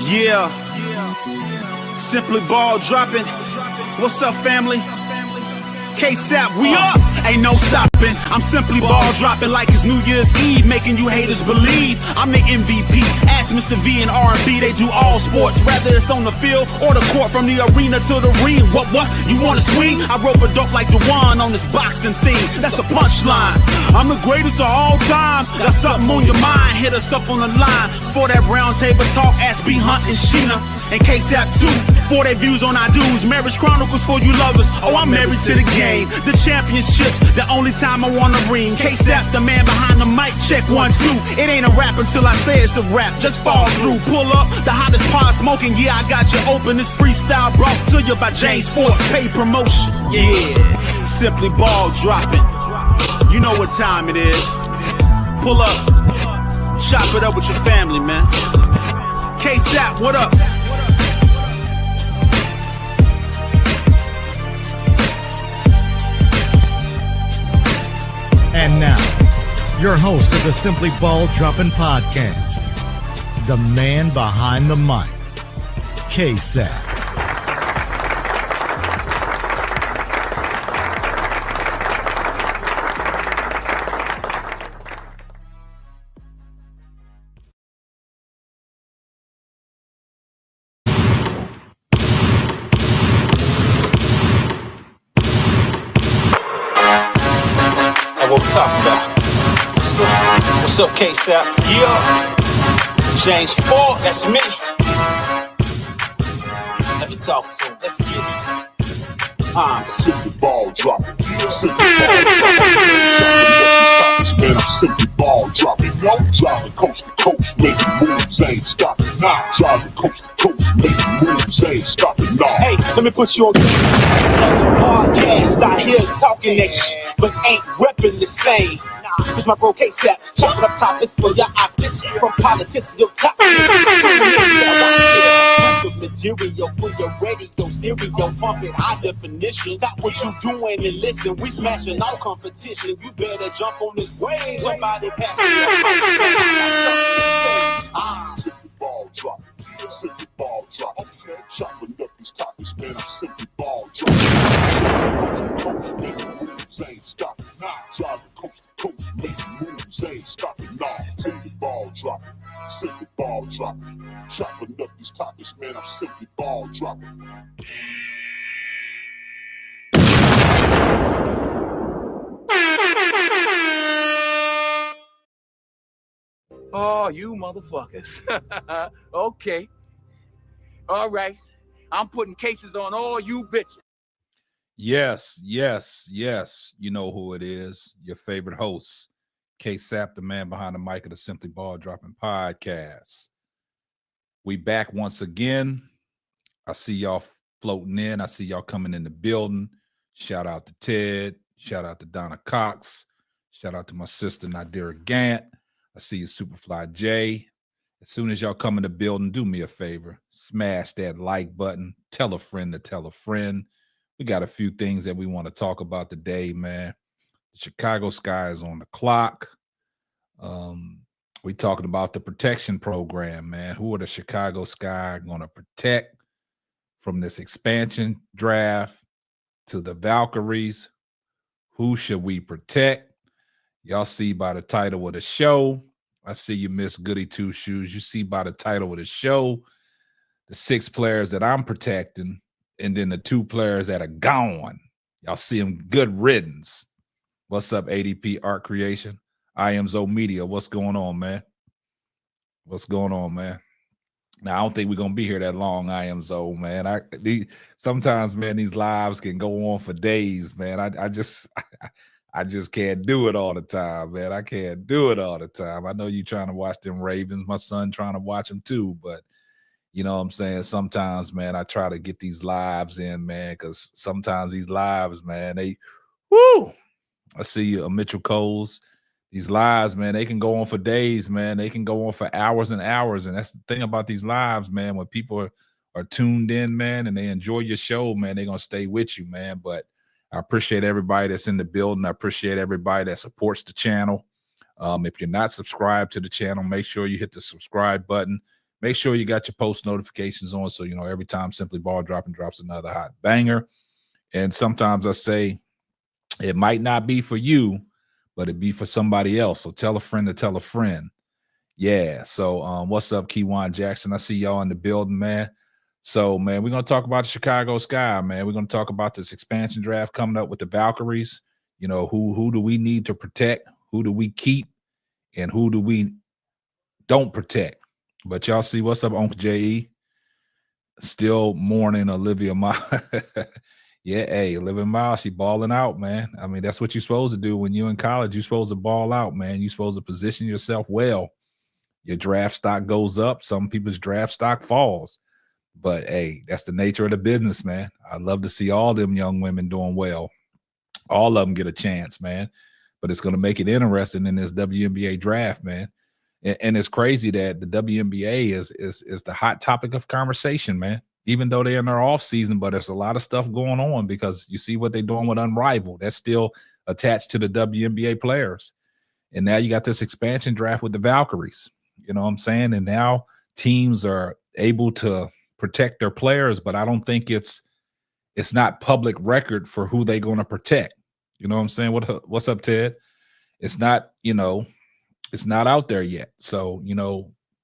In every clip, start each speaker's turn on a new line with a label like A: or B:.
A: Yeah. Simply ball dropping. What's up, family? K-Sap, we up. Ain't no stopping. I'm simply ball dropping like it's New Year's Eve, making you haters believe I'm the MVP. Ask Mr. V and R&B, they do all sports, whether it's on the field or the court, from the arena to the ring. What? You wanna swing? I rope a dope like the one on this boxing thing. That's the punchline. I'm the greatest of all time. Got something on your mind? Hit us up on the line. For that round table talk, ask B Hunt and Sheena and K-Sap too. For their views on our dudes, Marriage Chronicles for you lovers. Oh, I'm married to the game. The championships, the only time I wanna ring. K-Sap, the man behind the mic, check 1, 2. It ain't a rap until I say it's a rap. Just fall through, pull up, the hottest pod smoking. Yeah, I got you open. This freestyle brought to you by James Ford. Paid promotion. Yeah, simply ball dropping. You know what time it is. Pull up, chop it up with your family, man. K-Sap, what up?
B: And now, your host of the Simply Ball Dropping Podcast, the man behind the mic, K-Sap.
A: What we talking about? What's up, K-Sap? Yeah. James Ford, that's me. Let me talk to him. Let's get it. I'm
C: simply ball dropping. Simply ball dropping. Man, I'm simply ball dropping. Driving coast to coast, making moves, ain't stopping. Nah, driving coast to coast, making moves, ain't stopping. Nah.
A: Hey, let me put you on the podcast. Out here talking that shit, but ain't repping the same. It's my bro K-Sap, chopping up topics for your optics, from politics to your topics. Special material for your radio, stereo, pumping high definition. Stop what you doing and listen. We smashing all competition. You better jump on this wave. Somebody pass me.
C: I'm simply ball dropping. Simply ball dropping. Chopping up these topics, man. I'm simply ball dropping. Coast to coast, making moves, ain't stopping. Driving coast to coast, making moves, ain't stopping. Nah, simply ball dropping. Simply ball dropping. Chopping up these topics, man. I'm simply ball dropping.
D: Oh, you motherfuckers. Okay. All right. I'm putting cases on all you bitches.
E: Yes. You know who it is. Your favorite host, K-Sap, the man behind the mic of the Simply Ball Dropping Podcast. We back once again. I see y'all floating in. I see y'all coming in the building. Shout out to Ted. Shout out to Donna Cox. Shout out to my sister, Nadira Gant. I see you, Superfly J. As soon as y'all come in the building, do me a favor. Smash that like button. Tell a friend to tell a friend. We got a few things that we want to talk about today, man. The Chicago Sky is on the clock. We talking about the protection program, man. Who are the Chicago Sky going to protect from this expansion draft to the Valkyries? Who should we protect? Y'all see by the title of the show. I see you, Miss Goody Two Shoes. You see by the title of the show, the 6 players that I'm protecting, and then the 2 players that are gone. Y'all see them, good riddance. What's up, ADP Art Creation? I am Zo Media. What's going on, man? What's going on, man? Now, I don't think we're going to be here that long, I am Zo, man. Sometimes, man, these lives can go on for days, man. I just can't do it all the time, man. I can't do it all the time. I know you trying to watch them Ravens. My son trying to watch them too, but you know what I'm saying? Sometimes, man, I try to get these lives in, man, because sometimes these lives, man, I see you, Mitchell Coles. These lives, man, they can go on for days, man. They can go on for hours and hours. And that's the thing about these lives, man. When people are tuned in, man, and they enjoy your show, man, they're going to stay with you, man. But I appreciate everybody that's in the building. I appreciate everybody that supports the channel. If you're not subscribed to the channel, make sure you hit the subscribe button. make sure you got your post notifications on so you know every time Simply Ball Dropping drops another hot banger. And sometimes I say it might not be for you, but it be for somebody else. So tell a friend to tell a friend. Yeah. So what's up, Keywan Jackson? I see y'all in the building, man. So, man, we're going to talk about the Chicago Sky, man. We're going to talk about this expansion draft coming up with the Valkyries. You know, who do we need to protect? Who do we keep? And who do we don't protect? But y'all see what's up, Uncle J.E.? Still mourning Olivia Miles. Yeah, hey, Olivia Miles, she balling out, man. I mean, that's what you're supposed to do when you're in college. You're supposed to ball out, man. You're supposed to position yourself well. Your draft stock goes up. Some people's draft stock falls. But, hey, that's the nature of the business, man. I love to see all them young women doing well. All of them get a chance, man. But it's going to make it interesting in this WNBA draft, man. And it's crazy that the WNBA is the hot topic of conversation, man. Even though they're in their off season, but there's a lot of stuff going on because you see what they're doing with Unrivaled. That's still attached to the WNBA players. And now you got this expansion draft with the Valkyries. You know what I'm saying? And now teams are able to protect their players, but I don't think it's not public record for who they're going to protect. You know what I'm saying? What's up, Ted? It's not, it's not out there yet. So,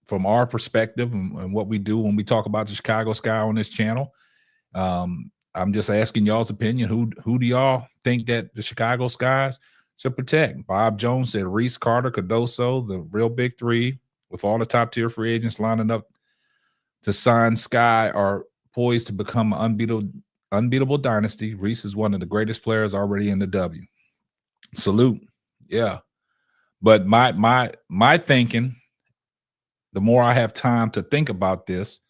E: from our perspective and what we do when we talk about the Chicago Sky on this channel, I'm just asking y'all's opinion. Who do y'all think that the Chicago Skies should protect? Bob Jones said Reese, Carter, Cardoso, the real big three, with all the top tier free agents lining up to sign Sky, are poised to become an unbeatable dynasty. Reese is one of the greatest players already in the W. Salute. Yeah. But my thinking, the more I have time to think about this,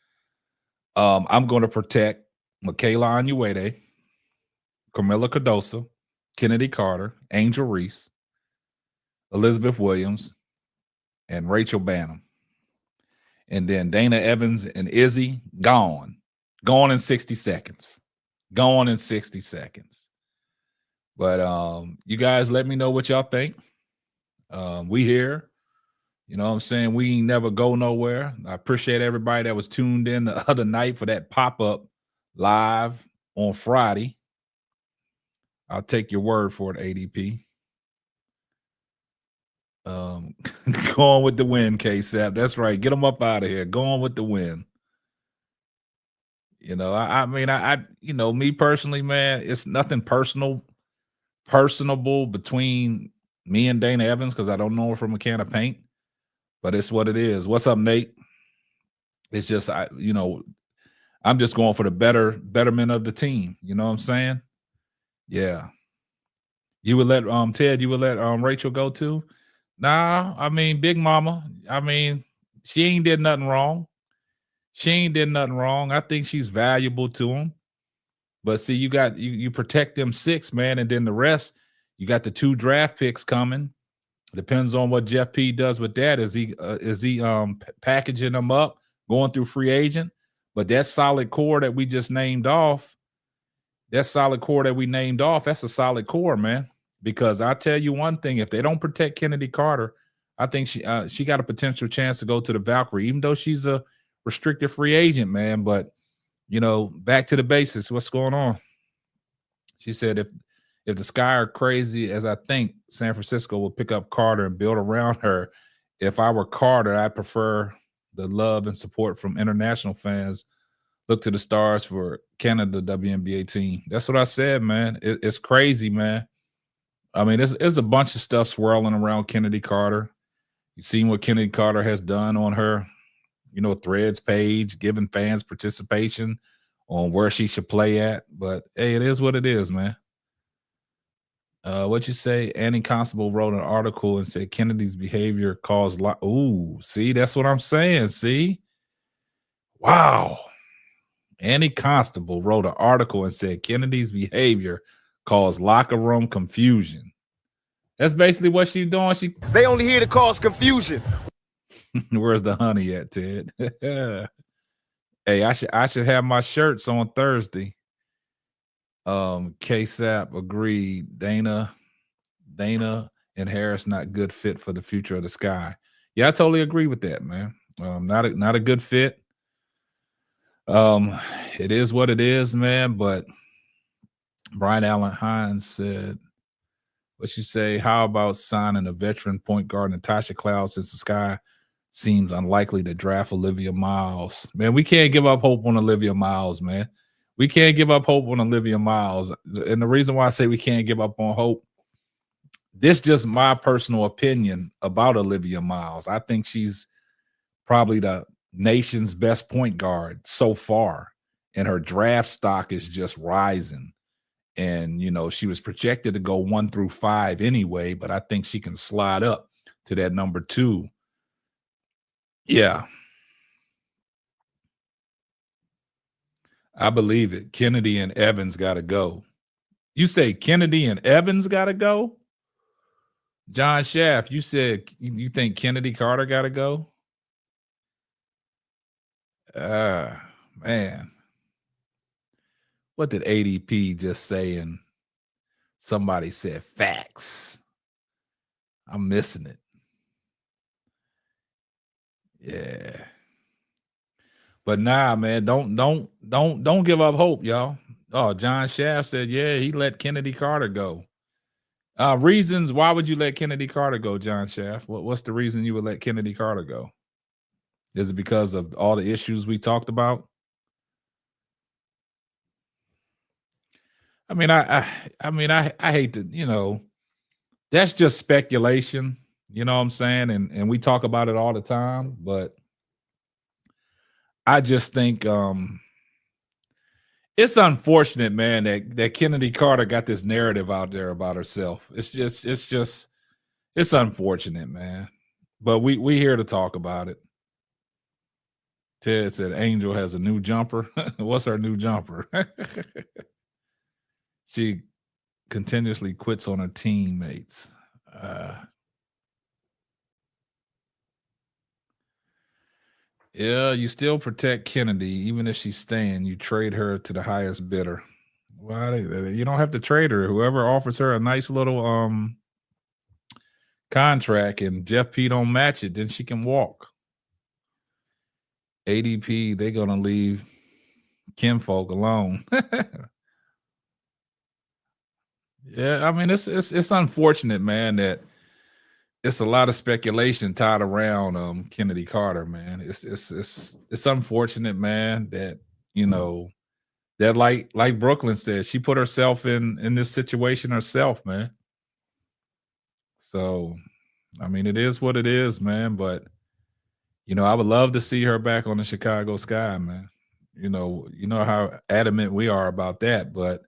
E: I'm going to protect Michaela Onyenuede, Carmela Cardoso, Kennedy Carter, Angel Reese, Elizabeth Williams, and Rachel Banham. And then Dana Evans and Izzy, gone in 60 seconds. Gone in 60 seconds. But you guys let me know what y'all think. We here. You know what I'm saying? We ain't never go nowhere. I appreciate everybody that was tuned in the other night for that pop-up live on Friday. I'll take your word for it, ADP. Go on with the win, K-Sap. That's right. Get them up out of here. Go on with the win. I mean, me personally, man, it's nothing personable between me and Dana Evans because I don't know her from a can of paint. But it's what it is. What's up, Nate? It's just I'm just going for the betterment of the team. You know what I'm saying? Yeah. You would let Ted, you would let Rachel go too? Nah, I mean, Big Mama. I mean, she ain't did nothing wrong. I think she's valuable to him. But see, you protect them 6, man, and then the rest, you got the 2 draft picks coming. Depends on what Jeff P does with that. Is he packaging them up, going through free agent? But that solid core that we just named off, that's a solid core, man. Because I tell you one thing, if they don't protect Kennedy Carter, I think she got a potential chance to go to the Valkyrie, even though she's a restricted free agent, man. But back to the basics. What's going on? She said if the Sky are crazy as I think, San Francisco will pick up Carter and build around her. If I were Carter, I'd prefer the love and support from international fans. Look to the stars for Canada WNBA team. That's what I said, man. It's crazy, man. I mean, there's a bunch of stuff swirling around Kennedy Carter. You've seen what Kennedy Carter has done on her, Threads page, giving fans participation on where she should play at. But, hey, it is what it is, man. What you say? Annie Constable wrote an article and said Kennedy's behavior caused ooh, see, that's what I'm saying. See? Wow. Annie Constable wrote an article and said Kennedy's behavior caused locker room confusion. That's basically what she's doing.
F: They only here to cause confusion.
E: Where's the honey at, Ted? Hey, I should have my shirts on Thursday. K-Sap agreed. Dana and Harris not good fit for the future of the Sky. Yeah, I totally agree with that, man. Not a good fit. It is what it is, man. But Brian Allen Hines said, what you say? How about signing a veteran point guard Natasha Cloud since the Sky seems unlikely to draft Olivia Miles? Man, we can't give up hope on Olivia Miles, man. We can't give up hope on Olivia Miles. And the reason why I say we can't give up on hope, this is just my personal opinion about Olivia Miles. I think she's probably the nation's best point guard so far, and her draft stock is just rising. And, she was projected to go 1 through 5 anyway, but I think she can slide up to that number 2. Yeah. I believe it. Kennedy and Evans got to go. You say Kennedy and Evans got to go? John Schaff, you said you think Kennedy Carter got to go? Man. What did ADP just say? And somebody said facts. I'm missing it. Yeah. But nah, man, don't give up hope, y'all. Oh, John Schaff said, yeah, he let Kennedy Carter go. Reasons, why would you let Kennedy Carter go, John Schaff? What's the reason you would let Kennedy Carter go? Is it because of all the issues we talked about? I mean, I hate to, that's just speculation, you know what I'm saying? And we talk about it all the time, but I just think it's unfortunate, man, that Kennedy Carter got this narrative out there about herself. It's unfortunate, man. But we here to talk about it. Ted said Angel has a new jumper. What's her new jumper? She continuously quits on her teammates. Yeah, you still protect Kennedy, even if she's staying. You trade her to the highest bidder. Well, you don't have to trade her. Whoever offers her a nice little contract and Jeff P don't match it, then she can walk. ADP, they're gonna leave kinfolk alone. Yeah, I mean it's unfortunate, man, that it's a lot of speculation tied around Kennedy Carter, man. It's unfortunate, man, that that like Brooklyn said, she put herself in this situation herself, man. So, I mean, it is what it is, man. But I would love to see her back on the Chicago Sky, man. You know how adamant we are about that, but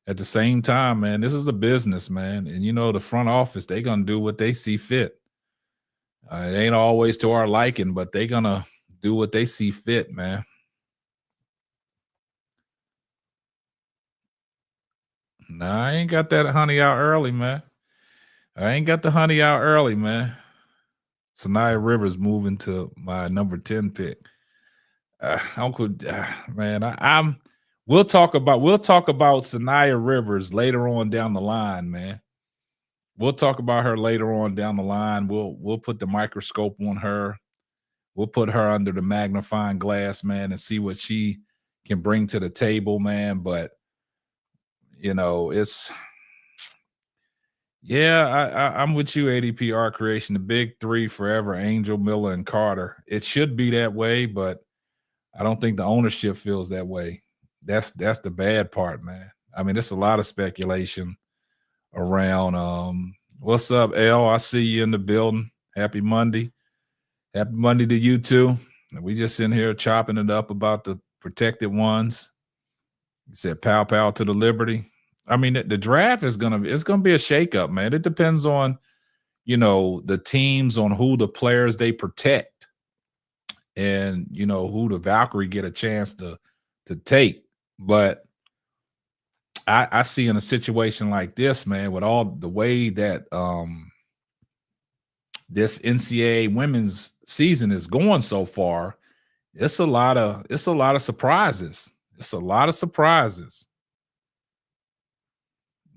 E: at the same time, man, this is a business, man. And the front office, they're gonna do what they see fit. It ain't always to our liking, but they're gonna do what they see fit, man. Nah, I ain't got that honey out early, man. I ain't got the honey out early, man. Sanaya Rivers moving to my number 10 pick. Uncle, man, we'll talk about Sanaya Rivers later on down the line, man. We'll talk about her later on down the line. We'll put the microscope on her. We'll put her under the magnifying glass, man, and see what she can bring to the table, man. But I'm with you, ADP Art Creation. The big three forever: Angel, Miller, and Carter. It should be that way, but I don't think the ownership feels that way. That's the bad part, man. I mean, it's a lot of speculation around. What's up, L? I see you in the building. Happy Monday. Happy Monday to you too. We just in here chopping it up about the protected ones. You said pow pow to the Liberty. I mean, the draft is gonna be a shakeup, man. It depends on, the teams, on who the players they protect, and who the Valkyrie get a chance to take. But I see in a situation like this, man, with all the way that this NCAA women's season is going so far, it's a lot of surprises. It's a lot of surprises.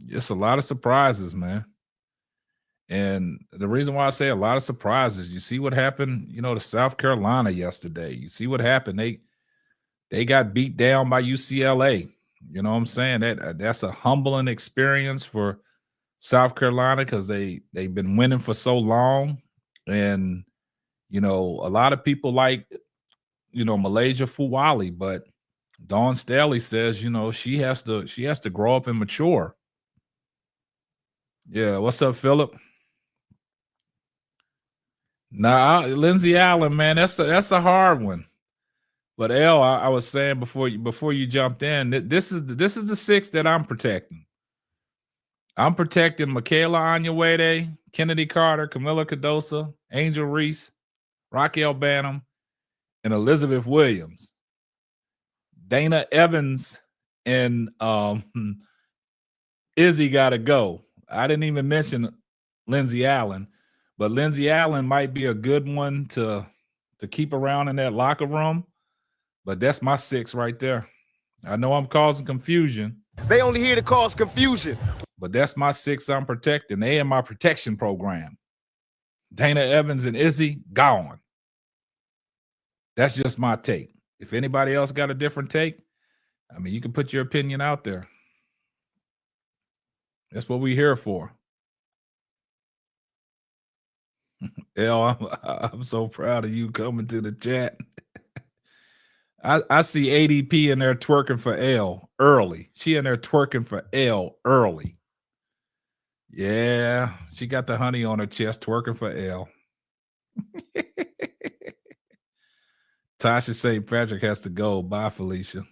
E: It's a lot of surprises, man. And the reason why I say a lot of surprises, you see what happened, to South Carolina yesterday. You see what happened. They got beat down by UCLA. You know what I'm saying? That's a humbling experience for South Carolina because they've been winning for so long. And, a lot of people like, Malaysia Fuwali, but Dawn Staley says, she has to grow up and mature. Yeah, what's up, Philip? Nah, Lindsey Allen, man, that's a hard one. But L, I was saying before you jumped in, this is the six that I'm protecting. I'm protecting Michaela Onyenwere, Kennedy Carter, Camilla Cardoso, Angel Reese, Raquel Banham, and Elizabeth Williams. Dana Evans and Izzy got to go. I didn't even mention Lindsey Allen, but Lindsey Allen might be a good one to keep around in that locker room. But that's my six right there. I know I'm causing confusion.
F: They only here to cause confusion.
E: But that's my six I'm protecting. They in my protection program. Dana Evans and Izzy, gone. That's just my take. If anybody else got a different take, I mean, you can put your opinion out there. That's what we're here for. L, I'm so proud of you coming to the chat. I see ADP in there twerking for L early. She in there twerking for L early. Yeah, she got the honey on her chest twerking for L. Tasha St. Patrick has to go. Bye, Felicia.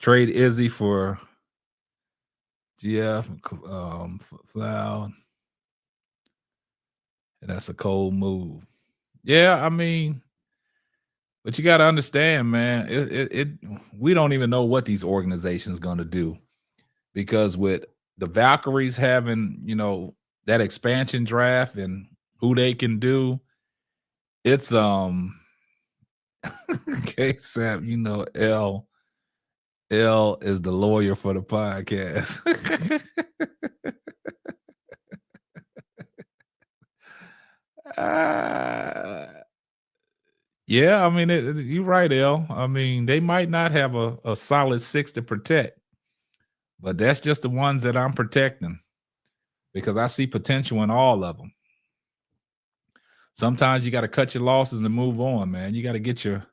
E: Trade Izzy for GF Floud. And that's a cold move. Yeah, I mean, but you got to understand, man, we don't even know what these organizations going to do, because with the Valkyries having, that expansion draft and who they can do, it's K-Sap, L is the lawyer for the podcast. Yeah, I mean, you're right, L. I mean, they might not have a solid six to protect, but that's just the ones that I'm protecting because I see potential in all of them. Sometimes you got to cut your losses and move on, man. You got to get your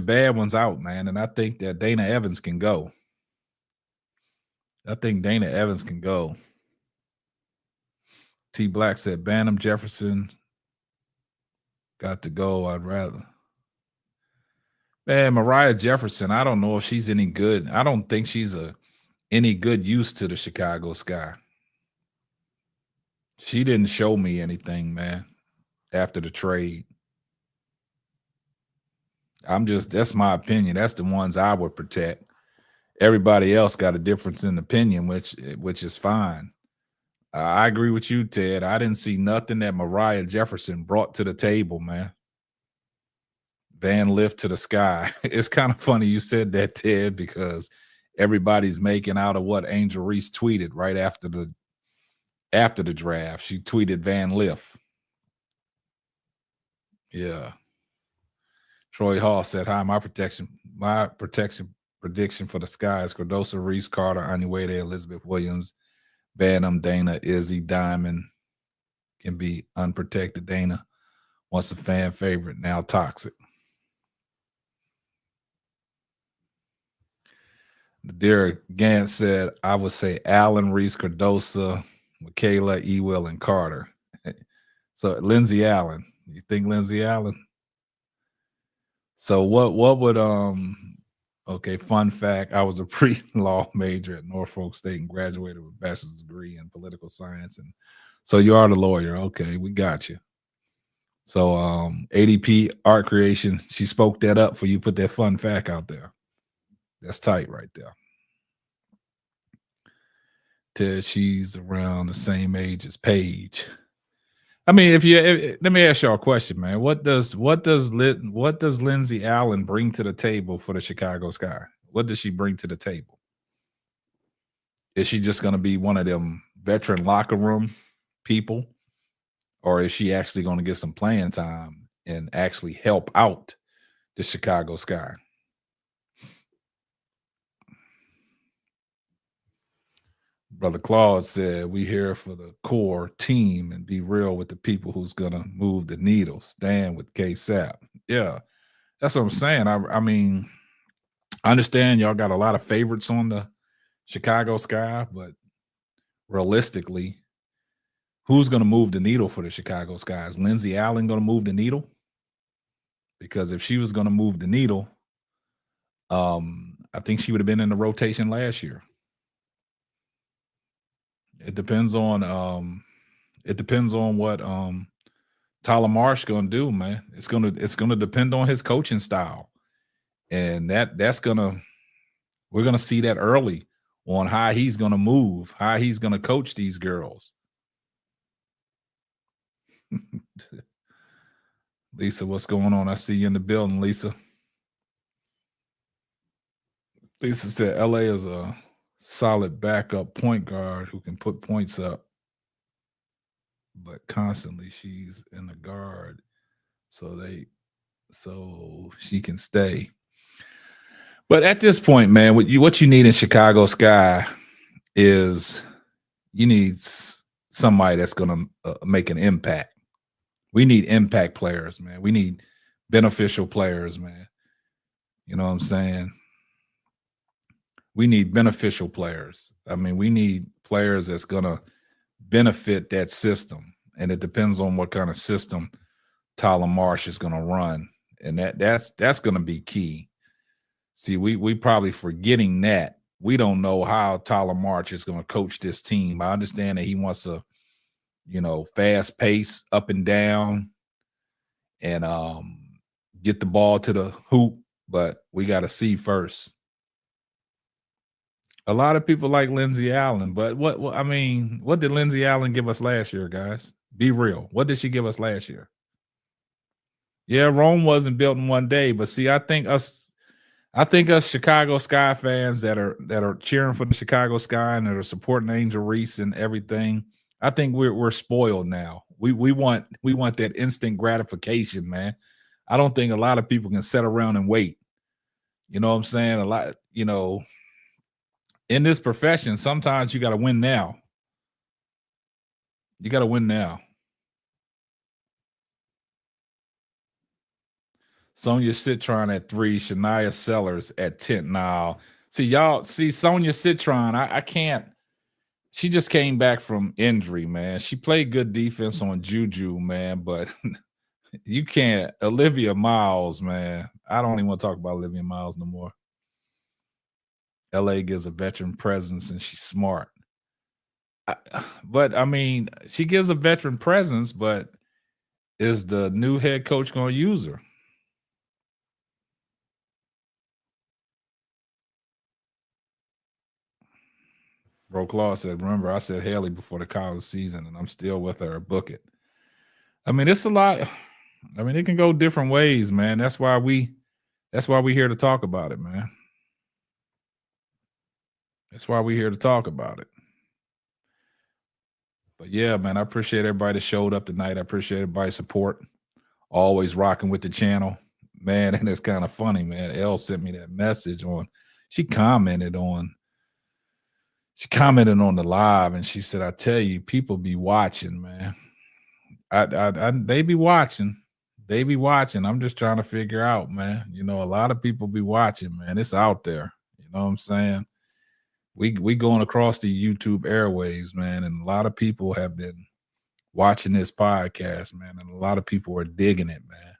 E: bad ones out, man. And I think that Dana Evans can go. T Black said Banham Jefferson got to go. I'd rather. Man, Mariah Jefferson, I don't know if she's any good. I don't think she's any good use to the Chicago Sky. She didn't show me anything, man, after the trade. That's my opinion. That's the ones I would protect. Everybody else got a difference in opinion, which is fine. I agree with you, Ted. I didn't see nothing that Mariah Jefferson brought to the table, man. Van Lift to the sky. It's kind of funny you said that, Ted, because everybody's making out of what Angel Reese tweeted right after the draft. She tweeted Van Lift. Yeah. Troy Hall said, hi, my protection prediction for the Sky is Cardoso, Reese, Carter, Onyenwere, Elizabeth Williams, Banham, Dana, Izzy, Diamond can be unprotected. Dana once a fan favorite, now toxic. Derek Gant said, I would say Allen, Reese, Cardoso, Michaela, Ewell, and Carter. So Lindsey Allen. You think Lindsey Allen? So what would okay, fun fact, I was a pre-law major at Norfolk State and graduated with a bachelor's degree in political science. And so you are the lawyer. Okay, we got you. So ADP art creation, she spoke that up for you, put that fun fact out there. That's tight right there. Ted, she's around the same age as Paige. I mean, let me ask y'all a question, man. What does Lindsey Allen bring to the table for the Chicago Sky? What does she bring to the table? Is she just going to be one of them veteran locker room people, or is she actually going to get some playing time and actually help out the Chicago Sky? Brother Claude said, we here for the core team and be real with the people who's going to move the needle. Stand with K-Sap. Yeah, that's what I'm saying. I mean, I understand y'all got a lot of favorites on the Chicago Sky, but realistically, who's going to move the needle for the Chicago Sky? Is Lindsey Allen going to move the needle? Because if she was going to move the needle, I think she would have been in the rotation last year. It depends on what Tyler Marsh gonna do, man. It's gonna depend on his coaching style, and we're gonna see that early on how he's gonna move, how he's gonna coach these girls. Lisa, what's going on? I see you in the building, Lisa. Lisa said LA is a solid backup point guard who can put points up, but constantly she's in the guard so she can stay. But at this point, man, what you need in Chicago Sky is you need somebody that's going to make an impact. We need impact players, man. We need beneficial players, man. You know what I'm saying? We need beneficial players. I mean, we need players that's going to benefit that system. And it depends on what kind of system Tyler Marsh is going to run. And that's going to be key. See, we probably forgetting that. We don't know how Tyler Marsh is going to coach this team. I understand that he wants a, fast pace up and down and get the ball to the hoop, but we got to see first. A lot of people like Lindsey Allen, but what did Lindsey Allen give us last year, guys? Be real. What did she give us last year? Yeah, Rome wasn't built in one day, but see, I think us Chicago Sky fans that are cheering for the Chicago Sky and that are supporting Angel Reese and everything, I think we're spoiled now. We want that instant gratification, man. I don't think a lot of people can sit around and wait. You know what I'm saying? A lot, in this profession, sometimes you got to win now. You got to win now. Sonia Citron at 3, Shania Sellers at 10. Now, Sonia Citron, I can't. She just came back from injury, man. She played good defense on Juju, man, but you can't. Olivia Miles, man. I don't even want to talk about Olivia Miles no more. LA gives a veteran presence and she's smart. But she gives a veteran presence, but is the new head coach going to use her? Bro Claw said, remember, I said Haley before the college season, and I'm still with her. Book it. It's a lot. It can go different ways, man. That's why we're here to talk about it, man. That's why we're here to talk about it. But yeah, man, I appreciate everybody that showed up tonight. I appreciate everybody's support. Always rocking with the channel. Man, and it's kind of funny, man. Elle sent me that message she commented on the live, and she said, I tell you, people be watching, man. They be watching. They be watching. I'm just trying to figure out, man. A lot of people be watching, man. It's out there. You know what I'm saying? We going across the YouTube airwaves, man, and a lot of people have been watching this podcast, man, and a lot of people are digging it, man.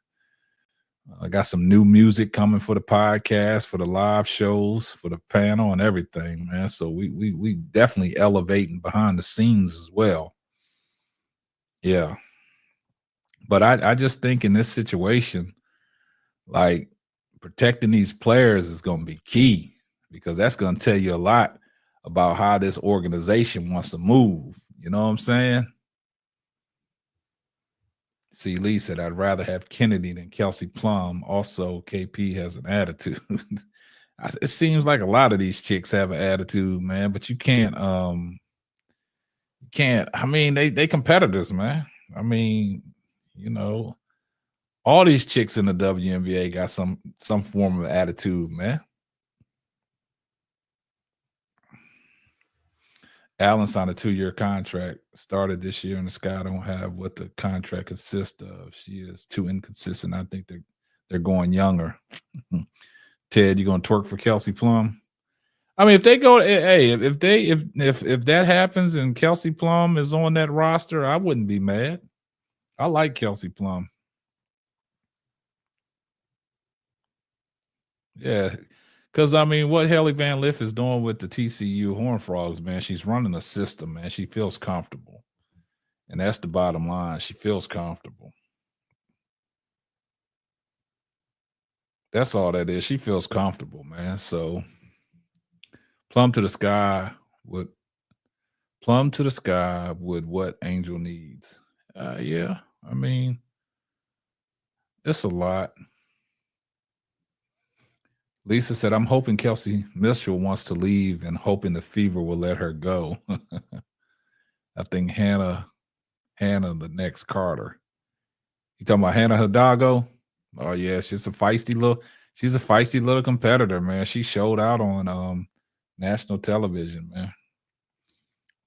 E: I got some new music coming for the podcast, for the live shows, for the panel and everything, man. So we definitely elevating behind the scenes as well. Yeah. But I just think in this situation, like protecting these players is going to be key, because that's going to tell you a lot about how this organization wants to move. You know what I'm saying? See, Lee said, I'd rather have Kennedy than Kelsey Plum. Also, KP has an attitude. It seems like a lot of these chicks have an attitude, man, but you can't can't. I mean, they competitors, man. I mean, you know, all these chicks in the WNBA got some form of attitude, man. Allen signed a 2-year contract, started this year, and the Sky don't have what the contract consists of. She is too inconsistent. I think they're going younger. Ted, you gonna twerk for Kelsey Plum? I mean, if they go, hey, if that happens and Kelsey Plum is on that roster, I wouldn't be mad. I like Kelsey Plum. Yeah, because I mean, what Haley Van Lith is doing with the TCU Horned Frogs, man, she's running a system, man. She feels comfortable, and that's the bottom line. She feels comfortable. That's all that is. She feels comfortable, man. So, plumb to the sky with what Angel needs. Yeah, I mean, it's a lot. Lisa said, I'm hoping Kelsey Mitchell wants to leave and hoping the fever will let her go. I think Hannah, the next Carter. You talking about Hannah Hidalgo? Oh yeah, she's a feisty little competitor, man. She showed out on national television, man.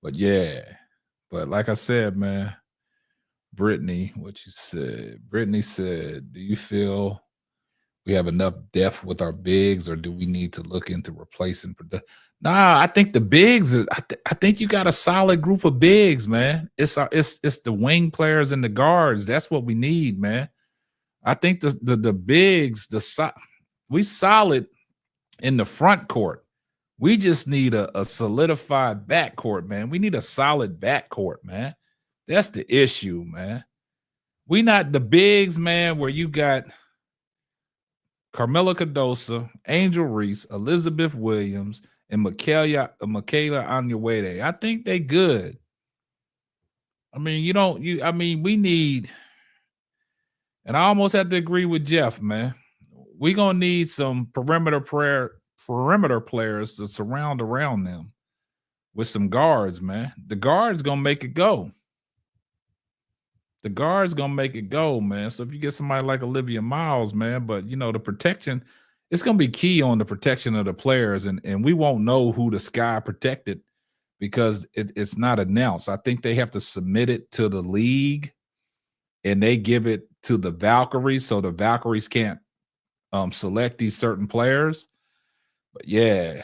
E: But yeah, but like I said, man, Brittany, what you said. Brittany said, do you feel we have enough depth with our bigs, or do we need to look into replacing? Nah, I think the bigs. I think you got a solid group of bigs, man. It's the wing players and the guards. That's what we need, man. I think the bigs, we solid in the front court. We just need a solidified backcourt, man. We need a solid backcourt, man. That's the issue, man. We not the bigs, man, where you got Carmela Cardosa, Angel Reese, Elizabeth Williams, and Michaela Onyeawede. I think they good. I mean, we need, and I almost have to agree with Jeff, man. We're gonna need some perimeter players to surround around them with some guards, man. The guards gonna make it go. The guard's gonna make it go, man. So if you get somebody like Olivia Miles, man, but the protection, it's gonna be key on the protection of the players, and we won't know who the Sky protected because it's not announced. I think they have to submit it to the league, and they give it to the Valkyries, so the Valkyries can't select these certain players. But yeah,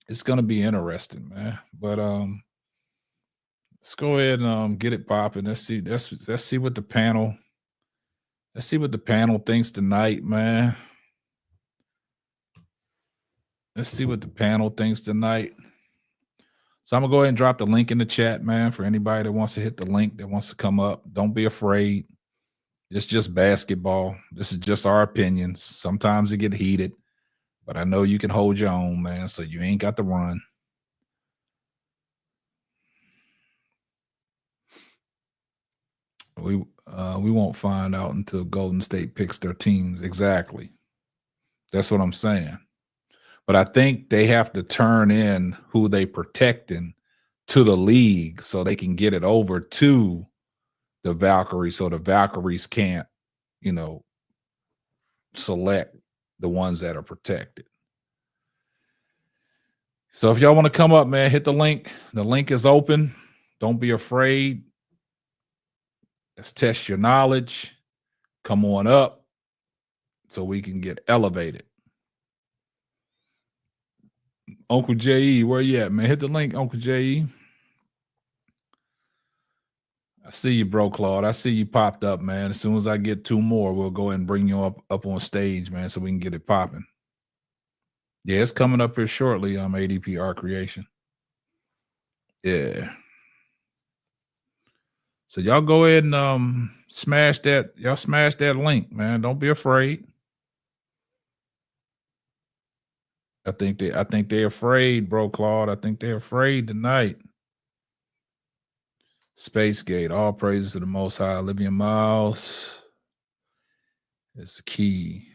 E: it's gonna be interesting, man. But let's go ahead and get it popping. Let's see what the panel. Let's see what the panel thinks tonight, man. Let's see what the panel thinks tonight. So I'm gonna go ahead and drop the link in the chat, man, for anybody that wants to hit the link, that wants to come up. Don't be afraid. It's just basketball. This is just our opinions. Sometimes it get heated, but I know you can hold your own, man. So you ain't got to run. We won't find out until Golden State picks their teams. Exactly. That's what I'm saying. But I think they have to turn in who they protecting to the league so they can get it over to the Valkyries, so the Valkyries can't, select the ones that are protected. So if y'all want to come up, man, hit the link. The link is open. Don't be afraid. Let's test your knowledge. Come on up so we can get elevated. Uncle J.E., where you at, man? Hit the link, Uncle J.E. I see you, bro, Claude. I see you popped up, man. As soon as I get 2 more, we'll go ahead and bring you up on stage, man, so we can get it popping. Yeah, it's coming up here shortly, ADP Art Creation. Yeah. So y'all go ahead and smash that. Y'all smash that link, man. Don't be afraid. I think they're afraid, bro, Claude. I think they're afraid tonight. Spacegate, all praises to the Most High. Olivia Miles is the key.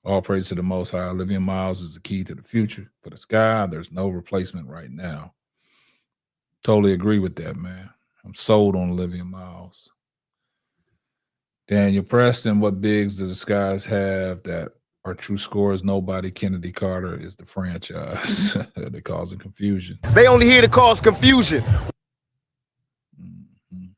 E: All praise to the Most High. Olivia Miles is the key to the future for the Sky. There's no replacement right now. Totally agree with that, man. I'm sold on Olivia Miles. Daniel Preston, what bigs do the Skies have that are true scorers? Nobody. Kennedy Carter is the franchise. They're causing confusion.
F: They only here to cause confusion.
E: Mhm.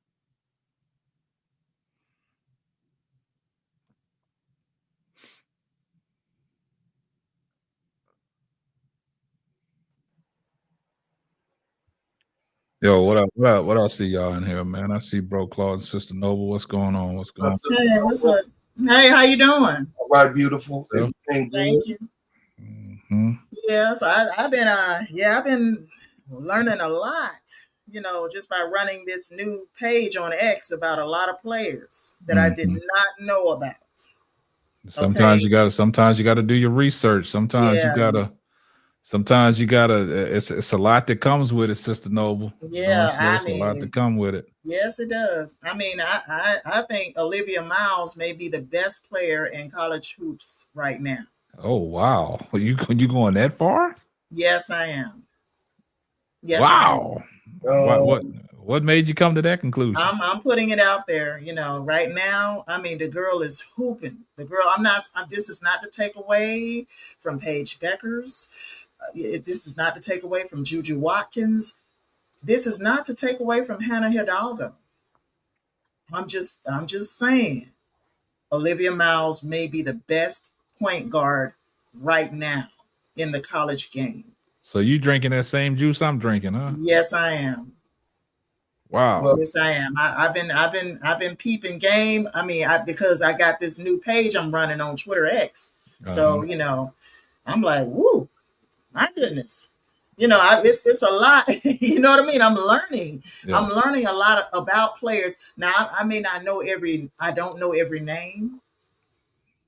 E: Yo, what up? What else see y'all in here, man? I see Bro Claude and Sister Noble. What's going on? What's going on?
G: Hey, what's up? Hey, how you doing?
H: All right, beautiful.
E: So?
H: Everything good.
G: Thank you.
E: Mm-hmm.
G: Yeah, so I've been learning a lot, just by running this new page on X about a lot of players that I did not know about.
E: Sometimes
G: Okay.
E: sometimes you gotta do your research. Sometimes you
G: Yeah.
E: gotta it's a lot that comes with it, Sister Noble. You know what I'm saying?
G: Yeah,
E: It's a lot to come with it.
G: yes, it does. I mean, I think Olivia Miles may be the best player in college hoops right now.
E: Oh wow. You going that far?
G: Yes, I am. Yes,
E: Wow. What made you come to that conclusion?
G: I'm putting it out there, right now. I mean, the girl is hooping. The girl, this is not to take away from Paige Beckers. This is not to take away from Juju Watkins. This is not to take away from Hannah Hidalgo. I'm just saying Olivia Miles may be the best point guard right now in the college game.
E: So you drinking that same juice I'm drinking, huh?
G: Yes, I am.
E: Wow.
G: Yes, I am. I've been peeping game. I mean, because I got this new page I'm running on Twitter X. So I'm like, woo, my goodness. It's a lot. You know what I mean? I'm learning.
E: Yeah.
G: I'm learning a lot about players. Now, I may not know I don't know every name.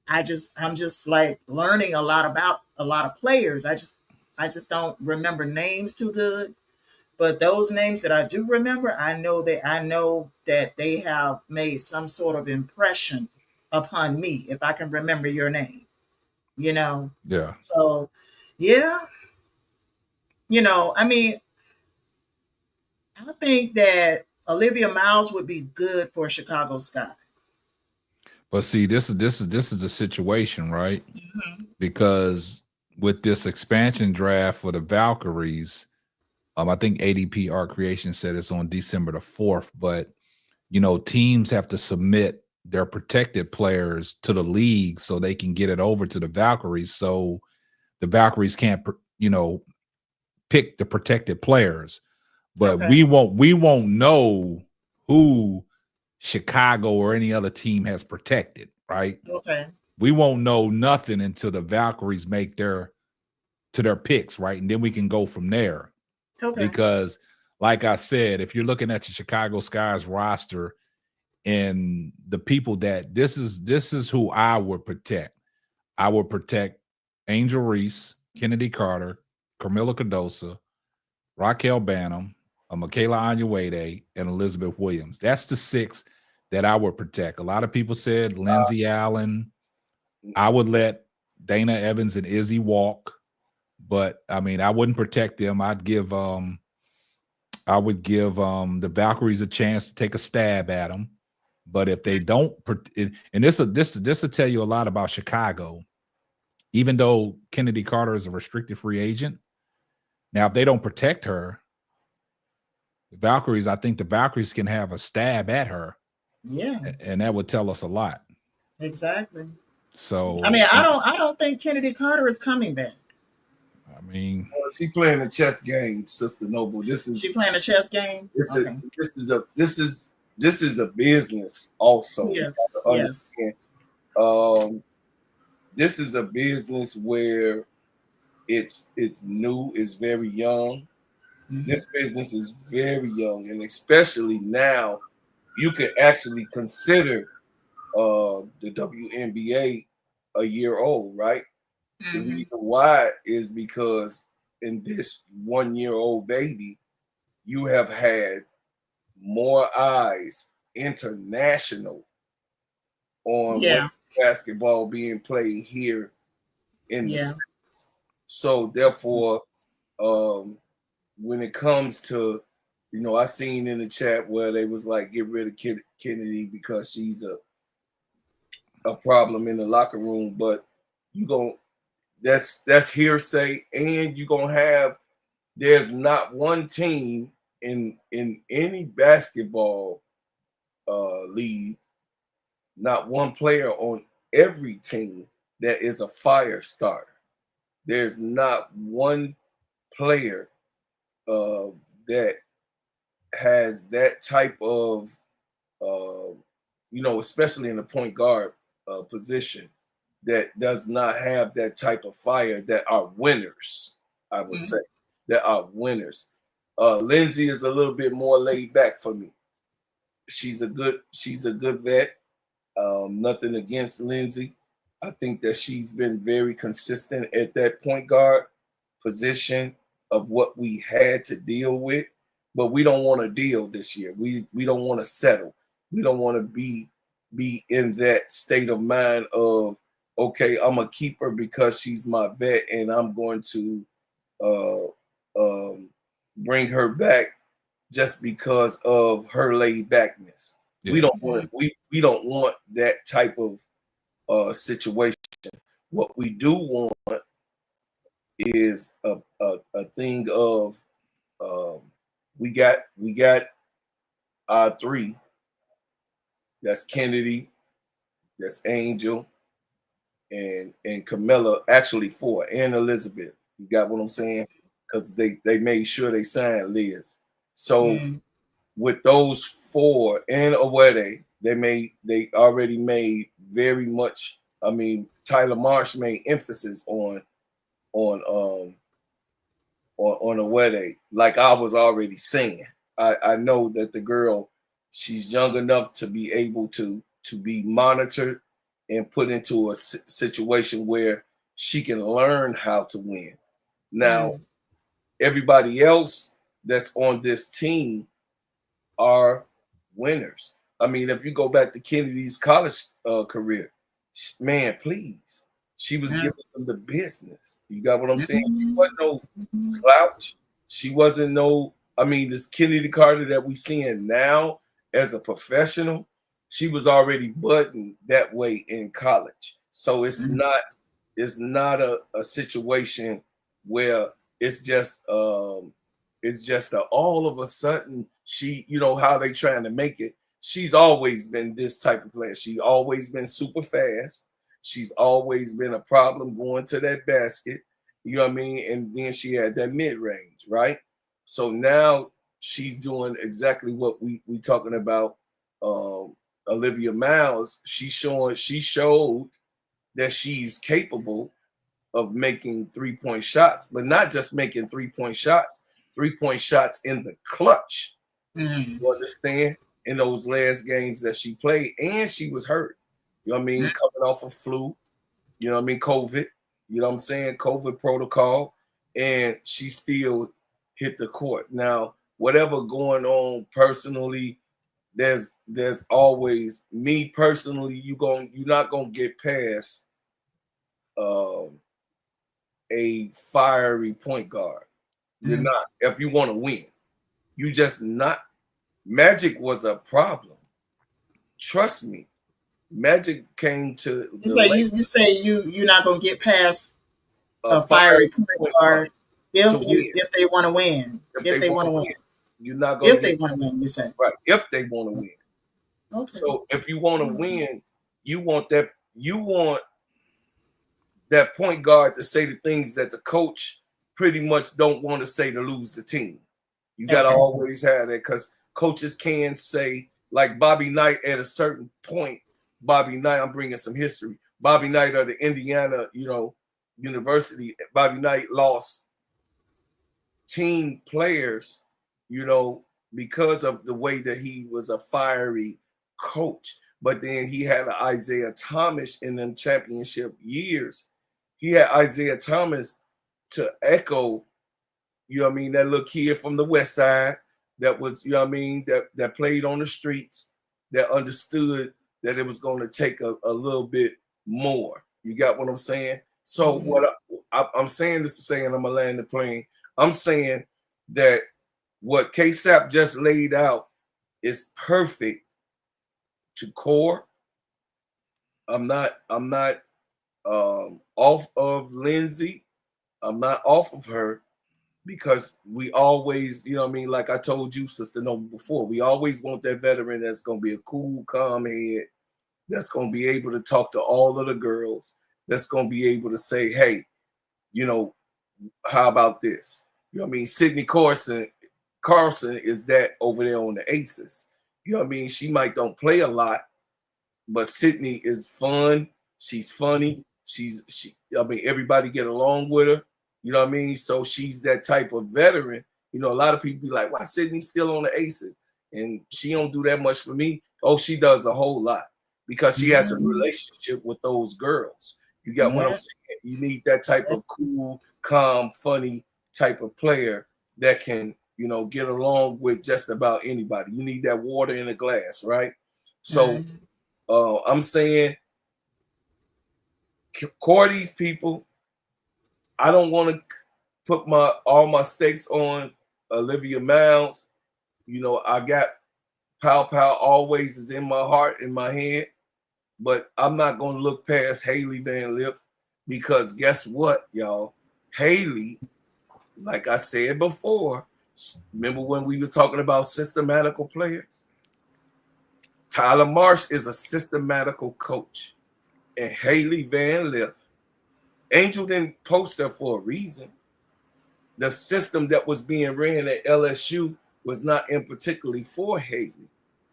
G: I'm just like learning a lot about a lot of players. I just don't remember names too good. But those names that I do remember, I know that they have made some sort of impression upon me if I can remember your name.
E: Yeah.
G: So, yeah. I mean, I think that Olivia Miles would be good for Chicago Sky.
E: But see, this is a situation, right?
G: Mm-hmm.
E: Because with this expansion draft for the Valkyries, I think ADP Art Creation said it's on December the 4th, but teams have to submit their protected players to the league so they can get it over to the Valkyries. So the Valkyries can't, pick the protected players, but we won't know who Chicago or any other team has protected, right?
G: Okay.
E: We won't know nothing until the Valkyries make their picks, right? And then we can go from there.
G: Okay.
E: Because, like I said, if you're looking at the Chicago Sky's roster and the people that this is who I would protect. I would protect Angel Reese, Kennedy Carter, Carmilla Cardosa, Raquel Banham, Michaela Onyeawede, and Elizabeth Williams. That's the 6 that I would protect. A lot of people said Lindsay Allen. I would let Dana Evans and Izzy walk, but I mean, I wouldn't protect them. I would give the Valkyries a chance to take a stab at them. But if they don't, and this will tell you a lot about Chicago. Even though Kennedy Carter is a restricted free agent, now if they don't protect her, I think the Valkyries can have a stab at her.
G: Yeah.
E: And that would tell us a lot.
G: Exactly.
E: So
G: I mean, I don't think Kennedy Carter is coming back.
E: I mean,
H: she's playing a chess game, Sister Noble.
G: She playing a chess game.
H: This is a business also.
G: Yes.
H: This is a business where it's new, it's very young. Mm-hmm. This business is very young, and especially now, you can actually consider the WNBA a year old, right? Mm-hmm. The reason why is because in this 1-year-old baby, you have had more eyes international on basketball being played here in the States. So therefore, when it comes to I seen in the chat where they was like, get rid of Kennedy because she's a problem in the locker room. But you gon' that's hearsay, and you gonna have there's not one team in any basketball league, not one player on every team that is a fire starter. There's not one player that has that type of, especially in the point guard position, that does not have that type of fire that are winners. I would say that are winners. Lindsay is a little bit more laid back for me. She's a good vet. Nothing against Lindsay. I think that she's been very consistent at that point guard position of what we had to deal with, but we don't want to deal this year. We don't want to settle. We don't want to be in that state of mind of, okay, I'm a keeper because she's my vet, and I'm going to bring her back just because of her laid backness. Yeah. We don't want that type of situation. What we do want is a thing of we got our three. That's Kennedy, that's Angel, and Camilla. Actually, four, and Elizabeth. You got what I'm saying? Because they made sure they signed Liz. So with those four and Awede, they already made very much. I mean, Tyler Marsh made emphasis on Awede, like I was already saying. I know that the girl, she's young enough to be able to be monitored and put into a situation where she can learn how to win. Now, everybody else that's on this team are winners. I mean, if you go back to Kennedy's college career, man, please, she was giving them the business. You got what I'm saying? She wasn't no slouch. She wasn't no. I mean, this Kennedy Carter that we seeing now as a professional, she was already budding that way in college. So it's not a situation where it's just all of a sudden she, how they trying to make it. She's always been this type of player. She always been super fast. She's always been a problem going to that basket. You know what I mean? And then she had that mid-range, right? So now she's doing exactly what we talking about. Olivia Miles, she showed that she's capable of making 3-point shots, but not just making 3-point shots, 3-point shots in the clutch. You understand? In those last games that she played, and she was hurt. You know what I mean? Coming off of flu, you know what I mean? COVID, you know what I'm saying? COVID protocol, and she still hit the court. Now, whatever going on personally, there's always, me personally, you're not gonna get past a fiery point guard. You're not. If you want to win, you just not. Magic was a problem. Trust me. Magic came to.
G: You say you're not gonna get past a fiery point guard if they want to win. If they want to win.
H: You're not going.
G: If they want to win, you say.
H: Right. If they want to win. Okay. So if you want to win, you want that point guard to say the things that the coach pretty much don't want to say to lose the team. You got to always have that, because coaches can say, like Bobby Knight at a certain point. Bobby Knight, I'm bringing some history. Bobby Knight of the Indiana, University. Bobby Knight lost team players, because of the way that he was a fiery coach. But then he had an Isaiah Thomas in them championship years. He had Isaiah Thomas to echo, that little kid from the West Side that was, that played on the streets, that understood that it was going to take a little bit more. You got what I'm saying? So what I'm saying this to say, and I'm going to land the plane. I'm saying that what K-Sap just laid out is perfect to core. I'm not off of Lindsay. I'm not off of her because we always, you know what I mean? Like I told you, Sister Nova, before, we always want that veteran that's going to be a cool, calm head, that's going to be able to talk to all of the girls, that's going to be able to say, hey, you know, how about this? You know what I mean? Sydney Carson is that over there on the Aces. You know what I mean? She might don't play a lot, but Sydney is fun. She's funny. I mean, everybody get along with her. You know what I mean? So she's that type of veteran. You know, a lot of people be like, why Sydney still on the Aces? And she don't do that much for me. Oh, she does a whole lot because she has a relationship with those girls. You got what I'm saying? You need that type of cool, calm, funny type of player that can, you know, get along with just about anybody. You need that water in a glass, right? So I'm saying core these people. I don't want to put all my stakes on Olivia Mounds. You know, I got Pow Pow always is in my heart, in my head, but I'm not going to look past Haley Van Lith because guess what, y'all? Haley, like I said before, remember when we were talking about systematical players? Tyler Marsh is a systematical coach, and Haley Van Lith, Angel didn't post her for a reason. The system that was being ran at LSU was not in particularly for Haley.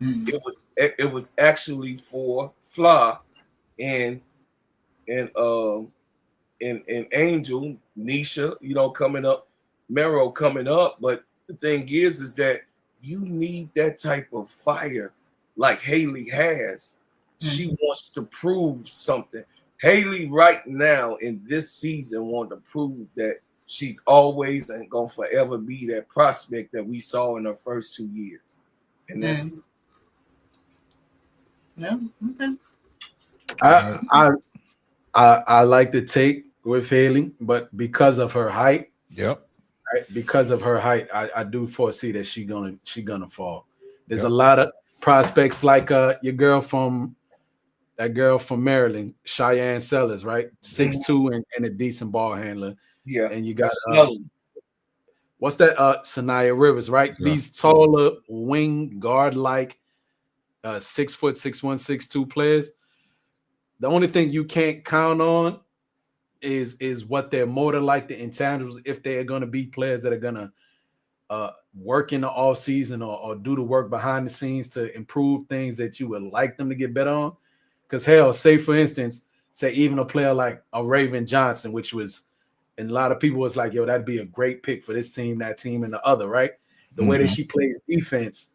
H: It was actually for Fla and Angel, Nisha, you know, coming up, Mero coming up. But the thing is that you need that type of fire like Haley has. She wants to prove something. Haley right now in this season want to prove that she's always and gonna forever be that prospect that we saw in her first 2 years. And that's
G: okay.
I: I like the take with Haley, but because of her height, right, because of her height, I do foresee that she gonna fall. There's a lot of prospects like your girl from Maryland, Cheyenne Sellers, right? 6'2" and a decent ball handler.
H: Yeah.
I: And you got what's that? Sanaya Rivers, right? Yeah. These taller wing guard like 6 foot, 6'1", 6'2" players. The only thing you can't count on is what their motor like, the intangibles, if they are going to be players that are going to work in the off season or do the work behind the scenes to improve things that you would like them to get better on. Because hell, say for instance, say even a player like a Raven Johnson, which was, and a lot of people was like, yo, that'd be a great pick for this team, that team, and the other, right? The way that she plays defense,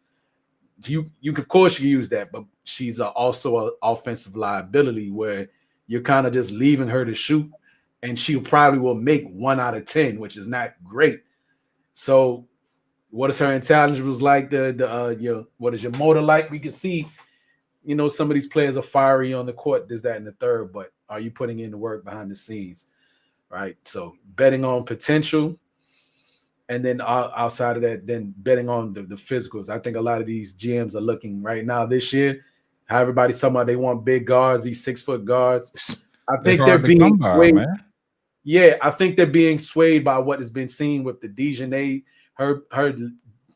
I: you of course you use that, but she's also an offensive liability where you're kind of just leaving her to shoot, and she probably will make 1 out of 10, which is not great. So, what is her intelligence like? What is your motor like? We can see, you know, some of these players are fiery on the court, this, that, and the third, but are you putting in the work behind the scenes, right? So betting on potential, and then outside of that, then betting on the physicals. I think a lot of these GMs are looking right now this year, how everybody's talking about they want big guards, these 6 foot guards. I think they're being swayed. Man. Yeah, I think they're being swayed by what has been seen with the Dejanay, her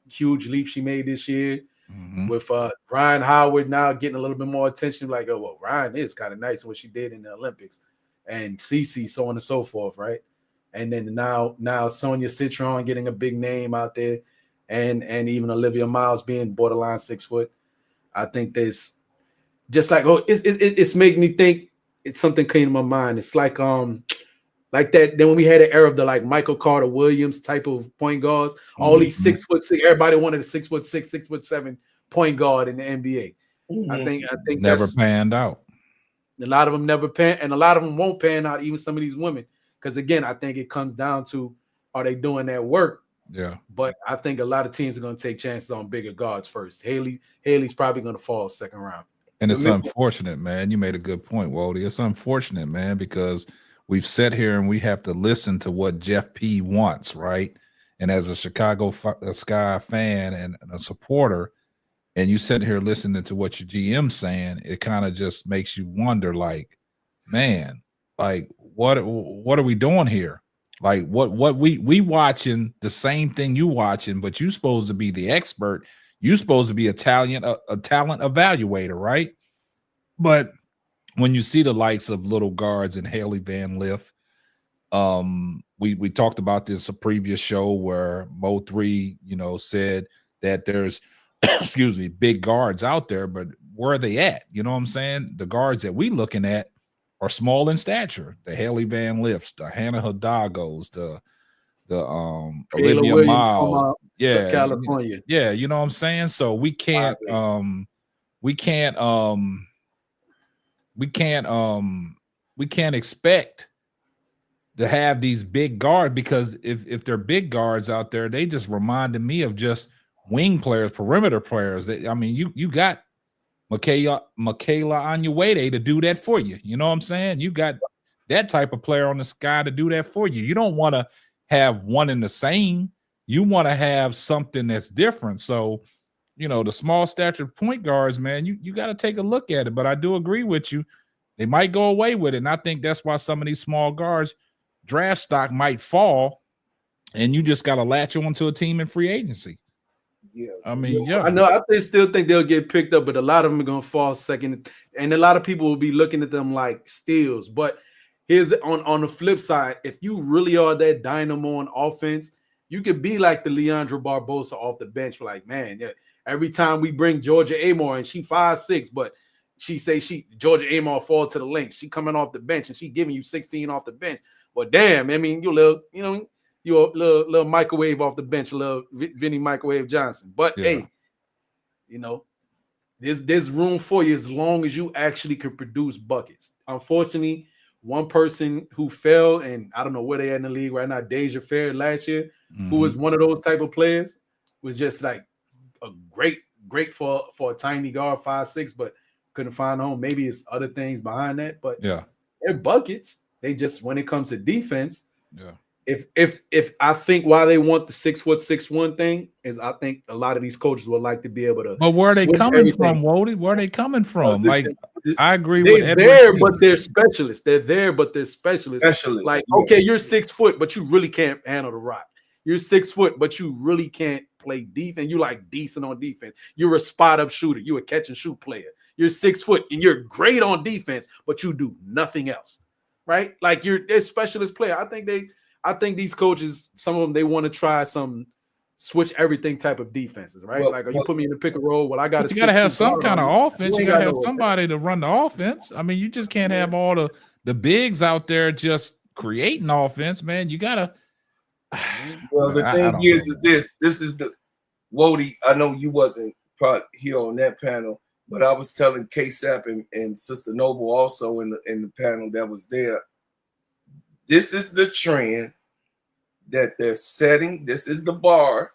I: huge leap she made this year. With Ryan Howard now getting a little bit more attention, like, oh, well, Ryan is kind of nice what she did in the Olympics, and Cece, so on and so forth, right? And then now Sonia Citron getting a big name out there, and even Olivia Miles being borderline 6 foot. I think there's just like, it's making me think. It's something came to my mind. It's like that. Then when we had an era of the like Michael Carter Williams type of point guards, all these 6 foot 6, everybody wanted a 6 foot 6, 6 foot 7 point guard in the NBA. I think
E: never panned out.
I: A lot of them never pan, and a lot of them won't pan out. Even some of these women, because again, I think it comes down to, are they doing that work?
E: Yeah.
I: But I think a lot of teams are going to take chances on bigger guards first. Haley's probably going to fall second round.
E: And it's unfortunate, man. You made a good point, Wody. It's unfortunate, man, because we've sat here and we have to listen to what Jeff P wants, right? and as a Chicago Sky fan and a supporter, and you sit here listening to what your GM's saying, it kind of just makes you wonder, like, man, like what are we doing here? Like what we watching the same thing you watching, but you supposed to be the expert. You supposed to be a talent evaluator, right? But when you see the likes of little guards and Haley Van Lith, we talked about this a previous show where Mo3, said that there's excuse me, big guards out there, but where are they at? You know what I'm saying? The guards that we looking at are small in stature. The Haley Van Lifts, the Hannah Hidalgos, the Olivia
I: Williams
E: Miles.
I: from California.
E: Yeah, you know what I'm saying? So we can't expect to have these big guards, because if they're big guards out there, they just reminded me of just wing players, perimeter players. You got Michaela Onyeawede to do that for you. You know what I'm saying? You got that type of player on the sky to do that for you. You don't want to have one and the same. You want to have something that's different. So, the small stature point guards, man, you got to take a look at it. But I do agree with you. They might go away with it. And I think that's why some of these small guards draft stock might fall, and you just got to latch on to a team in free agency.
H: Yeah,
E: I know.
I: I still think they'll get picked up, but a lot of them are going to fall second, and a lot of people will be looking at them like steals. But here's on the flip side: if you really are that dynamo on offense, you could be like the Leandro Barbosa off the bench. Like, man, yeah, every time we bring Georgia Amor, and she 5'6", but she say Georgia Amor fall to the length. She coming off the bench and she giving you 16 off the bench. Well, damn, I mean, you're a little microwave off the bench, a little Vinny Microwave Johnson. But hey, there's room for you as long as you actually can produce buckets. Unfortunately, one person who fell, and I don't know where they are in the league right now, Deja Fair last year, who was one of those type of players, was just like a great for a tiny guard, 5'6", but couldn't find a home. Maybe it's other things behind that, but they're buckets. They just, when it comes to defense, if I think why they want the 6'6" thing is, I think a lot of these coaches would like to be able to.
E: But where are they coming from, Wody? Where are they coming from? I agree with
I: Edward. They're there, but they're specialists. They're there, but they're specialists. Like, okay, you're 6 foot, but you really can't handle the rock. You're 6 foot, but you really can't play defense. You like decent on defense. You're a spot up shooter. You're a catch and shoot player. You're 6 foot and you're great on defense, but you do nothing else. Right? Like, you're a specialist player. I think these coaches, some of them, they want to try some switch everything type of defenses, right? You put me in the pick and roll. Well, I got to.
E: You got to have some kind of offense. You got to have somebody to run the offense. I mean, you just can't have all the bigs out there just creating offense, man. You got to.
H: Well, the thing is this is the Wody. I know you wasn't probably here on that panel, but I was telling K-Sap and Sister Noble also in the panel that was there. This is the trend that they're setting. This is the bar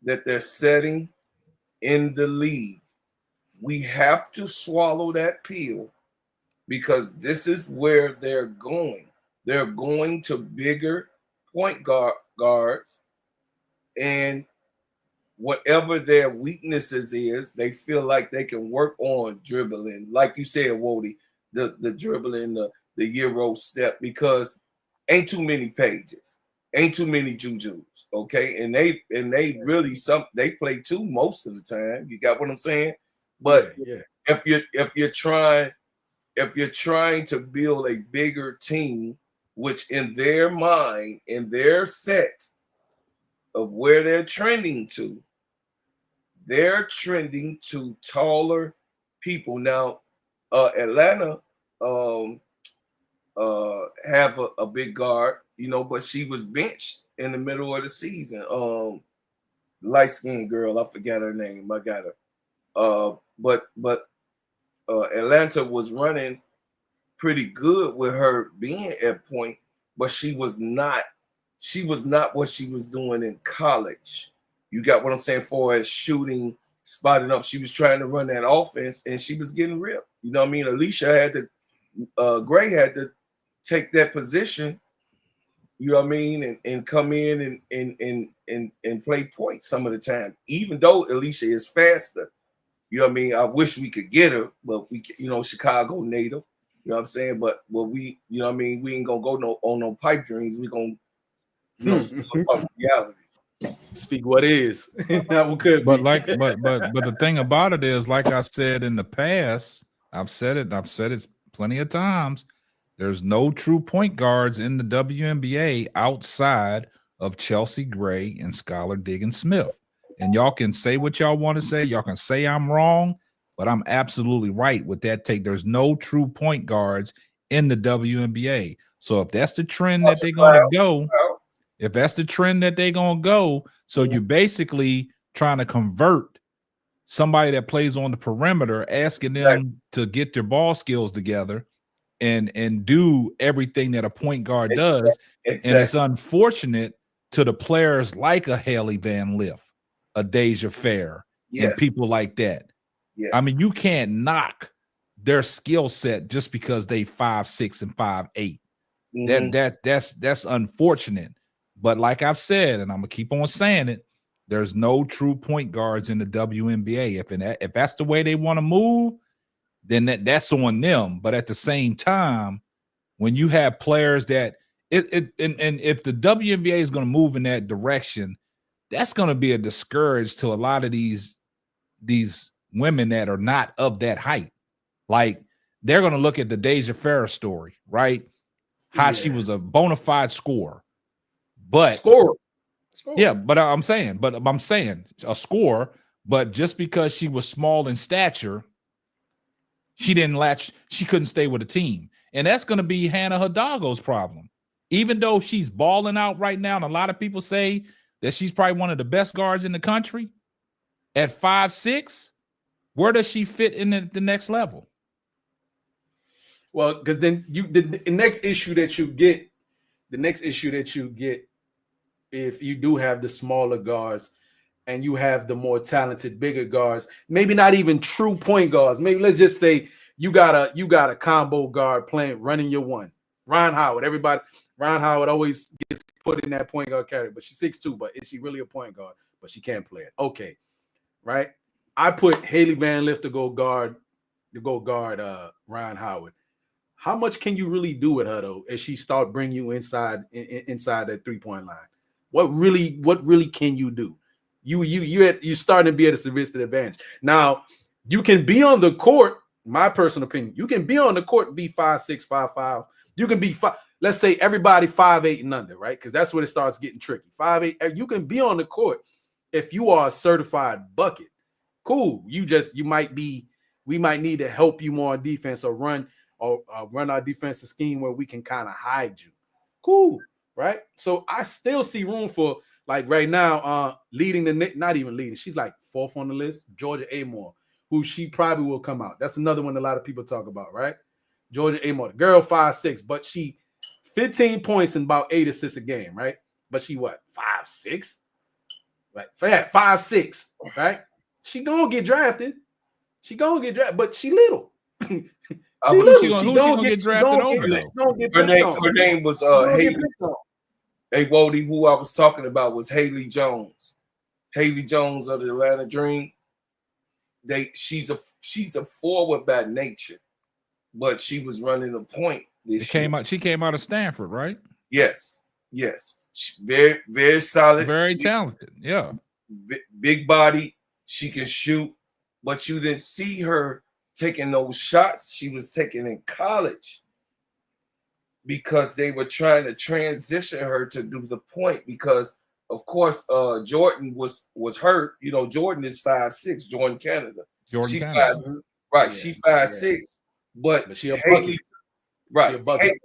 H: that they're setting in the league. We have to swallow that pill because this is where they're going. They're going to bigger point guards, and whatever their weaknesses is, they feel like they can work on dribbling. Like you said, Wody, the dribbling, the Euro step, because ain't too many pages, ain't too many Jujus, okay? And they really they play two most of the time. You got what I'm saying? But if you're trying to build a bigger team, which in their mind, in their set of where they're trending to taller people. Now, Atlanta have a big guard, but she was benched in the middle of the season. Light-skinned girl, I forgot her name. I got her. But Atlanta was running pretty good with her being at point, but she was not what she was doing in college. You got what I'm saying? For as shooting, spotting up, she was trying to run that offense and she was getting ripped. You know what I mean? Alicia Gray had to take that position, you know what I mean, and come in and play point some of the time. Even though Alicia is faster, you know what I mean. I wish we could get her, but we, Chicago native. You know what I'm saying? But we, you know what I mean, we ain't gonna go on no pipe dreams. We gonna, talk reality.
I: Speak what is. Not what could
E: But
I: be.
E: but the thing about it is, like I said in the past, I've said it plenty of times. There's no true point guards in the WNBA outside of Chelsea Gray and Skylar Diggins Smith. And y'all can say what y'all want to say. Y'all can say I'm wrong, but I'm absolutely right with that take. There's no true point guards in the WNBA. So if that's the trend that they're going to go, if that's the trend that they're going to go, so you're basically trying to convert somebody that plays on the perimeter, asking them to get their ball skills together and do everything that a point guard does. And it's unfortunate to the players like a Haley Van Lith, a Deja Fair, and people like that.
H: Yes.
E: I mean, you can't knock their skill set just because they 5'6" and 5'8". That's unfortunate. But like I've said, and I'm gonna keep on saying it, there's no true point guards in the WNBA. If that's the way they want to move, then that's on them. But at the same time, when you have players that and if the WNBA is going to move in that direction, that's going to be a discourage to a lot of these women that are not of that height. Like they're going to look at the Deja Farah story, right? How she was a bona fide scorer, but yeah, but I'm saying a scorer, but just because she was small in stature, she couldn't stay with a team. And that's going to be Hannah Hidalgo's problem. Even though she's balling out right now, and a lot of people say that she's probably one of the best guards in the country, at 5'6", where does she fit in the next level?
I: Well, because then the next issue that you get, if you do have the smaller guards and you have the more talented, bigger guards, maybe not even true point guards. Maybe let's just say you got a combo guard running your one. Ron Howard, Ron Howard always gets put in that point guard category, but she's 6'2", but is she really a point guard? But she can't play it. Okay, right? I put Haley Van Lith to go guard Ron Howard. How much can you really do with her though, as she start bringing you inside that 3-point line? What really can you do? You're starting to be at a severe advantage. Now, you can be on the court, my personal opinion, you can be on the court and be 5'6", 5'5". You can be let's say everybody 5'8" and under, right? Because that's when it starts getting tricky. 5'8", you can be on the court if you are a certified bucket. Cool. We might need to help you more on defense or run our defensive scheme where we can kind of hide you. Cool, right? So I still see room for, like right now, not even leading. She's like 4th on the list, Georgia Amore, who she probably will come out. That's another one a lot of people talk about, right? Georgia Amore, the girl 5'6", but she 15 points and about 8 assists a game, right? But she what, 5'6"? Right, 5'6", right? She gonna get drafted. But she little.
E: Who's she gonna get drafted over though?
H: Her name was Haley. Hey, Wody, who I was talking about was Haley Jones. Haley Jones of the Atlanta Dream. She's a forward by nature, but she was running a point this year.
E: She came out of Stanford, right?
H: Yes. Very, very solid.
E: Very talented. Yeah.
H: Big body. She can shoot, but you didn't see her taking those shots she was taking in college because they were trying to transition her to do the point because, of course, Jordan was hurt. You know, Jordan is 5'6", Jordan Canada. She 5'6", right. She 5'6", but
I: she a
H: Haley, right.
I: She a bucket.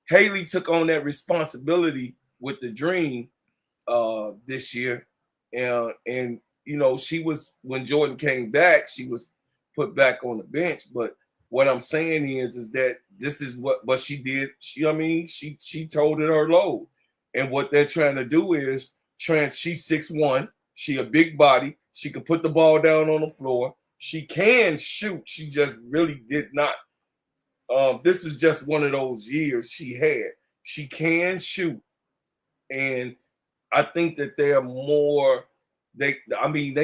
H: Haley took on that responsibility with the Dream this year. And you know, she was, when Jordan came back, she was put back on the bench. But what I'm saying is that this is what she did. She toted her load. And what they're trying to do is she's 6'1", she a big body, she could put the ball down on the floor, she can shoot, she just really did not. This is just one of those years she had. She can shoot, And I think that they're more. They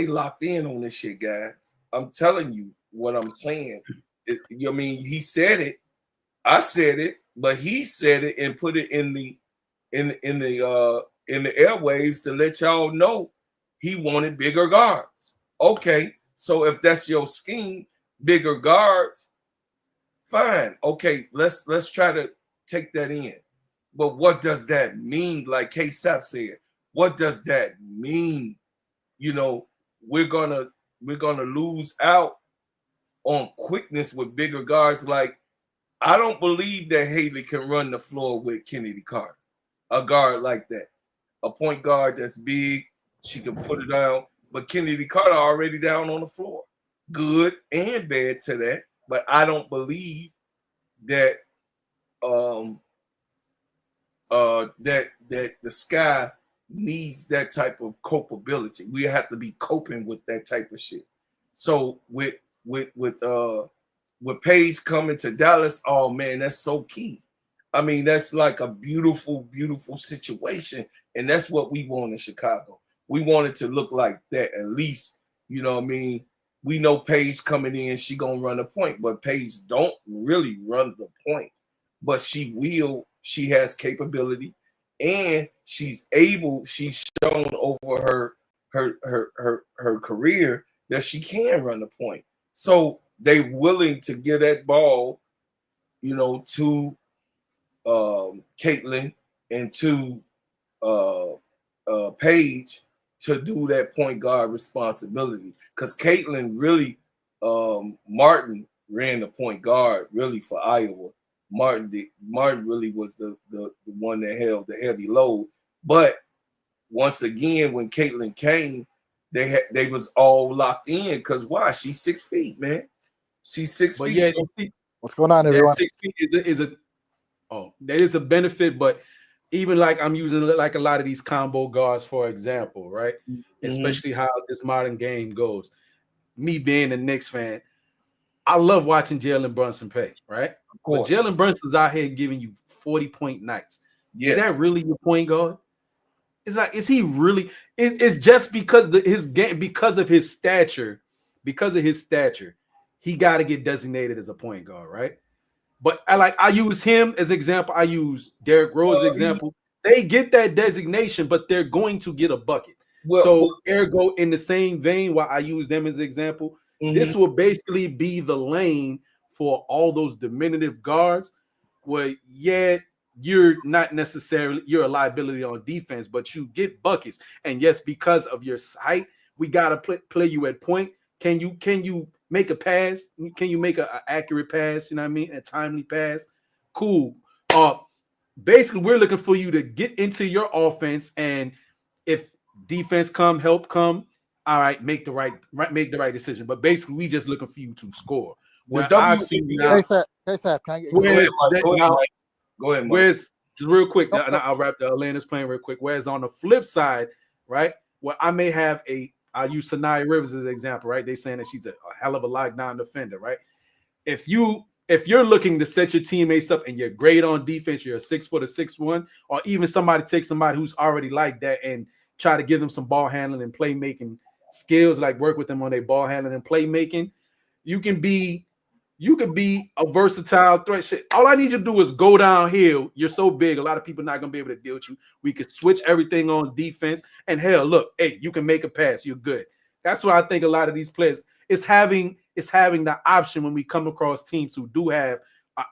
H: locked in on this shit, guys. I'm telling you what I'm saying. He said it. I said it, but he said it and put it in the airwaves to let y'all know he wanted bigger guards. Okay, so if that's your scheme, bigger guards, fine. Okay, let's try to take that in. But what does that mean? Like K-Sap said, what does that mean? We're gonna lose out on quickness with bigger guards. Like, I don't believe that Haley can run the floor with Kennedy Carter, a guard like that, a point guard that's big. She can put it down, but Kennedy Carter already down on the floor. Good and bad to that, but I don't believe that that the Sky needs that type of copability. We have to be coping with that type of shit. So with Paige coming to Dallas, oh man, that's so key. I mean, that's like a beautiful, beautiful situation, and that's what we want in Chicago. We want it to look like that at least. You know what I mean? We know Paige coming in, she gonna run the point, but Paige don't really run the point, but she will. She has capability, and she's shown over her career that she can run the point. So they willing to give that ball, to Caitlin and to Paige to do that point guard responsibility. Because Caitlin really, Martin ran the point guard really for Iowa. Martin really was the one that held the heavy load. But once again, when Caitlin came, they was all locked in. Because why? She's 6 feet, man. She's 6 feet.
I: Yeah,
H: so
J: what's going on, everyone?
I: 6 feet that is a benefit, but even like I'm using like a lot of these combo guards, for example, right? Mm-hmm. Especially how this modern game goes. Me being a Knicks fan, I love watching Jalen Brunson play, right? But Jalen Brunson's out here giving you 40-point nights. Yes. Is that really your point guard? It's like, is he really? It's just because his game, because of his stature, he got to get designated as a point guard, right? But I use him as an example. I use Derrick Rose as an example. They get that designation, but they're going to get a bucket. Ergo, in the same vein, while I use them as an example, this will basically be the lane for all those diminutive guards where, you're not necessarily, you're a liability on defense, but you get buckets. And yes, because of your height, we got to play you at point. Can you make a pass? Can you make an accurate pass? You know what I mean? A timely pass? Cool. Basically, we're looking for you to get into your offense, and if defense help come, all right, make the right decision. But basically, we just looking for you to score.
J: Hey, Sap, can I get
H: Go ahead, Mike.
I: Where's just real quick, and I'll wrap the Atlanta's playing real quick. Whereas on the flip side, right, where I may have I'll use Sanaya Rivers as an example, right? They saying that she's a hell of a lockdown defender, right? If you're looking to set your teammates up and you're great on defense, you're a 6 foot or 6'1", or even take somebody who's already like that and try to give them some ball handling and playmaking skills, like work with them on their ball handling and playmaking, you can be a versatile threat. Shit. All I need you to do is go downhill. You're so big, a lot of people not gonna be able to deal with you. We could switch everything on defense, and hell, look, hey, you can make a pass. You're good. That's what I think. A lot of these players is having the option when we come across teams who do have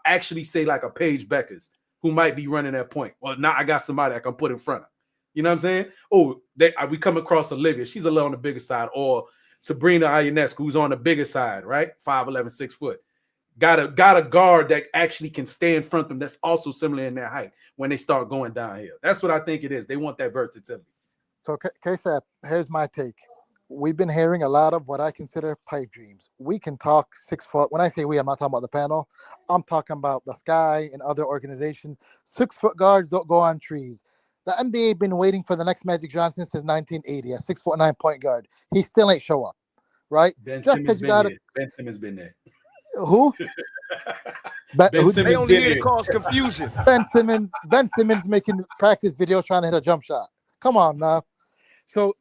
I: actually say like a Paige Beckers who might be running that point. Well, now I got somebody I can put in front of. You know what I'm saying? Oh, we come across Olivia. She's a little on the bigger side, or Sabrina Ionescu, who's on the bigger side, right? 5'11", 6 foot. Got a guard that actually can stay in front of them that's also similar in their height when they start going downhill. That's what I think it is. They want that versatility.
J: So, K-Sap, here's my take. We've been hearing a lot of what I consider pipe dreams. We can talk 6 foot. When I say we, I'm not talking about the panel. I'm talking about the Sky and other organizations. 6 foot guards don't go on trees. The NBA been waiting for the next Magic Johnson since 1980, a 6'9" point guard. He still ain't show up, right?
I: Ben Simmons been there.
J: Who? Ben,
I: Ben
J: who-
F: They
I: Simmons
F: only
I: been
F: here to
I: there.
F: cause confusion.
J: Ben Simmons making practice videos trying to hit a jump shot. Come on now. So,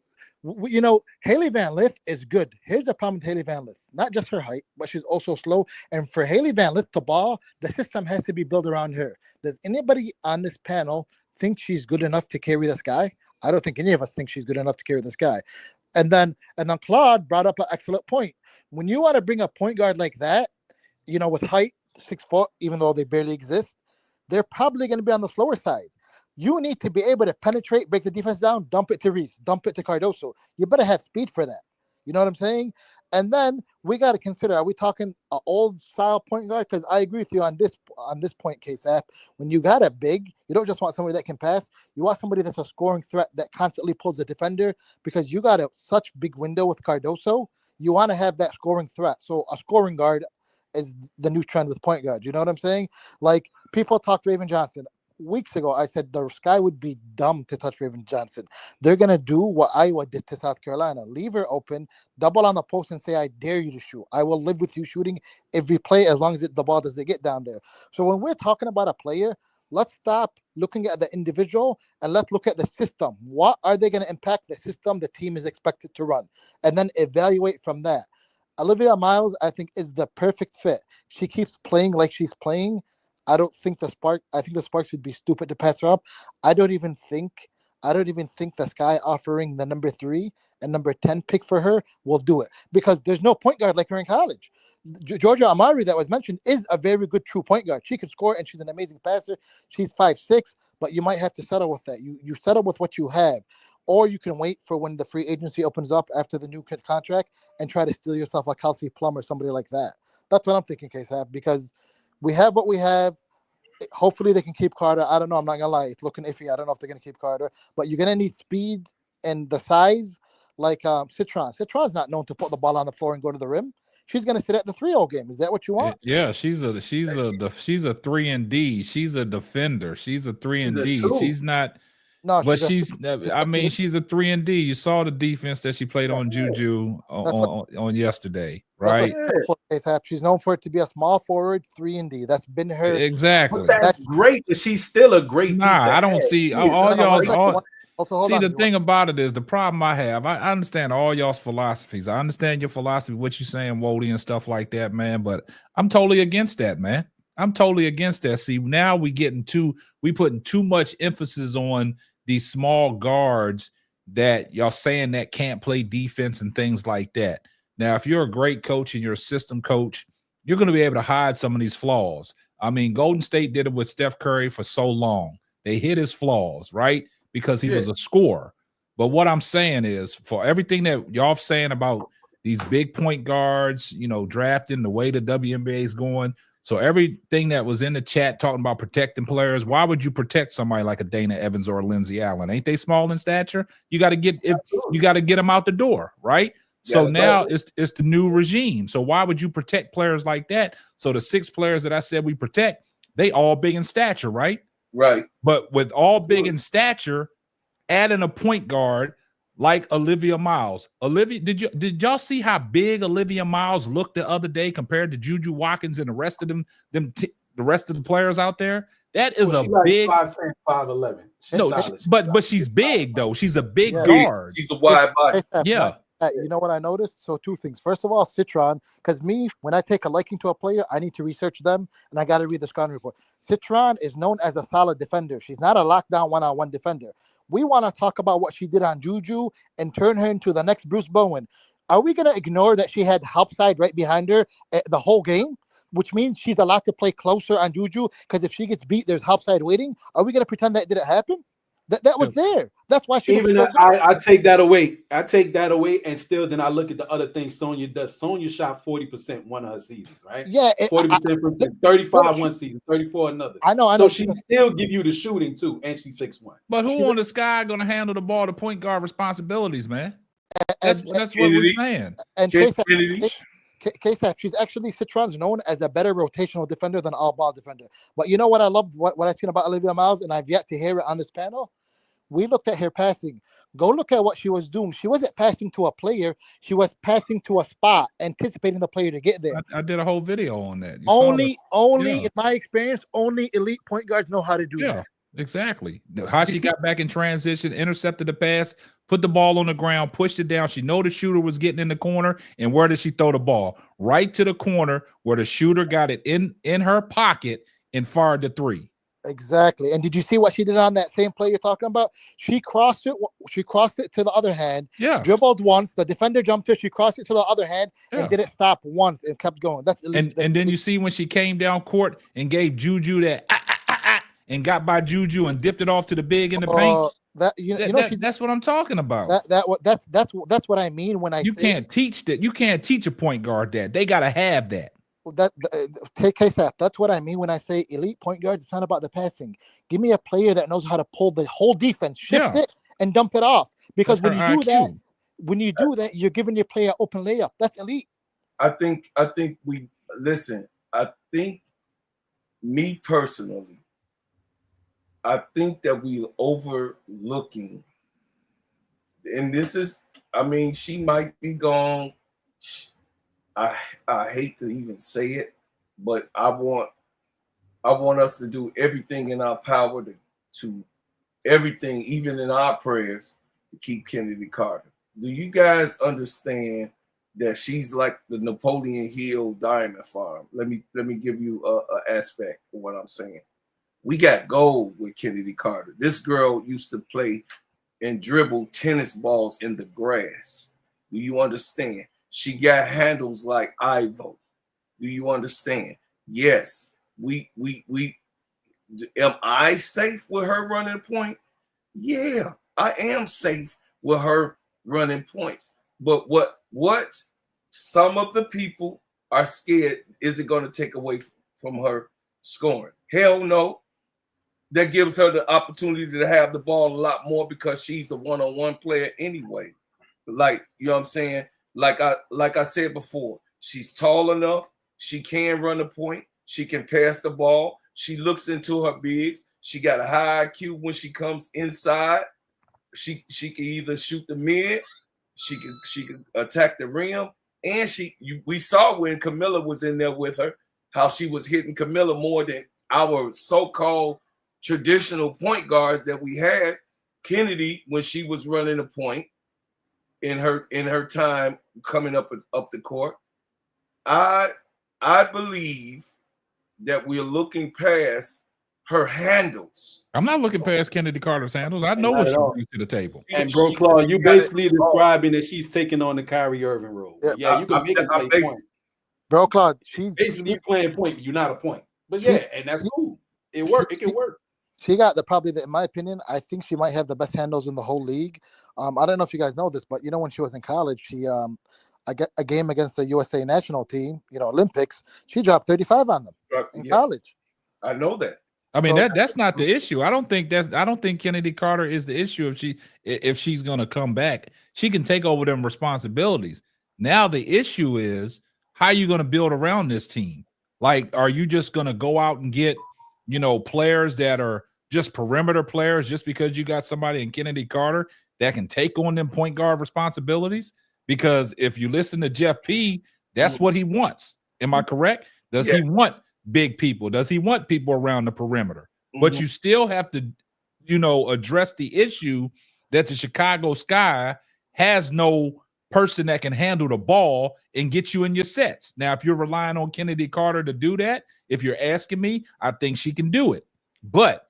J: Haley Van Lith is good. Here's the problem with Haley Van Lith. Not just her height, but she's also slow. And for Haley Van Lith to ball, the system has to be built around her. Does anybody on this panel think she's good enough to carry this guy? I don't think any of us think she's good enough to carry this guy. And then Claude brought up an excellent point. When you want to bring a point guard like that, with height, 6 foot, even though they barely exist, they're probably going to be on the slower side. You need to be able to penetrate, break the defense down, dump it to Reese, dump it to Cardoso. You better have speed for that. You know what I'm saying? And then we got to consider: are we talking an old style point guard? Because I agree with you on this point, KSAP. When you got a big, you don't just want somebody that can pass. You want somebody that's a scoring threat that constantly pulls the defender, because you got such big window with Cardoso. You want to have that scoring threat. So a scoring guard is the new trend with point guard. You know what I'm saying? Like, people talked Raven Johnson. Weeks ago, I said the Sky would be dumb to touch Raven Johnson. They're going to do what Iowa did to South Carolina. Leave her open, double on the post, and say, I dare you to shoot. I will live with you shooting every play as long as the ball doesn't get down there. So when we're talking about a player, let's stop looking at the individual and let's look at the system. What are they going to impact the system the team is expected to run? And then evaluate from that. Olivia Miles, I think, is the perfect fit. She keeps playing like she's playing. I think the Sparks would be stupid to pass her up. I don't even think the Sky offering the number 3 and number 10 pick for her will do it, because there's no point guard like her in college. Georgia Amari, that was mentioned, is a very good true point guard. She can score and she's an amazing passer. She's 5'6", but you might have to settle with that. You settle with what you have, or you can wait for when the free agency opens up after the new contract and try to steal yourself a Kelsey Plum or somebody like that. That's what I'm thinking, KSAP, because we have what we have. Hopefully they can keep Carter. I don't know. I'm not gonna lie. It's looking iffy. I don't know if they're gonna keep Carter, but you're gonna need speed and the size, like Citron. Citron's not known to put the ball on the floor and go to the rim. She's gonna sit at the 3 all game. Is that what you want?
E: Yeah, she's a 3-and-D. She's a defender. She's a 3-and-D. She's not.
J: No,
E: but she's a 3-and-D. You saw the defense that she played on Juju on yesterday, right?
J: She's known for it to be a small forward, 3-and-D. That's been her.
E: Exactly.
I: But that's great, but she's still a great.
E: I don't see all y'all. See, the
J: on.
E: thing about it is, the problem I have, I understand all y'all's philosophies. I understand your philosophy, what you're saying, Wody, and stuff like that, man. But I'm totally against that, man. I'm totally against that. See, now we putting too much emphasis on these small guards that y'all saying that can't play defense and things like that. Now, if you're a great coach and you're a system coach, you're going to be able to hide some of these flaws. I mean, Golden State did it with Steph Curry for so long. They hid his flaws, right? Because he was a scorer. But what I'm saying is, for everything that y'all saying about these big point guards, drafting the way the WNBA is going, so everything that was in the chat talking about protecting players, why would you protect somebody like a Dana Evans or a Lindsey Allen? Ain't they small in stature? You got to get them out the door, right? So now it's the new regime. So why would you protect players like that? So the 6 players that I said we protect, they all big in stature, right?
H: Right.
E: But with all big in stature, adding a point guard like Olivia Miles. Did y'all see how big Olivia Miles looked the other day compared to Juju Watkins and the rest of the rest of the players out there? That is big
I: 5'10", 5'11".
E: No, but she's big though. She's a big guard.
H: She's a wide body.
E: Yeah.
J: You know what I noticed? So 2 things. First of all, Citron, because when I take a liking to a player, I need to research them and I got to read the scouting report. Citron is known as a solid defender. She's not a lockdown one-on-one defender. We want to talk about what she did on Juju and turn her into the next Bruce Bowen. Are we going to ignore that she had help side right behind her the whole game, which means she's allowed to play closer on Juju? Because if she gets beat, there's help side waiting. Are we going to pretend that didn't happen? That was there. That's why she.
I: Even I take that away. And still, then I look at the other things Sonya does. Sonya shot 40% one of her seasons, right?
J: Yeah,
I: 40% from 35 one season, 34 another.
J: I know.
I: So she still give you the shooting too, and she's 6'1".
E: But who on the Sky going to handle the ball, the point guard responsibilities, man? That's what we're saying.
J: And KSAP, she's actually Citron's known as a better rotational defender than all ball defender. But you know what I love, what I've seen about Olivia Miles, and I've yet to hear it on this panel? We looked at her passing. Go look at what she was doing. She wasn't passing to a player. She was passing to a spot, anticipating the player to get there.
E: I did a whole video on that. You saw
J: Only,
E: Yeah.
J: in my experience, only elite point guards know how to do
E: Yeah,
J: that.
E: exactly. How she got back in transition, intercepted the pass, put the ball on the ground, pushed it down. She know the shooter was getting in the corner, and where did she throw the ball? Right to the corner where the shooter got it in her pocket and fired the three.
J: Exactly. And did you see what she did on that same play you're talking about? She crossed it. She crossed it to the other hand.
E: Yeah.
J: Dribbled once. The defender jumped her. She crossed it to the other hand
E: Yeah.
J: and didn't stop once and kept going. That's elite.
E: And then you see when she came down court and gave Juju that and got by Juju and dipped it off to the big in the paint. That's what I'm talking about.
J: That's what I mean when I
E: you
J: say
E: can't teach that. You can't teach a point guard that. They gotta have that.
J: Take KSAP. That's what I mean when I say elite point guards. It's not about the passing. Give me a player that knows how to pull the whole defense, shift it, and dump it off. Because when you do that, you're giving your player open layup. That's elite.
H: I think we listen. I think me personally, I think that we overlooking, and this is, I mean, she might be gone. I hate to even say it, but I want us to do everything in our power to everything, even in our prayers, to keep Kennedy Carter. Do you guys understand that she's like the Napoleon Hill diamond farm? Let me give you a aspect of what I'm saying. We got gold with Kennedy Carter. This girl used to play and dribble tennis balls in the grass. Do you understand? She got handles like Ivo. Do you understand? Yes. Am I safe with her running point? Yeah, I am safe with her running points. But what some of the people are scared, is it going to take away from her scoring? Hell no. That gives her the opportunity to have the ball a lot more because she's a one-on-one player anyway. Like, you know what I'm saying? Like I said before, she's tall enough. She can run the point. She can pass the ball. She looks into her bigs. She got a high IQ when she comes inside. She can either shoot the mid, she can attack the rim, and we saw when Camilla was in there with her, how she was hitting Camilla more than our so-called traditional point guards that we had. Kennedy, when she was running a point in her time coming up the court, I believe that we're looking past her handles.
E: I'm not looking past Kennedy Carter's handles. I know what she brings to the table.
I: And bro, Claude, you basically describing that she's taking on the Kyrie Irving role. Yeah, you can make it play point.
J: Bro, Claude, she's
I: basically playing point. You're not a point, but yeah, and that's cool. It can work.
J: She got in my opinion, I think she might have the best handles in the whole league. I don't know if you guys know this, but when she was in college, she a game against the USA national team, Olympics, she dropped 35 on them in college.
H: I know that.
E: I mean, that's not the issue. I don't think Kennedy Carter is the issue. If she's going to come back, she can take over them responsibilities. Now the issue is, how are you going to build around this team? Like, are you just going to go out and get, players that are just perimeter players just because you got somebody in Kennedy Carter that can take on them point guard responsibilities? Because if you listen to Jeff P., that's what he wants. Am I correct? Does he want big people? Does he want people around the perimeter? But you still have to, address the issue that the Chicago Sky has no person that can handle the ball and get you in your sets. Now, if you're relying on Kennedy Carter to do that, if you're asking me, I think she can do it. But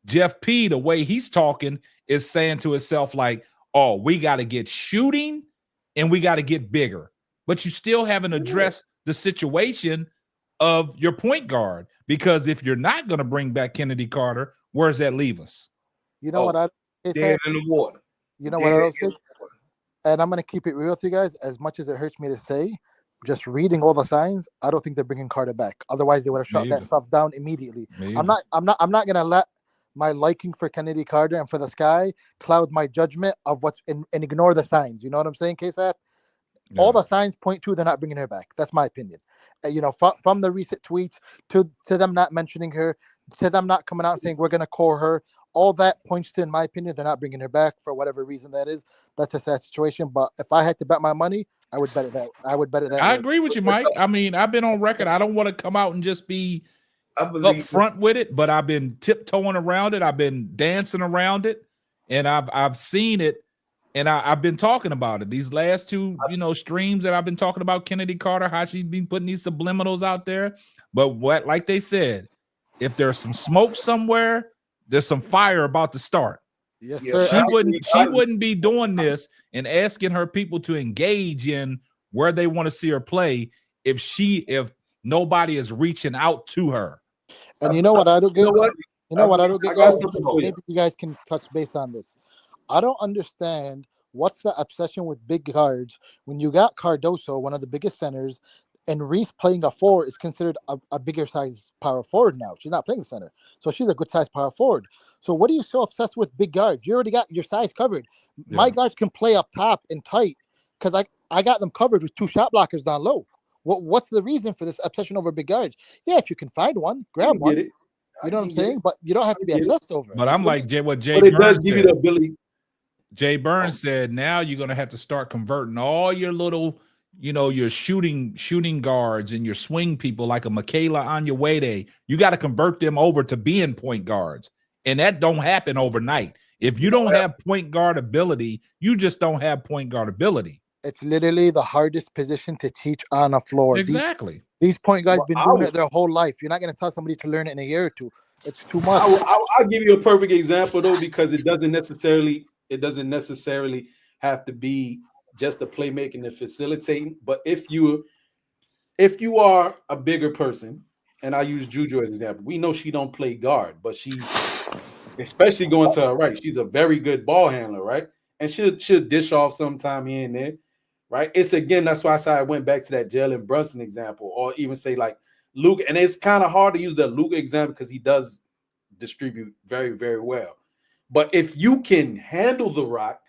E: Jeff P., the way he's talking, is saying to himself like, oh, we got to get shooting and we got to get bigger. But you still haven't addressed the situation of your point guard, because if you're not going to bring back Kennedy Carter, where does that leave us?
J: What I
H: dead in the water.
J: What I will say? And I'm going to keep it real with you guys. As much as it hurts me to say, just reading all the signs, I don't think they're bringing Carter back. Otherwise, they would have shut that stuff down immediately. I'm not going to let my liking for Kennedy Carter and for the Sky cloud my judgment of what's and ignore the signs. You know what I'm saying, KSAP? Yeah. All the signs point to they're not bringing her back. That's my opinion. From the recent tweets to them not mentioning her, to them not coming out and saying we're going to core her, all that points to, in my opinion, they're not bringing her back for whatever reason that is. That's a sad situation. But if I had to bet my money, I would bet it that. I would bet it that.
E: I
J: way.
E: agree with you, Mike. I mean, I've been on record. I don't want to come out and just be up front with it, but I've been tiptoeing around it. I've been dancing around it, and I've seen it, and I've been talking about it. These last two, streams that I've been talking about Kennedy Carter, how she's been putting these subliminals out there. But like they said, if there's some smoke somewhere, there's some fire about to start.
J: Yes, sir.
E: She wouldn't be doing this and asking her people to engage in where they want to see her play if nobody is reaching out to her.
J: And you know what I don't get? I don't get, guys?
I: You.
J: Maybe you guys can touch base on this. I don't understand what's the obsession with big guards when you got Cardoso, one of the biggest centers, and Reese playing a 4 is considered a bigger size power forward now. She's not playing the center, so she's a good size power forward. So what are you so obsessed with big guards? You already got your size covered. Yeah. My guards can play up top and tight because I got them covered with 2 shot blockers down low. What's the reason for this obsession over big guards? Yeah, if you can find one, grab one. You know what I'm saying? But you don't have to be obsessed over it.
E: But I'm like Jay
I: Burns
E: does
I: give you the ability.
E: Jay Burns said, now you're going to have to start converting all your little, your shooting guards and your swing people like a Michaela Onyeawede. You got to convert them over to being point guards. And that don't happen overnight. If you don't have point guard ability, you just don't have point guard ability.
J: It's literally the hardest position to teach on a floor.
E: Exactly.
J: These point guards been doing it their whole life. You're not going to tell somebody to learn it in a year or two. It's too much.
I: I'll give you a perfect example though, because it doesn't necessarily have to be just the playmaking and facilitating. But if you are a bigger person, and I use Juju as an example, we know she don't play guard, but she's especially going to her right. She's a very good ball handler, right? And she'll dish off sometime here and there, right? It's again, that's why I went back to that Jalen Brunson example, or even say like Luke. And it's kind of hard to use the Luke example because he does distribute very, very well. But if you can handle the rock,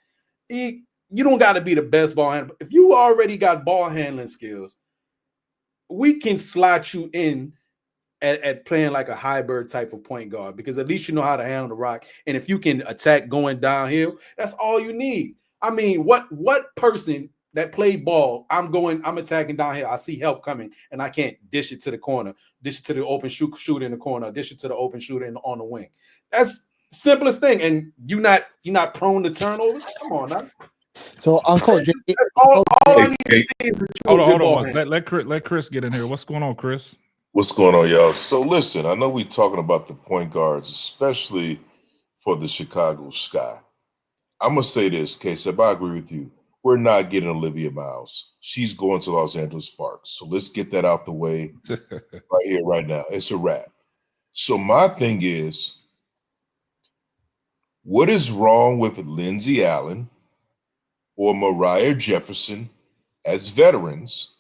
I: you don't got to be the best ball handler. If you already got ball handling skills, we can slot you in at playing like a hybrid type of point guard, because at least you know how to handle the rock. And if you can attack going downhill, that's all you need. I mean, what person that played ball, I'm attacking downhill, I see help coming, and I can't dish it to the corner, dish it to the open shooter in the corner, dish it to the open shooter on the wing. That's simplest thing. And you're not prone to turnovers. Come on now.
J: So Uncle Jay,
I: all I need to see is
E: hold on. Let Chris get in here. What's going on, Chris?
C: What's going on, y'all? So listen, I know we're talking about the point guards, especially for the Chicago Sky. I'm going to say this, K-Sep, I agree with you. We're not getting Olivia Miles. She's going to Los Angeles Sparks. So let's get that out the way right here, right now. It's a wrap. So my thing is, what is wrong with Lindsey Allen or Mariah Jefferson as veterans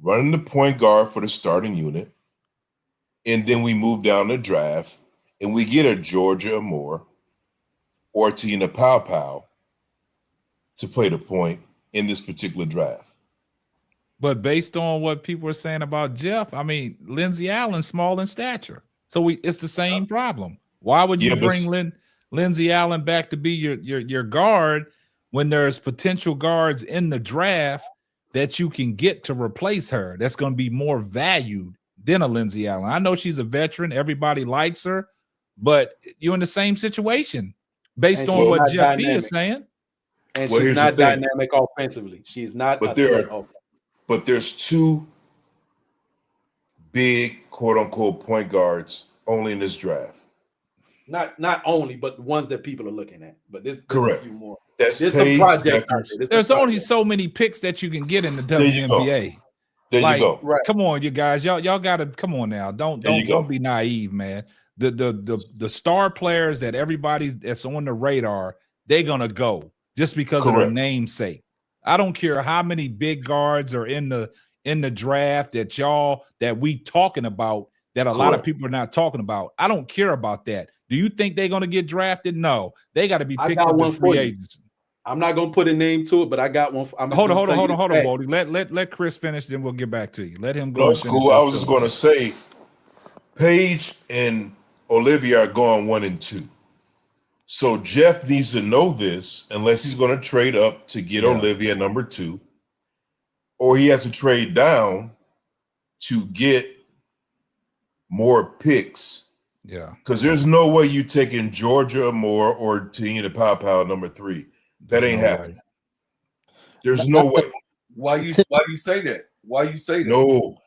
C: running the point guard for the starting unit, and then we move down the draft and we get a Georgia Amore or Tina Pow to play the point in this particular draft?
E: But based on what people are saying about Jeff, I mean, Lindsey Allen's small in stature, so it's the same problem. Why would you bring Lindsey Allen back to be your guard when there's potential guards in the draft that you can get to replace her that's going to be more valued than a Lindsey Allen? I know she's a veteran. Everybody likes her, but you're in the same situation based on what Jeff P is saying.
I: And she's not dynamic offensively. She's not.
C: But there's 2 big quote-unquote point guards only in this draft.
I: Not only, but the ones that people are looking at. But there's
C: correct.
I: A few more.
C: There's
I: some projects out there.
E: There's only so many picks that you can get in the WNBA.
C: There you go.
E: Right. Come on, you guys. Y'all gotta come on now. Don't be naive, man. The star players that that's on the radar, they're gonna go just because of their namesake. I don't care how many big guards are in the draft that we talking about that a lot of people are not talking about. I don't care about that. Do you think they're gonna get drafted? No, they got to be picked up with free agents.
I: I'm not gonna put a name to it, but I got one.
E: Hold on, Wody. Let Chris finish, then we'll get back to you. Let him go.
C: No, it's cool. I was just gonna say, Paige and Olivia are gone 1 and 2. So Jeff needs to know this unless he's going to trade up to get Olivia number 2, or he has to trade down to get more picks.
E: Yeah.
C: Because there's no way you taking Georgia more or Tina Pow number 3. That ain't happening. There's no way.
H: Why you say that? Why you say that?
C: No.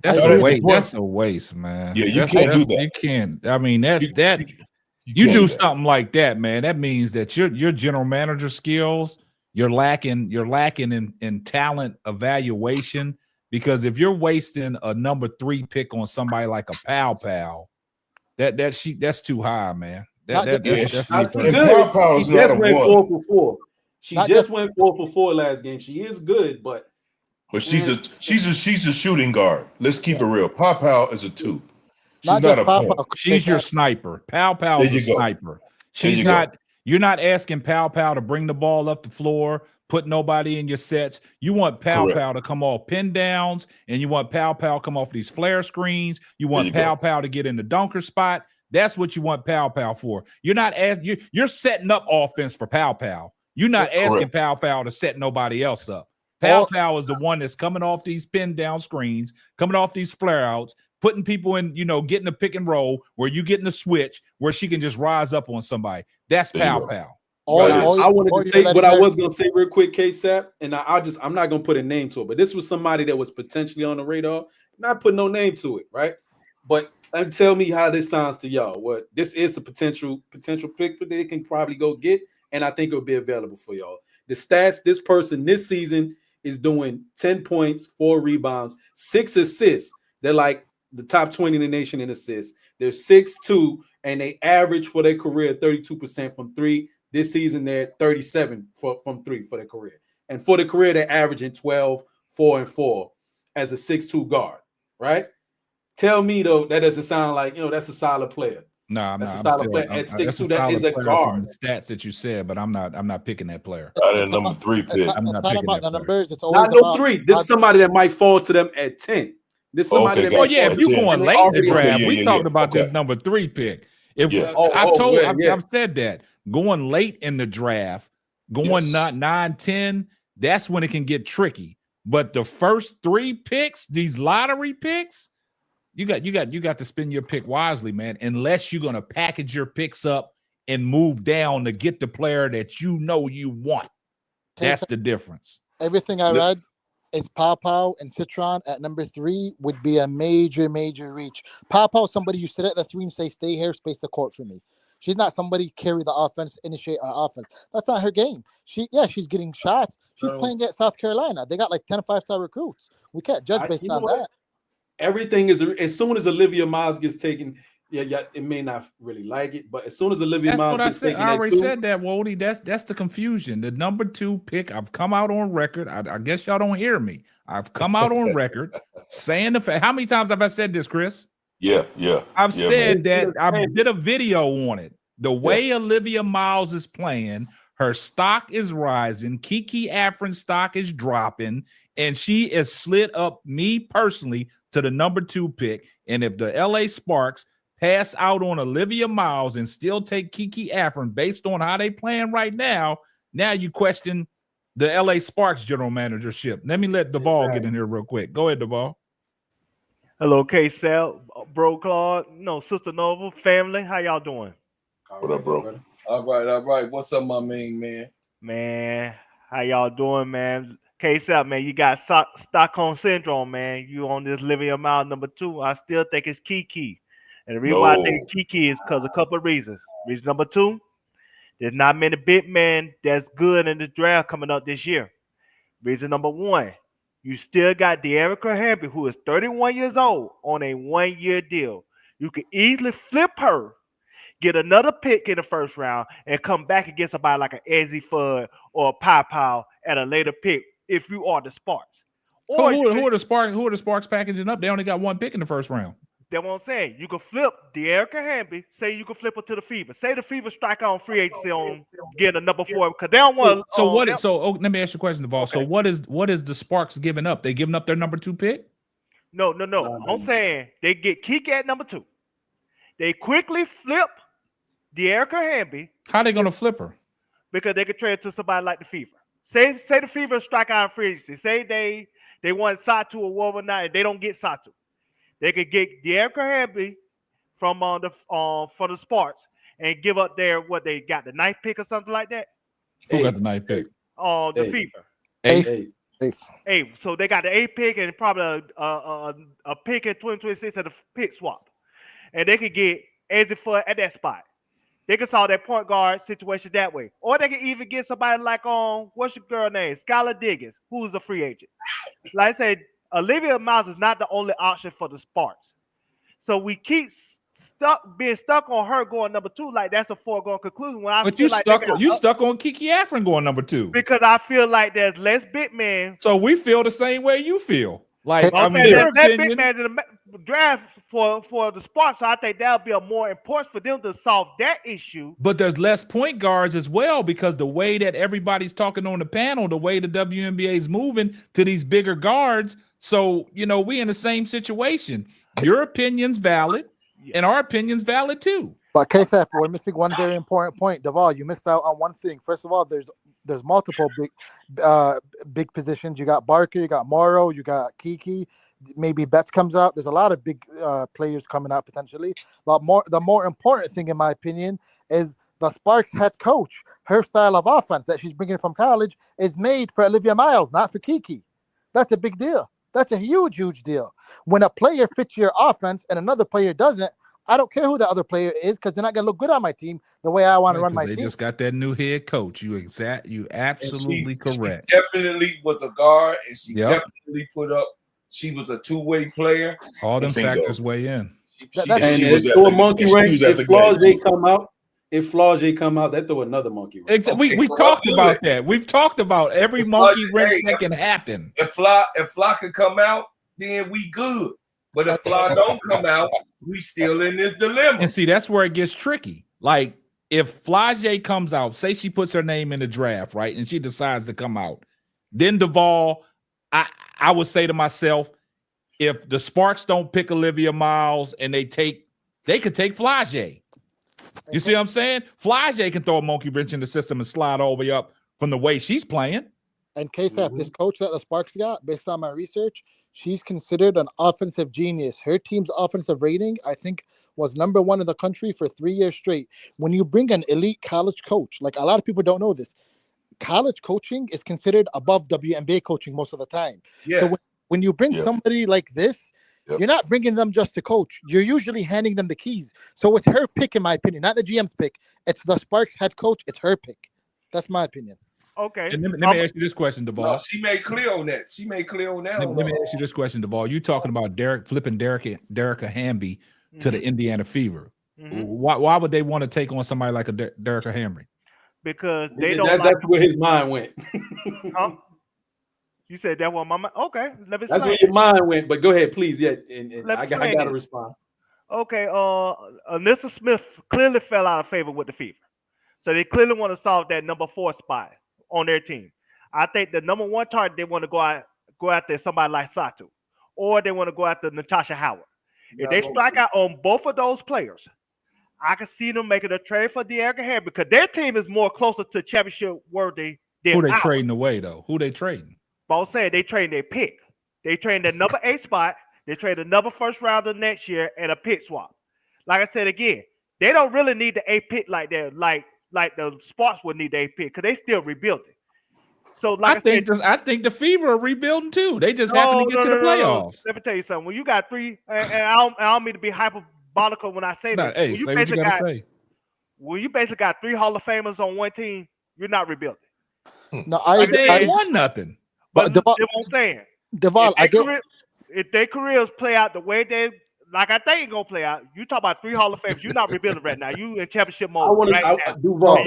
E: That's a waste. That's a waste, man.
C: Yeah, you can't do that.
E: You can't. I mean, you do something like that, man. That means that your general manager skills, you're lacking in talent evaluation. Because if you're wasting a number 3 pick on somebody like a Pow, that's too high, man. That's
I: good. She just went 4 for 4. She just went 4 for 4 last game. She is good, but
C: she's a shooting guard. Let's keep it real. Pow is a 2. She's not a point.
E: She's your sniper. Pow is a sniper. She's not. You're not asking Pow to bring the ball up the floor, put nobody in your sets. You want Pow to come off pin downs, and you want Pow come off these flare screens. You want Pow to get in the dunker spot. That's what you want Pow for. You're not you're setting up offense for Pow. You're not asking Pow to set nobody else up. Pow is the one that's coming off these pin down screens, coming off these flare outs, putting people in, getting a pick and roll where you getting the switch where she can just rise up on somebody. That's Pow.
I: I wanted to say what I was going to say real quick, K-Sap, and I'm not going to put a name to it, but this was somebody that was potentially on the radar. Not putting no name to it, right? But tell me how this sounds to y'all. What this is a potential pick that they can probably go get, and I think it'll be available for y'all. The stats, this person this season is doing 10 points, 4 rebounds, 6 assists. They're like the top 20 in the nation in assists. They're 6'2", and they average for their career 32% from 3. This season, they're 37 from 3 for their career. And for the career, they're averaging 12, 4, and 4 as a 6'2" guard, right? Tell me, though, that doesn't sound like, that's a solid player.
E: That's
I: a solid player. At 6'2", that is a guard.
E: From the stats that you said, but I'm not picking that player.
C: I didn't number 3 pick.
E: I'm not picking that
J: numbers. It's
I: not no 3. This is somebody that might fall to them at 10. This is somebody that
E: if you're going late in the draft, we talked about this number 3 pick. I've said that going late in the draft, going not 9, 10, that's when it can get tricky. But the first 3 picks, these lottery picks, you got to spend your pick wisely, man. Unless you're gonna package your picks up and move down to get the player that you want. That's the difference.
J: Everything I read is Pow and Citron at number 3 would be a major reach. Pow, somebody you sit at the 3 and say, "Stay here, space the court for me." She's not somebody carry the offense, initiate our offense. That's not her game. She's getting shots. She's playing at South Carolina. They got like 10 5-star recruits. We can't judge based on that.
I: Everything is as soon as Olivia Miles gets taken. Yeah, it may not really like it, but as soon as Olivia Miles gets taken,
E: I already said that, Wody. That's the confusion. The number 2 pick. I've come out on record. I guess y'all don't hear me. I've come out on record saying the fact. How many times have I said this, Chris?
C: Yeah.
E: I've said that. I did a video on it. The way Olivia Miles is playing, her stock is rising. Kiki Afrin's stock is dropping, and she is slid up me personally to the number 2 pick. And if the LA Sparks pass out on Olivia Miles and still take Kiki Afrin based on how they playing right now you question the LA Sparks general managership. Let me let Duvall get in here real quick. Go ahead, Duvall.
K: Hello, K-Sal, Bro Claude, Sister Nova, family. How y'all doing?
C: What up, bro?
H: All right. What's up, my main man?
K: Man, how y'all doing, man? K-Sal, man, you got Stockholm Syndrome, man. You on this Olivia Miles number 2. I still think it's Kiki. And the reason why I think Kiki is because a couple of reasons. Reason number 2, there's not many big men that's good in the draft coming up this year. Reason number 1, you still got De'Erica Hamby, who is 31 years old, on a 1-year deal. You can easily flip her, get another pick in the first round, and come back and get somebody like an Ezzy Fudd or a Pow at a later pick if you are the Sparks. Or
E: who are the Sparks packaging up? They only got 1 pick in the first round.
K: That's what I'm saying. You can flip De'Erica Hamby. Say you can flip her to the Fever. Say the Fever strike on free agency on getting a number 4 because they don't want.
E: Let me ask you a question, Duvall. Okay. So what is the Sparks giving up? They giving up their number 2 pick?
K: No. I'm saying they get Kiki at number 2. They quickly flip De'Erica Hamby.
E: How they gonna flip her?
K: Because they could trade it to somebody like the Fever. Say the Fever strike out in free agency. Say they want Satu or whatever not, and they don't get Satu. They could get De'Erica Hamby from for the Sparks and give up what they got, the 9th pick or something like that.
E: Who got the 9th pick?
K: The Fever.
J: 8th.
K: So they got the 8th pick and probably a pick in 2026 at the pick swap. And they could get Ezifua at that spot. They could solve that point guard situation that way. Or they could even get somebody like what's your girl name? Skylar Diggins, who's a free agent. Like I said, Olivia Miles is not the only option for the Sparks. So we keep being stuck on her going number 2, like that's a foregone conclusion.
E: But you stuck on Kiki Afrin going number 2.
K: Because I feel like there's less big men.
E: So we feel the same way you feel. Like
K: I'm saying there's less big men in the draft for the Sparks. So I think that'll be a more important for them to solve that issue.
E: But there's less point guards as well, because the way that everybody's talking on the panel, the way the WNBA is moving to these bigger guards. So, we in the same situation. Your opinion's valid, and our opinion's valid too.
J: But KSAP, we're missing one very important point. Duvall, you missed out on one thing. First of all, there's multiple big positions. You got Barker, you got Morrow, you got Kiki. Maybe Betts comes out. There's a lot of big players coming out potentially. But the more important thing, in my opinion, is the Sparks head coach. Her style of offense that she's bringing from college is made for Olivia Miles, not for Kiki. That's a big deal. That's a huge, huge deal. When a player fits your offense and another player doesn't, I don't care who the other player is, because they're not going to look good on my team the way I want to run my team.
E: They just got that new head coach. You absolutely correct.
H: She definitely was a guard, and she definitely put up. She was a two-way player.
E: All them factors weigh in.
I: And throw a monkey wrench. If Flaugier come out, they throw another monkey wrench.
E: We've talked about that. We've talked about every monkey wrench that can happen.
H: If Fly can come out, then we good. But if Fly don't come out, we still in this dilemma.
E: And see, that's where it gets tricky. Like, if Flaugier comes out, say she puts her name in the draft, right, and she decides to come out, then Duvall, I would say to myself, if the Sparks don't pick Olivia Miles and they could take Flaugier. You see what I'm saying? Flaugier can throw a monkey wrench in the system and slide all the way up from the way she's playing.
J: And KSAP, this coach that the Sparks got, based on my research, she's considered an offensive genius. Her team's offensive rating, I think, was number 1 in the country for 3 years straight. When you bring an elite college coach, like a lot of people don't know this, college coaching is considered above WNBA coaching most of the time.
H: Yes.
J: So when you bring somebody like this, you're not bringing them just to coach. You're usually handing them the keys. So it's her pick, in my opinion, not the GM's pick. It's the Sparks head coach. It's her pick. That's my opinion.
K: Okay.
E: And let me ask you this question, Duvall.
H: No, she made clear on that.
E: Let me ask you this question, Duvall. You talking about flipping De'Erica Hamby to the Indiana Fever.
K: Mm-hmm.
E: Why would they want to take on somebody like a De'Erica Hamby?
K: Because that's
I: where his mind went.
K: Huh? You said that one, Mama. Okay, let me.
I: That's where your mind went. But go ahead, please. Yeah, and I got a response.
K: Okay. Alyssa Smith clearly fell out of favor with the Fever, so they clearly want to solve that number 4 spot on their team. I think the number 1 target they want to go after somebody like Satu, or they want to go after Natasha Howard. If they strike out on both of those players, I can see them making a trade for De'Erica Hamby, because their team is more closer to championship worthy than
E: who they
K: ours.
E: trading away though? Who they trading?
K: But I'm saying they trade their pick. They trade the number 8 spot. They trade another first rounder next year and a pick swap. Like I said again, they don't really need the 8 pick like that, like the Sparks would need the 8 pick, because they still rebuilding. So I think
E: the Fever are rebuilding too. They just happen to get to the playoffs.
K: Let me tell you something. When you got 3, and I don't mean to be hyperbolical when I say this.
E: Hey, say what you gotta say.
K: When you basically got 3 Hall of Famers on one team, you're not rebuilding.
J: No,
E: they ain't won nothing.
K: But that's what I'm saying.
J: Duvall,
K: if their careers play out the way they like, I think it's gonna play out. You talk about 3 Hall of Famers. You're not rebuilding right now. You in championship mode.
I: Duvall,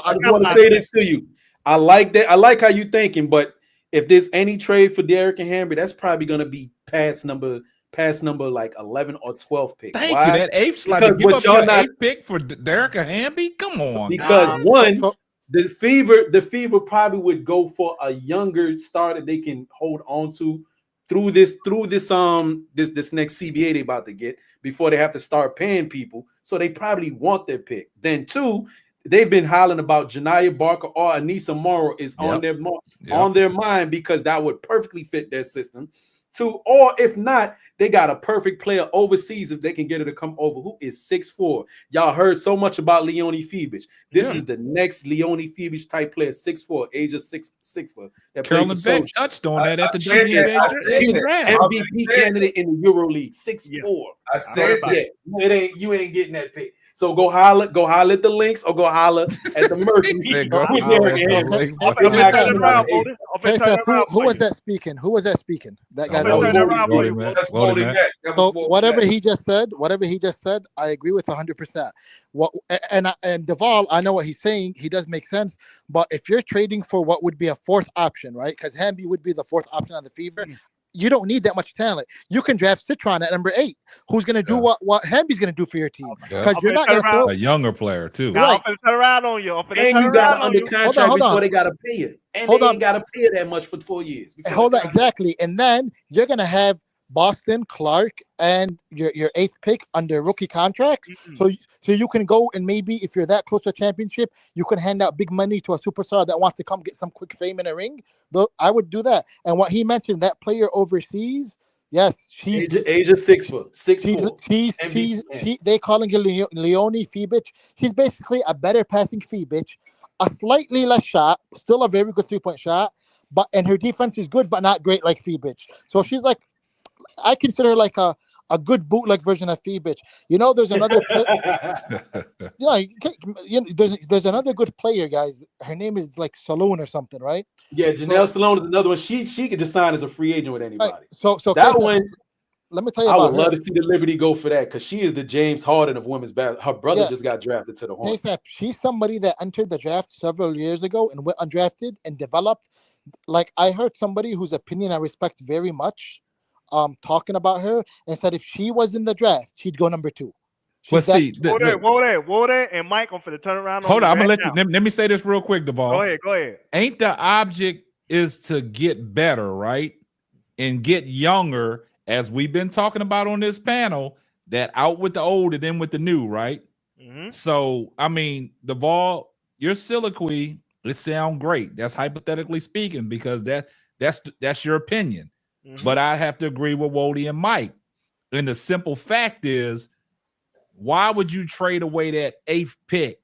I: I just want to say this to you. I like that. I like how you thinking, but if there's any trade for De'Erica Hamby, that's probably gonna be past number like 11 or 12 pick.
E: Thank you. That 8th slot. To give up your 8th pick for De'Erica Hamby? Come on.
I: Because the Fever probably would go for a younger star that they can hold on to through this this next CBA they about to get before they have to start paying people. So they probably want their pick. Then 2, they've been hollering about Janiyah Barker or Anissa Morrow is on their mind because that would perfectly fit their system. 2, or if not, they got a perfect player overseas if they can get her to come over who is 6'4". Y'all heard so much about Leone Fibich. This is the next Leone Fibich type player, 6'4", age of 6'4".
E: Carolyn Beck touched on that at the WNBA draft.
I: MVP candidate in the EuroLeague, 6'4".
H: I said
I: that. You ain't getting that pick. So go holler at the links or go holler at the merchants.
J: Who was that speaking? Who was that speaking? That guy.
H: So
J: whatever he just said, I agree with 100%. And Duvall, I know what he's saying. He does make sense. But if you're trading for what would be a fourth option, right? Because Hamby would be the fourth option on the Fever. You don't need that much talent. You can draft Citron at number 8, who's going to do what Hamby's going to do for your team. Because you're not going to throw
E: a younger player too.
K: Right. I'm going to turn around on you.
I: And you got under contract before they got to pay you. And they ain't got to pay you that much for 4 years.
J: Hold on, exactly. And then you're going to have Boston, Clark, and your 8th pick under rookie contracts. So you can go and maybe if you're that close to a championship, you can hand out big money to a superstar that wants to come get some quick fame in a ring. Though I would do that. And what he mentioned, that player overseas, yes, she's
I: age of 6'4".
J: They calling her Leone Fibich. He's basically a better passing Fibich, a slightly less shot, still a very good 3-point shot, and her defense is good, but not great like Fibich. So she's like, I consider her like a good bootleg version of Fibich. There's another there's another good player, guys. Her name is like Saloon or something, right?
I: Yeah, Janelle Salone is another one. She could just sign as a free agent with anybody.
J: Right. So
I: that one,
J: let me tell you
I: I
J: about
I: would love to see the Liberty go for that because she is the James Harden of women's basketball. Her brother just got drafted to the Hornets.
J: She's somebody that entered the draft several years ago and went undrafted and developed. Like I heard somebody whose opinion I respect very much. Talking about her and said if she was in the draft, she'd go number 2.
K: Whoa there, and Mike, I'm for the turn around.
E: Hold on, I'm gonna let you. Let me say this real quick, Duvall.
K: Go ahead.
E: Ain't the object is to get better, right, and get younger, as we've been talking about on this panel. That out with the old and in with the new, right? So I mean, Duvall, your soliloquy, it sounds great. That's hypothetically speaking because that's your opinion. But I have to agree with Wody and Mike. And the simple fact is, why would you trade away that 8th pick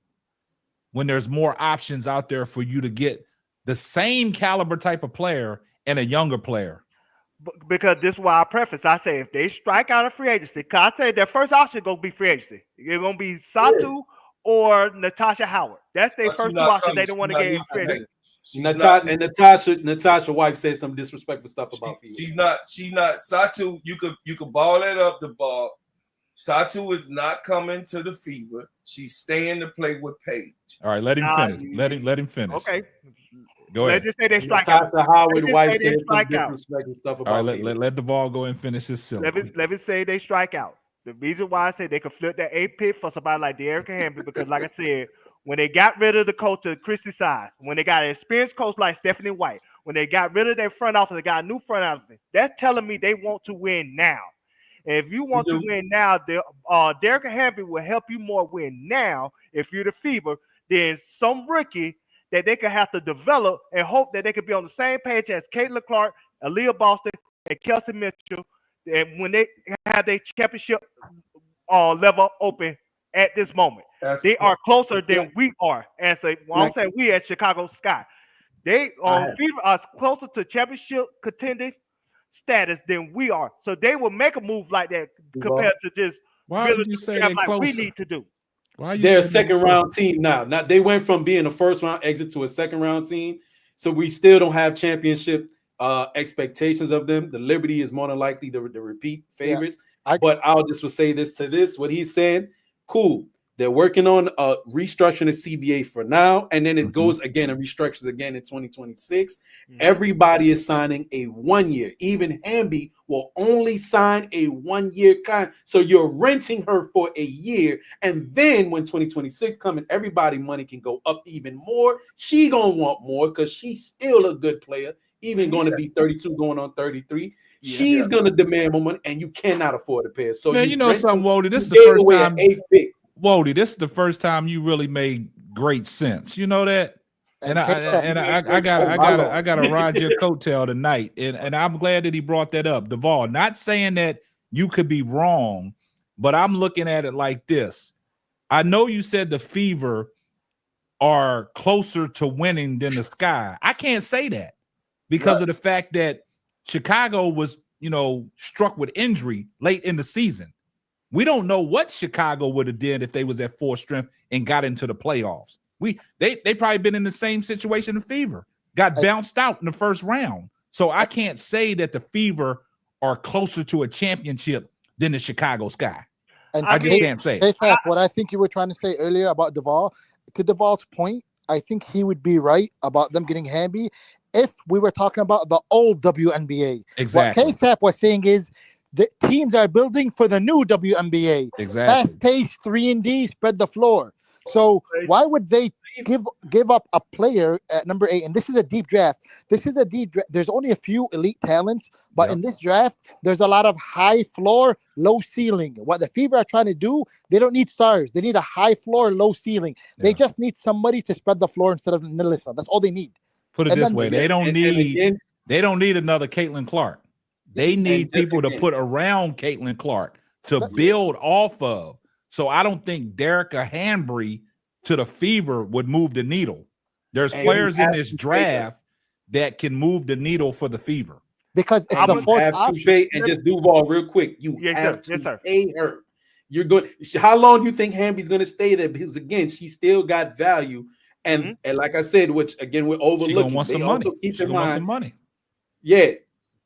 E: when there's more options out there for you to get the same caliber type of player and a younger player?
K: Because this is why I preface. I say if they strike out of free agency, because I say their first option going to be free agency. It's going to be Satu or Natasha Howard. That's their first 2 options they don't want to get in free agency.
I: Natasha wife said some disrespectful stuff about you.
H: She's not Satu. You could ball that up the ball. Satu is not coming to the Fever. She's staying to play with Paige.
E: All right, let him finish. Let him finish.
K: Okay.
E: Go ahead.
K: Let's just say they strike out.
I: Natasha Howard wife said some disrespectful stuff about
E: all right, let the ball go and finish his syllable.
K: Let me say they strike out. The reason why I say they could flip that 8th pick for somebody like Derrick Hamby, because like I said, when they got rid of the coach of Christy Side, when they got an experienced coach like Stephanie White, when they got rid of their front office, they got a new front office, that's telling me they want to win now. And if you want to win now, Derrick Hamby will help you more win now if you're the Fever than some rookie that they could have to develop and hope that they could be on the same page as Caitlin Clark, Aaliyah Boston, and Kelsey Mitchell. And when they have their championship level open at this moment, they are closer than we are. I'm saying we at Chicago Sky. They Fever are closer to championship contending status than we are. So they will make a move like that compared to just
E: why would you say
K: like
E: closer?
K: we need to do.
I: They're a second round team now. They went from being a first round exit to a second round team. So we still don't have championship expectations of them. The Liberty is more than likely the repeat favorites. But I'll just say what he's saying. Cool. They're working on restructuring the CBA for now, and then it goes again and restructures again in 2026. Everybody is signing a 1 year. Even Hamby will only sign a 1 year contract. So you're renting her for a year, and then when 2026 comes and everybody money can go up even more, she gonna want more because she's still a good player, even going to be 32, going on 33. She's gonna demand more money, and you cannot afford to pay her. So
E: Man, you know something, Wody? This is the
I: gave
E: first
I: away
E: time.
I: an 8th pick.
E: Wody, this is the first time you really made great sense. You know that? And I gotta ride your coattail tonight. And I'm glad that he brought that up. Duvall, not saying that you could be wrong, but I'm looking at it like this. I know you said the Fever are closer to winning than the Sky. I can't say that because of the fact that Chicago was, struck with injury late in the season. We don't know what Chicago would have did if they was at full strength and got into the playoffs. They probably been in the same situation the Fever. Got bounced out in the first round. So I can't say that the Fever are closer to a championship than the Chicago Sky.
J: And
E: I just can't say.
J: Hey, Sap, what I think you were trying to say earlier about Duvall, to Duvall's point, I think he would be right about them getting Hamby if we were talking about the old WNBA.
E: Exactly.
J: What K-Sap was saying is the teams are building for the new WNBA.
E: Exactly.
J: Fast-paced, 3-and-D, spread the floor. So why would they give up a player at number 8? And this is a deep draft. There's only a few elite talents, but in this draft, there's a lot of high floor, low ceiling. What the Fever are trying to do, they don't need stars. They need a high floor, low ceiling. They just need somebody to spread the floor instead of Nilissa. That's all they need.
E: Put it this way: they don't need another Caitlin Clark. They need people to put around Caitlin Clark to build off of. So I don't think Derica Hanbury to the Fever would move the needle. There's players in this draft that can move the needle for the Fever.
J: Because it's the fourth option.
I: And just Duval real quick. You have to pay her. You're good. How long do you think Hamby's going to stay there? Because again, she still got value. And and like I said, which again we're overlooking.
E: She gonna want some money.
I: Keep
E: she
I: in
E: gonna want
I: mind,
E: some money.
I: Yeah.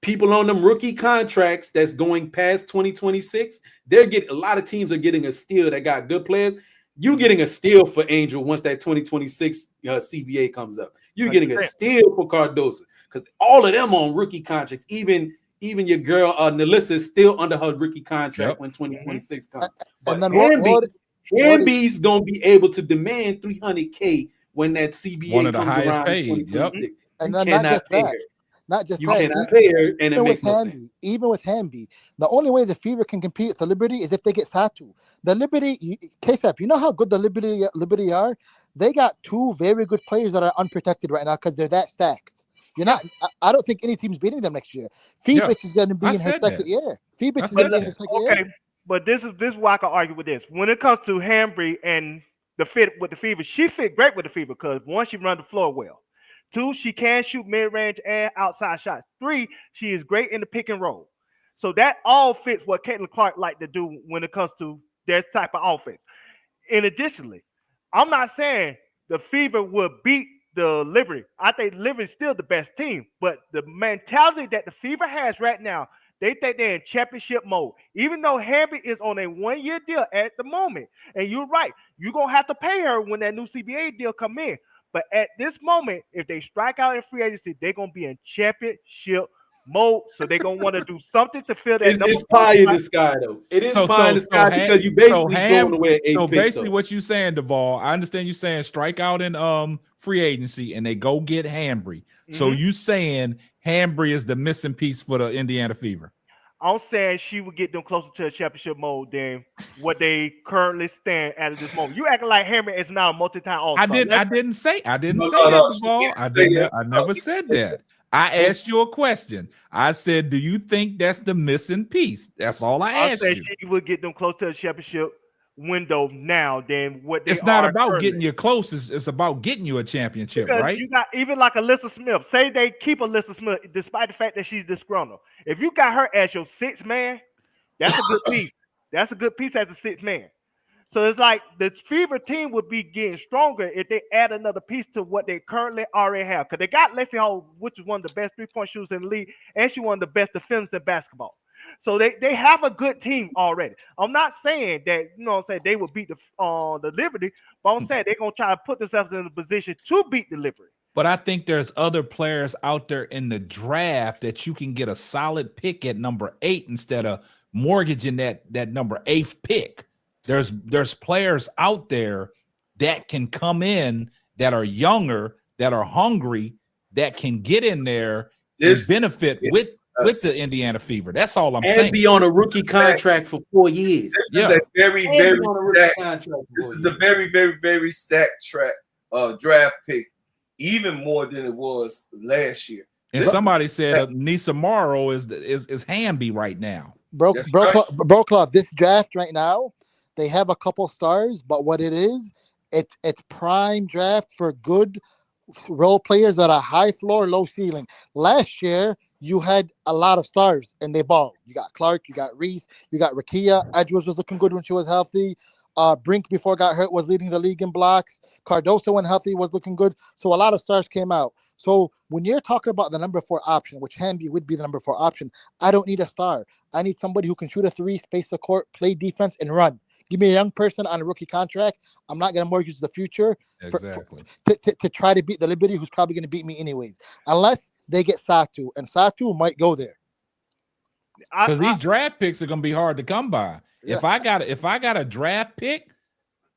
I: People on them rookie contracts that's going past 2026, they're getting a lot of teams are getting a steal that got good players. You're getting a steal for Angel once that 2026 CBA comes up. You're getting a steal for Cardoso because all of them on rookie contracts. Even your girl Nilissa is still under her rookie contract when 2026 comes. But Hamby's gonna be able to demand $300K when that CBA
E: one of the
I: comes
E: highest
I: around.
E: paid.
J: And then not just that. Not just
I: you cannot pay her, and it makes no sense.
J: Even with Hamby, the only way the Fever can compete with the Liberty is if they get Satu. The Liberty, KSAP, you know how good the Liberty are? They got 2 very good players that are unprotected right now because they're that stacked. You're not. I don't think any team's beating them next year. Phoebus is going to be in her second year. Phoebus is going to be in her second year.
K: Okay, but this is why I can argue with this. When it comes to Hamby and the fit with the Fever, she fit great with the Fever because 1, she runs the floor well. 2, she can shoot mid-range and outside shots. 3, she is great in the pick and roll. So that all fits what Caitlin Clark like to do when it comes to their type of offense. And additionally, I'm not saying the Fever will beat the Liberty. I think Liberty is still the best team, but the mentality that the Fever has right now, they think they're in championship mode. Even though Hamby is on a 1-year deal at the moment, and you're right, you're going to have to pay her when that new CBA deal come in. But at this moment, if they strike out in free agency, they're going to be in championship mode. So they're going to want to do something to fill that.
I: It's pie in the sky, though. It is pie in the sky because you basically throwing away a pick.
E: Basically what you saying, Duvall, I understand you saying strike out in free agency and they go get Hamby. So you saying Hamby is the missing piece for the Indiana Fever?
K: I'm saying she would get them closer to a championship mode than what they currently stand at this moment. You acting like Hamby is now a multi-time all-star.
E: I didn't say that, Duvall. I never said that. I asked you a question. I said, do you think that's the missing piece? That's all I asked you.
K: She would get them close to the championship window now than what they
E: It's not
K: are
E: about
K: currently.
E: getting you close. It's about getting you a championship,
K: because
E: right?
K: You got even like Alyssa Smith. Say they keep Alyssa Smith despite the fact that she's disgruntled. If you got her as your 6th man, that's a good piece. That's a good piece as a 6th man. So it's like the Fever team would be getting stronger if they add another piece to what they currently already have. Because they got Leslie Hall, which is one of the best 3-point shooters in the league, and she's one of the best defenders in basketball. So they have a good team already. I'm not saying that, they will beat the Liberty, but I'm saying they're going to try to put themselves in a position to beat the Liberty.
E: But I think there's other players out there in the draft that you can get a solid pick at number 8 instead of mortgaging that number 8th pick. There's players out there that can come in that are younger, that are hungry, that can get in there
H: This
E: benefit
H: is
E: with
H: a
E: the Indiana Fever. That's all I'm
I: And
E: saying.
I: be on a rookie contract for 4 years.
H: This is a very,
I: And
H: very
I: be on a rookie
H: stacked.
I: contract for
H: This
I: 4
H: is a
I: years.
H: very, very, very stacked draft pick, even more than it was last year.
E: And somebody said Nisa Morrow is Hamby right now.
J: Bro,
H: That's
J: bro,
H: right.
J: bro, club. This draft right now, they have a couple stars, but what it is, it's prime draft for good role players that are high floor, low ceiling. Last year, you had a lot of stars and they balled. You got Clark, you got Reese, you got Rakia. Edwards was looking good when she was healthy. Brink before got hurt was leading the league in blocks. Cardoso when healthy was looking good. So a lot of stars came out. So when you're talking about the number 4 option, which Hamby would be the number 4 option, I don't need a star. I need somebody who can shoot a 3, space the court, play defense, and run. Give me a young person on a rookie contract. I'm not going to mortgage the future to try to beat the Liberty, who's probably going to beat me anyways, unless they get Satu, and Satu might go there.
E: Because these draft picks are going to be hard to come by. Yeah. If I got a draft pick,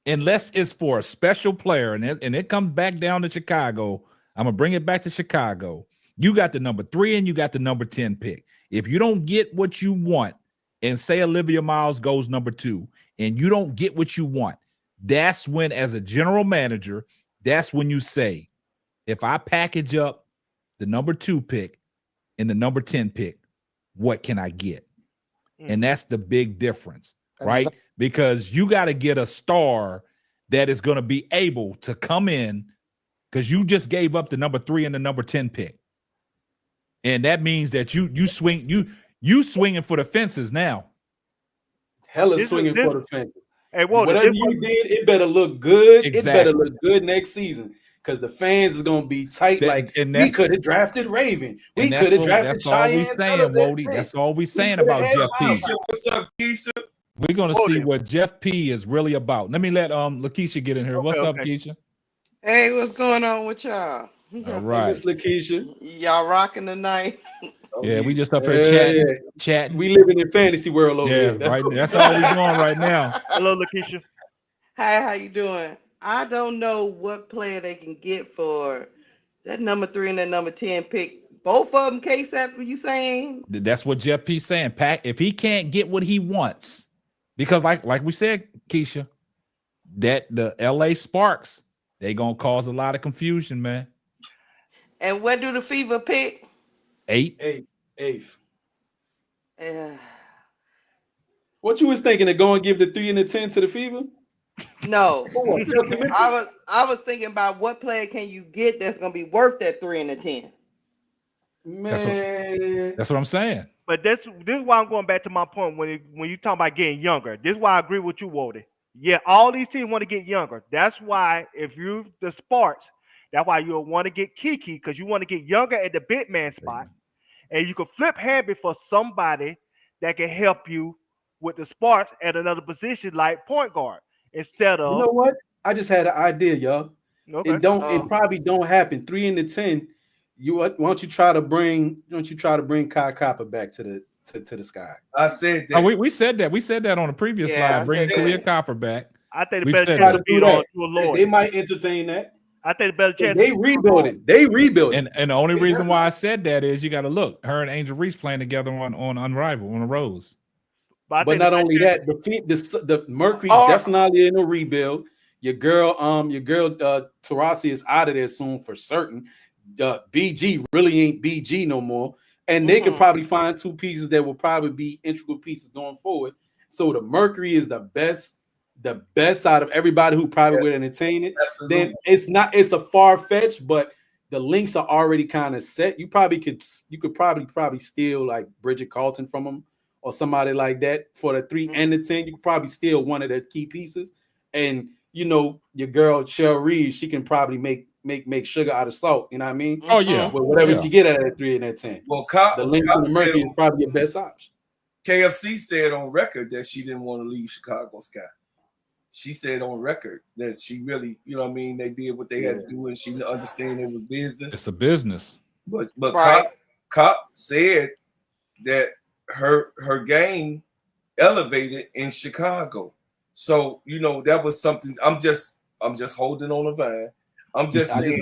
E: unless it's for a special player, and it comes back down to Chicago, I'm gonna bring it back to Chicago. You got the number 3 and you got the number 10 pick. If you don't get what you want, and say Olivia Miles goes number 2, and you don't get what you want, that's when, as a general manager, that's when you say, if I package up the number 2 pick and the number 10 pick, what can I get? And that's the big difference, right? Because you got to get a star that is going to be able to come in, because you just gave up the number 3 and the number 10 pick. And that means that you swinging for the fences now.
I: Hella swinging for the fences. Hey, whatever you did, it better look good. Exactly. It better look good next season, because the fans is gonna be tight. We could have drafted Raven. We could have drafted Cheyenne.
E: That's all we saying, Wody. That's all we saying about Jeff P.
H: What's up, Keisha?
E: We're gonna see what Jeff P is really about. Let me let Lakeisha get in here. What's up, Keisha?
L: Hey, what's going on with y'all?
E: All right,
I: Miss Lakeisha.
L: Y'all rocking tonight?
E: Yeah, we just up here chatting.
I: We living in fantasy world over here.
E: That's all we doing right now.
K: Hello, Lakeisha.
L: Hi, how you doing? I don't know what player they can get for that number 3 and that number 10 pick. Both of them, KSAP, what you saying?
E: That's what Jeff P's saying. If he can't get what he wants, because like we said, Keisha, that the LA Sparks, they gonna cause a lot of confusion, man.
L: And where do the Fever pick?
I: 8th. What you was thinking of going give the 3 and the 10 to the Fever?
L: No. I was thinking about what player can you get that's gonna be worth that 3 and the 10.
I: Man,
E: that's what I'm saying.
K: But this is why I'm going back to my point when you talk about getting younger. This is why I agree with you, Wody. Yeah, all these teams want to get younger. That's why if you the Sparks, that's why you'll want to get Kiki, because you want to get younger at the big man spot, and you can flip Hamby for somebody that can help you with the Sparks at another position like point guard instead of.
I: You know what? I just had an idea, y'all.
K: Okay.
I: It probably don't happen. 3 and the 10. Why don't you try to bring Kai Copper back to the sky?
H: I said that.
E: Oh, we said that. We said that on the previous slide. Bringing Kalia Copper back.
K: I think the better chance to do that.
I: They might entertain that.
K: I think the better chance.
I: They rebuild it. They rebuild
E: it. And the only reason why I said that is you got to look. Her and Angel Reese playing together on Unrivaled on the Rose.
I: But not only that, the Mercury definitely in a rebuild. Your girl Tarasi is out of there soon for certain. BG really ain't BG no more, and they could probably find 2 pieces that will probably be integral pieces going forward. So the Mercury is the best out of everybody who probably would entertain it. Absolutely. Then it's a far fetch, but the links are already kind of set. You could probably steal like Bridget Carlton from them or somebody like that for the 3 and the 10. You could probably steal one of their key pieces, and your girl Cheryl Reeves, she can probably make sugar out of salt. You know what I mean?
E: Oh yeah.
I: Well, whatever you get out of that 3 and that 10.
H: Well,
I: the link to the Mercury is probably your best option.
H: KFC said on record that she didn't want to leave Chicago Sky. She said on record that she really, they did what they had to do, and she understand it was business.
E: It's a business.
H: But Cop said that her game elevated in Chicago. So that was something. I'm just holding on the vine. I'm just saying.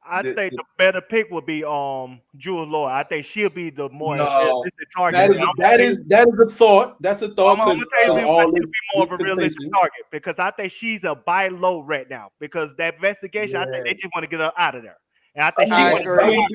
K: I think the better pick would be Jules Lloyd. I think she'll be the more
H: No,
K: realistic target.
I: That is a thought. That's a thought
K: I'm
I: because
K: gonna tell you reason why
I: all
K: she'll
I: this,
K: be more
I: this
K: of a realistic
I: contention.
K: target because I think she's a buy low right now because that investigation. I think they just want to get her out of there, and I think
H: I
K: she.
H: mean,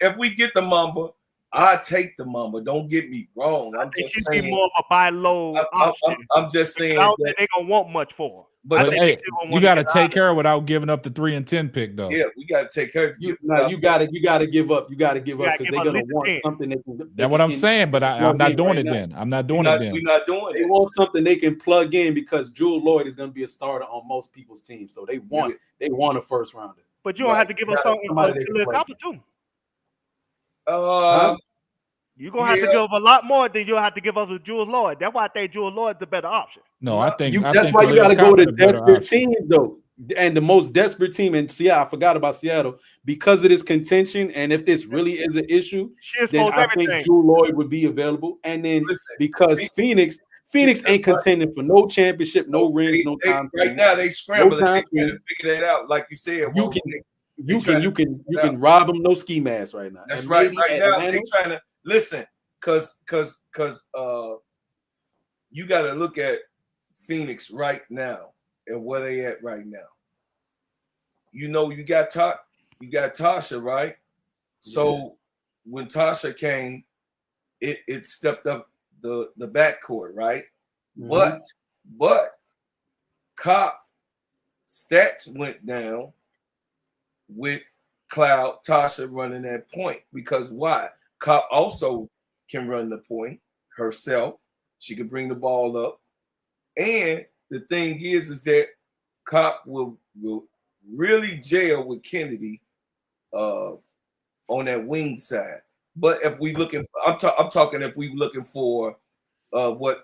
H: if we get the Mamba, I take the Mamba. Don't get me wrong. I'm just
K: she'd
H: saying.
K: be more of a buy low option.
H: I'm just saying.
K: I don't think they're gonna want much for her.
E: But hey, you got to take her without giving up the 3 and 10 pick, though.
H: Yeah, we got to take her.
I: You got to give up. You got to give up because they're gonna want something they can.
E: That's what I'm saying. But I'm not doing it then. I'm not doing it then.
H: We're not doing it.
I: They want something they can plug in because Jewel Lloyd is going to be a starter on most people's teams. So they want a first rounder.
K: But you don't have to give us something to accomplish too. You're gonna have to give a lot more than you'll have to give us with Jules Lloyd. That's why I think Jules Lloyd's the better option.
E: No, I think
I: that's why you got to go to desperate teams though. And the most desperate team in Seattle, I forgot about Seattle, because of this contention. And if this really is an issue, then I think Jewel Lloyd would be available. And then because Phoenix ain't contending for no championship, no rings, no time.
H: Right now they scrambling. They trying to figure that out. Like you said,
I: you can rob them, no ski mask right now.
H: That's
I: and
H: right. Right now
I: Atlanta,
H: they trying to listen, cause you got to look at Phoenix right now and where they at right now. You know, you got Tasha, right? So when Tasha came, it stepped up the backcourt, right?
I: Mm-hmm.
H: But Cop stats went down with Tasha running that point because why? Cop also can run the point herself. She can bring the ball up. And the thing is that Cop will really jail with Kennedy on that wing side. But if we looking, I'm talking if we looking for what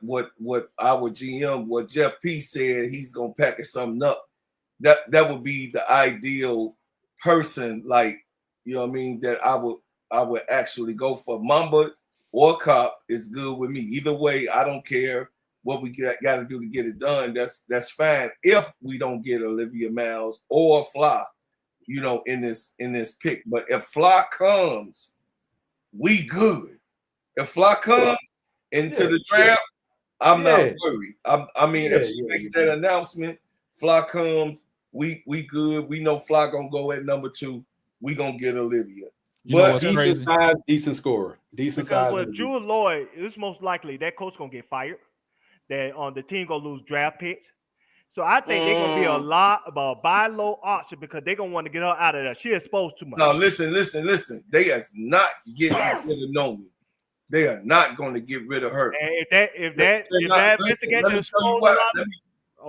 H: our GM, what Jeff P said, he's gonna package something up. That would be the ideal person, like, you know what I mean, that I would actually go for. Mamba or Cop is good with me. Either way, I don't care what we got to do to get it done. That's fine if we don't get Olivia Miles or Fly, you know, in this pick. But if Fly comes, we good. If Fly comes into the draft, I'm not worried. I mean, if she makes that announcement, Fly comes, we good. We know Fly gonna go at number 2. We gonna get Olivia.
I: But decent size, decent scorer, decent size.
K: Because with Jewel Lloyd, it's most likely that coach gonna get fired. That the team gonna lose draft picks. So I think they're gonna be a lot about buy low option because they're gonna want to get her out of there. She exposed too much.
H: Now listen. They are not getting rid of Nomi. They are not going to get rid of her.
K: And if that investigation is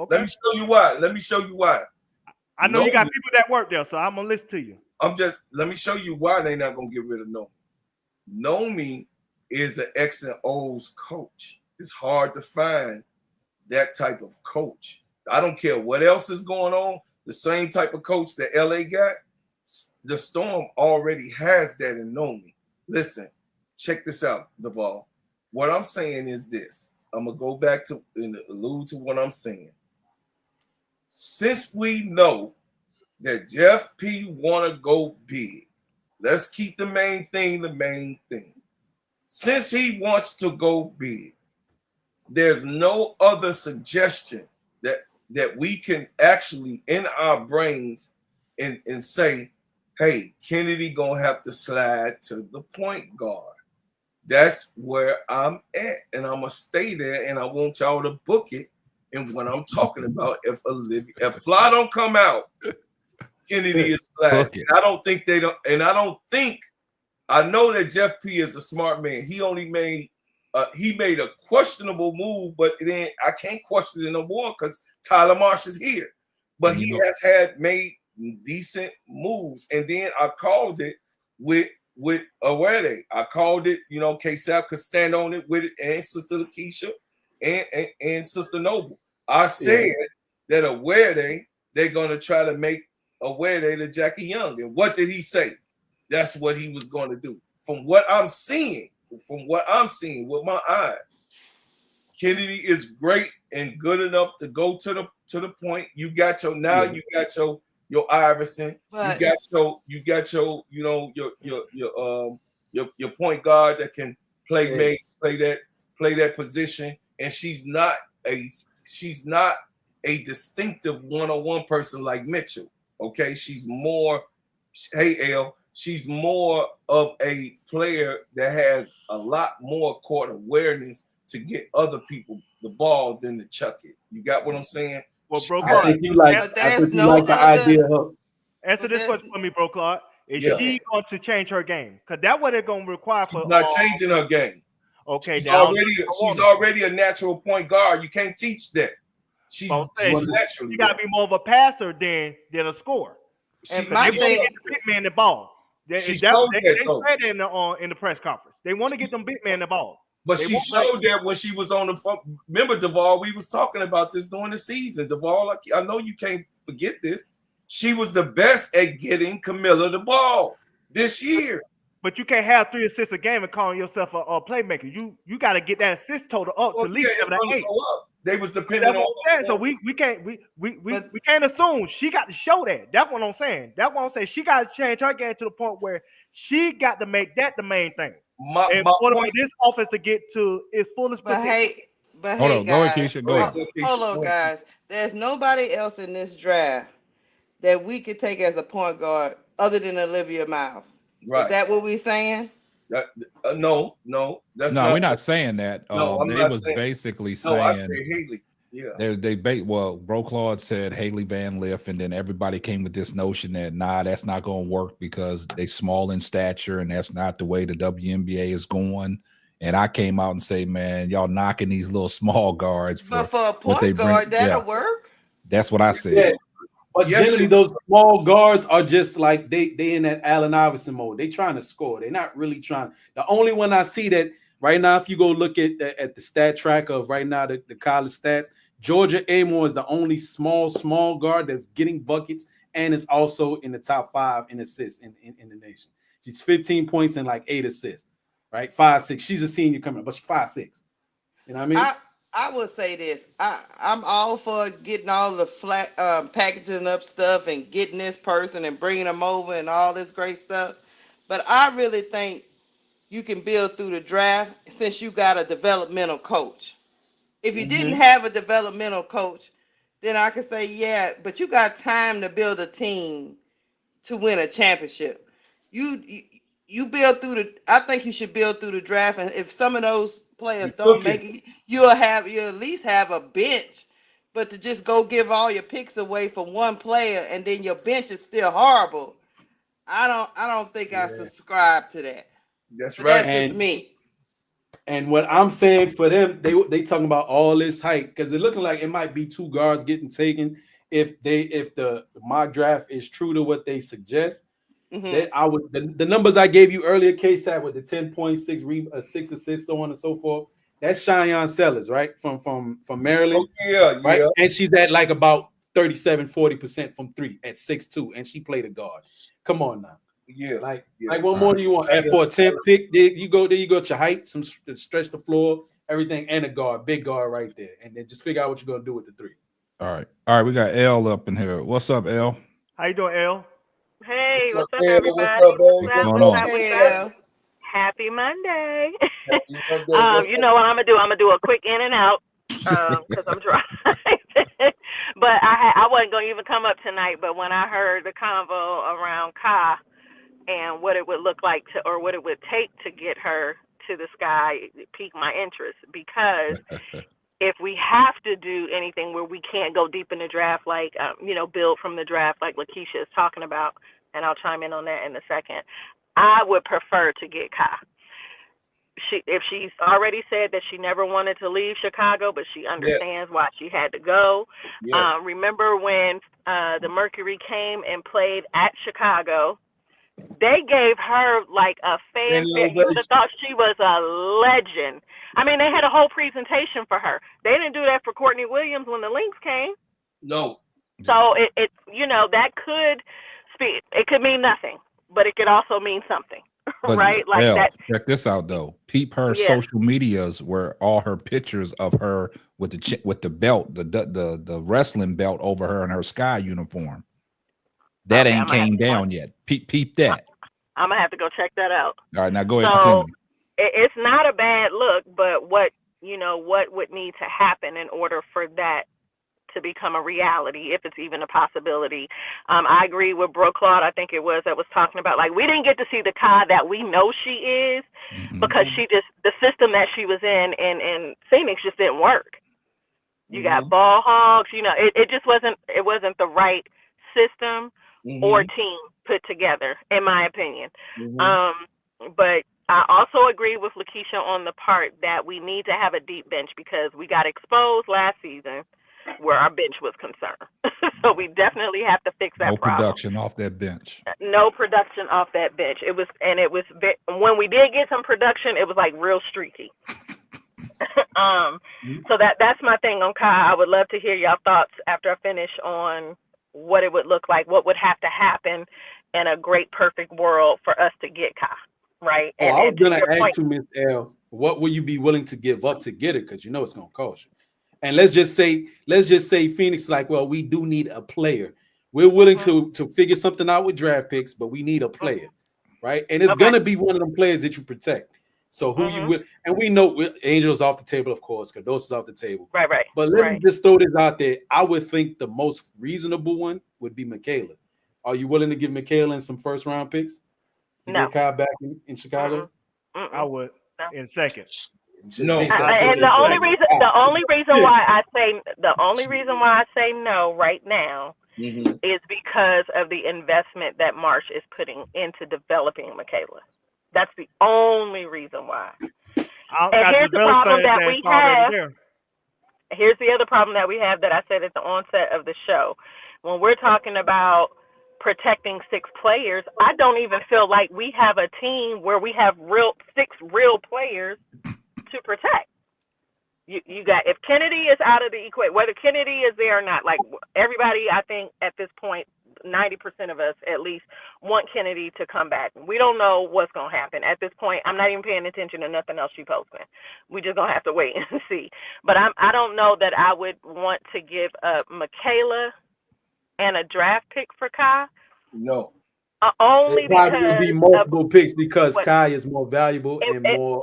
H: let me show you why. Let me show you why.
K: I know you got people that work there, so I'm gonna listen to you.
H: Let me show you why they're not gonna get rid of Nomi. Nomi is an X and O's coach. It's hard to find that type of coach. I don't care what else is going on. The same type of coach that LA got, the Storm already has that in Nomi. Listen, check this out, Duvall. What I'm saying is this. I'm gonna go back to and allude to what I'm saying. Since we know that Jeff P want to go big, let's keep the main thing the main thing. Since he wants to go big, there's no other suggestion that we can actually in our brains and say, hey, Kennedy gonna have to slide to the point guard. That's where I'm at, and I'm gonna stay there, and I want y'all to book it. And when I'm talking about if Fly don't come out, Kennedy is sliding. I don't think they don't, and I know that Jeff P is a smart man. He only made a questionable move, but then I can't question it no more because Tyler Marsh is here. But he has made decent moves, and then I called it with Awede. I called it, you know, K-Sap could stand on it with it, and Sister Lakeisha and Sister Noble. I said that Awede, they're gonna try to make Awede the Jackie Young. And what did he say? That's what he was going to do. From what I'm seeing with my eyes, Kennedy is great and good enough to go to the point. You got your your Iverson.
L: But
H: You got your your point guard that can play that position, and she's not a distinctive one-on-one person like Mitchell. Okay, she's more. Hey, L. She's more of a player that has a lot more court awareness to get other people the ball than to chuck it. You got what I'm saying?
K: Well, bro,
I: I
K: Clark,
I: think you like.
L: But
I: I
L: there's
I: think you
L: no
I: like the
L: other.
I: idea of.
K: answer
L: But
K: this
L: there's
K: question for me, bro, Clark. Is
H: Yeah.
K: she going to change her game? Because that's what they're going to require
H: She's
K: for.
H: not changing her game.
K: Okay,
H: She's
K: now
H: already a natural point guard. You can't teach that. She's naturally
K: she got to be more of a passer than a scorer. And they want to get the big man the ball. They said in the press conference. They want to get them big man the ball.
H: But she showed that when she was on the phone. Remember, Duvall, we was talking about this during the season. Duvall, I know you can't forget this. She was the best at getting Camilla the ball this year.
K: But you can't have 3 assists a game and calling yourself a playmaker. You got to get that assist total up to at least 7 or 8.
H: They was depending on.
K: So we can't assume she got to show that. That's what I'm saying. That's what I'm saying. She got to change her game to the point where she got to make that the main thing. In order for this offense to get to its fullest potential.
L: But
E: Hold
L: hey,
E: on,
L: guys,
E: go ahead, Keisha. Go ahead.
L: Hold on, guys. There's nobody else in this draft that we could take as a point guard other than Olivia Miles.
H: Right.
L: Is that what we're saying?
H: No, that's
E: no. We're not saying that.
H: No, I'm
E: they
H: not
E: was
H: saying,
E: basically
H: no, I
E: saying
H: say Haley. Yeah.
E: Bro Claude said Haley Van Lith, and then everybody came with this notion that that's not going to work because they small in stature, and that's not the way the WNBA is going. And I came out and say, man, y'all knocking these little small guards
L: But for a point guard, that'll work.
E: That's what I said.
I: Yeah. But generally, those small guards are just like they in that Allen Iverson mode. They trying to score. They're not really trying. The only one I see that right now, if you go look at the stat track of right now the college stats, Georgia Amore is the only small guard that's getting buckets and is also in the top 5 in assists in the nation. She's 15 points and like 8 assists, right? 5'6". She's a senior coming up, but she's 5'6". You know what I mean?
L: I will say this. I'm all for getting all the packaging up stuff and getting this person and bringing them over and all this great stuff. But I really think you can build through the draft since you got a developmental coach. If you didn't have a developmental coach, then I could say, yeah, but you got time to build a team to win a championship. You build through I think you should build through the draft, and if some of those players don't make it, you'll at least have a bench. But to just go give all your picks away for one player and then your bench is still horrible, I don't think I subscribe to that.
H: That's
L: but
H: right.
L: That's just me.
I: And what I'm saying for them, they talking about all this hype because it's looking like it might be 2 guards getting taken if the mock draft is true to what they suggest. That I would the numbers I gave you earlier, KSAT with the 10.6 6 assists, so on and so forth. That's Cheyenne Sellers, right? From Maryland. Right? Yeah. And she's at like about 37-40% from 3 at 6'2", and she played a guard. Come on now.
H: Yeah.
I: Like what more do you want? And for a 10th pick, there you go your height, some stretch the floor, everything, and a guard, big guard right there. And then just figure out what you're gonna do with the 3.
E: All right, we got L up in here. What's up, L?
K: How you doing, L?
M: Hey, what's up,
H: everybody?
M: What's up, baby? Happy Monday. You know what I'm gonna do? I'm gonna do a quick in and out because I'm driving. But I wasn't gonna even come up tonight. But when I heard the convo around Ka and what it would look like or what it would take to get her to the sky, it piqued my interest because. If we have to do anything where we can't go deep in the draft, like, build from the draft, like Lakeisha is talking about, and I'll chime in on that in a second, I would prefer to get Ka. If she's already said that she never wanted to leave Chicago, but she understands why she had to go.
H: Yes.
M: Remember when the Mercury came and played at Chicago? They gave her like a fanfare. You would have thought she was a legend. I mean, they had a whole presentation for her. They didn't do that for Courtney Williams when the Lynx came.
H: No.
M: So it that could speak. It could mean nothing, but it could also mean something, right? Like that.
E: Check this out though. Peep her social medias where all her pictures of her with the belt, the wrestling belt over her in her Sky uniform. That
M: Okay,
E: ain't came down yet. Peep that.
M: I'm gonna have to go check that out.
E: All right, now go ahead and
M: So
E: continue.
M: it's not a bad look, but what would need to happen in order for that to become a reality, if it's even a possibility. I agree with Bro Claude, I think it was, that was talking about, like, we didn't get to see the Kai that we know she is because the system that she was in Phoenix just didn't work. You got ball hogs, it just wasn't the right system or team put together, in my opinion. But I also agree with Lakeisha on the part that we need to have a deep bench because we got exposed last season where our bench was concerned. So we definitely have to fix that problem.
E: No production off that bench.
M: No production off that bench. When we did get some production, it was like real streaky. So that's my thing on Kai. I would love to hear y'all thoughts after I finish on what it would look like, what would have to happen in a great perfect world for us to get Kai, right?
I: I was gonna ask you, Miss L, what will you be willing to give up to get it? Because it's gonna cost you. And let's just say Phoenix, like, well, we do need a player. We're willing to figure something out with draft picks, but we need a player, right? And it's gonna be one of them players that you protect. So who you will, and we know Angel's off the table, of course, Cardoso's off the table.
M: Right.
I: But let me just throw this out there. I would think the most reasonable one would be Michaela. Are you willing to give Michaela and some first round picks to get Kyle back in Chicago?
K: I would in seconds.
I: No,
M: and the only reason why I say no right now is because of the investment that Marsh is putting into developing Michaela. That's the only reason why. And here's the problem that we have. Here's the other problem that we have that I said at the onset of the show. When we're talking about protecting 6 players, I don't even feel like we have a team where we have 6 real players to protect. You got, if Kennedy is out of the equation, whether Kennedy is there or not, like everybody, I think at this point, 90% of us at least want Kennedy to come back. We don't know what's going to happen. At this point, I'm not even paying attention to nothing else she's posting. We just going to have to wait and see. But I don't know that I would want to give up Michaela and a draft pick for Kai.
H: No.
M: Only because
I: would be multiple picks because Kai is more valuable and more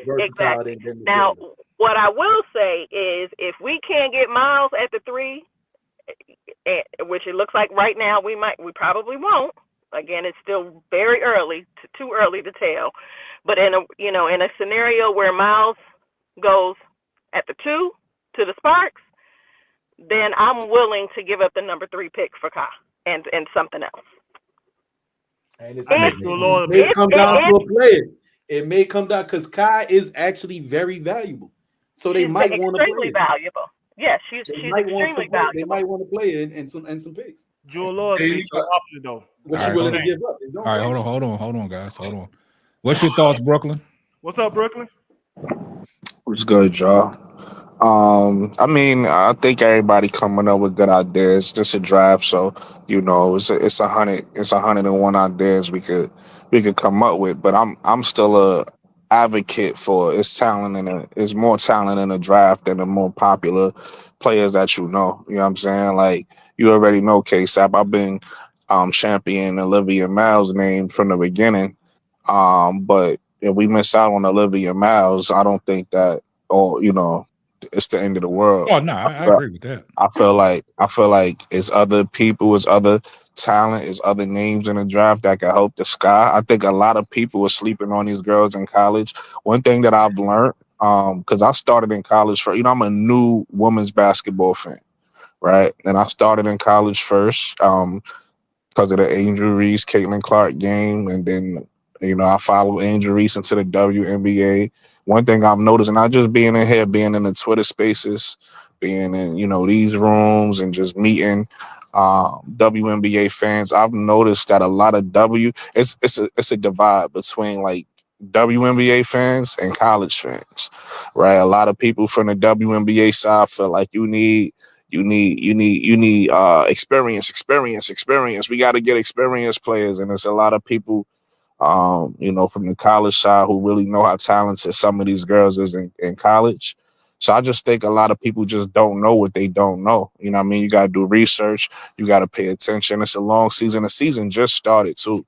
I: versatile than Michaela.
M: Now, what I will say is if we can't get Miles at the 3, which it looks like right now we probably won't. Again, it's still very early, too early to tell. But in a scenario where Miles goes at the 2 to the Sparks, then I'm willing to give up the number 3 pick for Kai and something else.
I: And it may come down to a player. It may come down because Kai is actually very valuable. So they might want to play.
M: Extremely valuable. Yes, she's extremely valuable.
I: They might want to play and some picks.
K: Jewel Lord is an option though.
I: What you willing to give up?
E: All right, hold on, guys. Hold on. What's your thoughts, Brooklyn?
K: What's up, Brooklyn?
N: What's good, y'all? I think everybody coming up with good ideas. Just a draft, so it's 101 ideas we could come up with. But I'm still a advocate for it's more talent in a draft than the more popular players that you know. You know what I'm saying? Like you already know K-Sap. I've been champion Olivia Miles' name from the beginning. But if we miss out on Olivia Miles, I don't think that it's the end of the world.
E: Oh no, I agree with that.
N: I feel like it's other people, it's other talent, it's other names in the draft that can help the sky. I think a lot of people are sleeping on these girls in college. One thing that I've learned, because I started in college I'm a new women's basketball fan, right? And I started in college first because of the Angel Reese, Caitlin Clark game, and then I followed Angel Reese into the WNBA. One thing I've noticed, and not just being in here, being in the Twitter spaces, being in, these rooms and just meeting WNBA fans, I've noticed that a lot of it's a divide between like WNBA fans and college fans, right? A lot of people from the WNBA side feel like you need experience. We got to get experienced players, and it's a lot of people from the college side who really know how talented some of these girls is in college. So I just think a lot of people just don't know what they don't know. You know what I mean? You got to do research. You got to pay attention. It's a long season. The season just started too.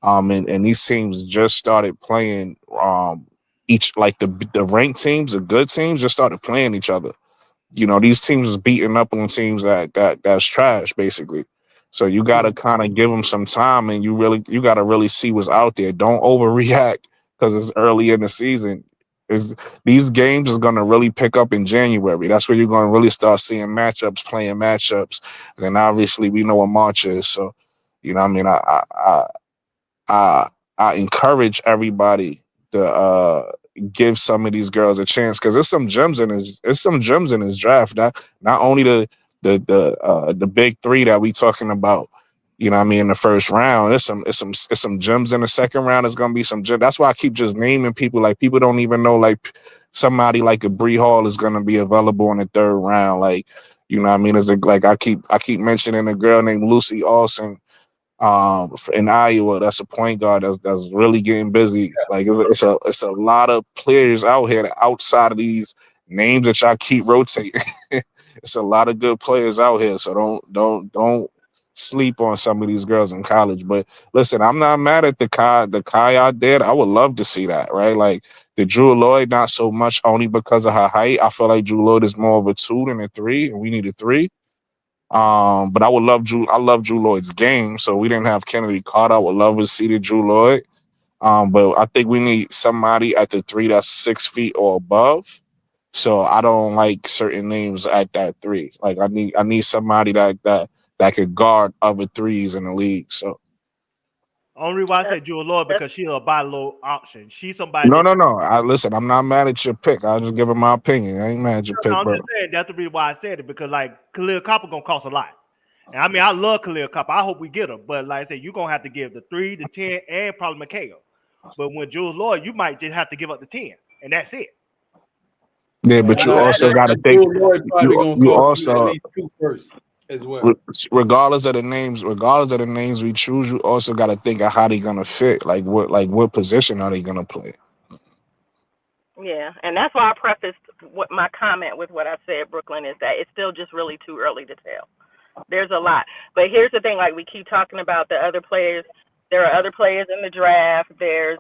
N: And these teams just started playing each, like the ranked teams, the good teams just started playing each other. You know, these teams is beating up on teams that's trash basically. So you got to kind of give them some time, and you got to really see what's out there. Don't overreact because it's early in the season. These games is going to really pick up in January. That's where you're going to really start seeing matchups, playing matchups. And then obviously we know what March is. So, you know what I mean? I I encourage everybody to give some of these girls a chance because there's some gems in his draft. Not only the big three that we talking about, you know what I mean, in the first round. There's some gems in the second round. There's gonna be some gems. That's why I keep just naming people. Like people don't even know like somebody like a Bree Hall is gonna be available in the third round. Like, you know what I mean? Like I keep mentioning a girl named Lucy Austin in Iowa. That's a point guard that's really getting busy. Like it's a lot of players out here that outside of these names that y'all keep rotating. It's a lot of good players out here. So don't sleep on some of these girls in college. But listen, I'm not mad at the Kai I did. I would love to see that, right? Like the Drew Lloyd, not so much only because of her height. I feel like Drew Lloyd is more of a 2 than a 3, and we need a 3. But I love Drew Lloyd's game. So we didn't have Kennedy Carter. I would love to see the Drew Lloyd. But I think we need somebody at the 3 that's 6 feet or above. So I don't like certain names at that 3. Like I need somebody that could guard other threes in the league. So
K: Only why I say Jewel Lord because she's a buy low option. She's somebody
N: no,
K: that
N: no, no. I listen. I'm not mad at your pick. I just giving my opinion. I ain't mad at your
K: no,
N: pick,
K: I'm
N: bro.
K: just saying that's the reason why I said it because like Khalil Copper gonna cost a lot. And I mean I love Khalil Copper. I hope we get him, but like I said, you're gonna have to give the 3, the 10, and probably Mikhail. But when Jules Lord, you might just have to give up the 10, and that's it.
N: Yeah, but you
I: Nah,
N: also got to
I: that
N: think.
I: Drew Lloyd probably gonna
N: You
I: cost you at
N: also
I: least 2 first as well.
N: regardless of the names we choose, you also got to think of how they gonna fit. What position are they gonna play?
M: Yeah, and that's why I prefaced what my comment with what I said, Brooklyn, is that it's still just really too early to tell. There's a lot. But here's the thing, like we keep talking about the other players. There are other players in the draft. There's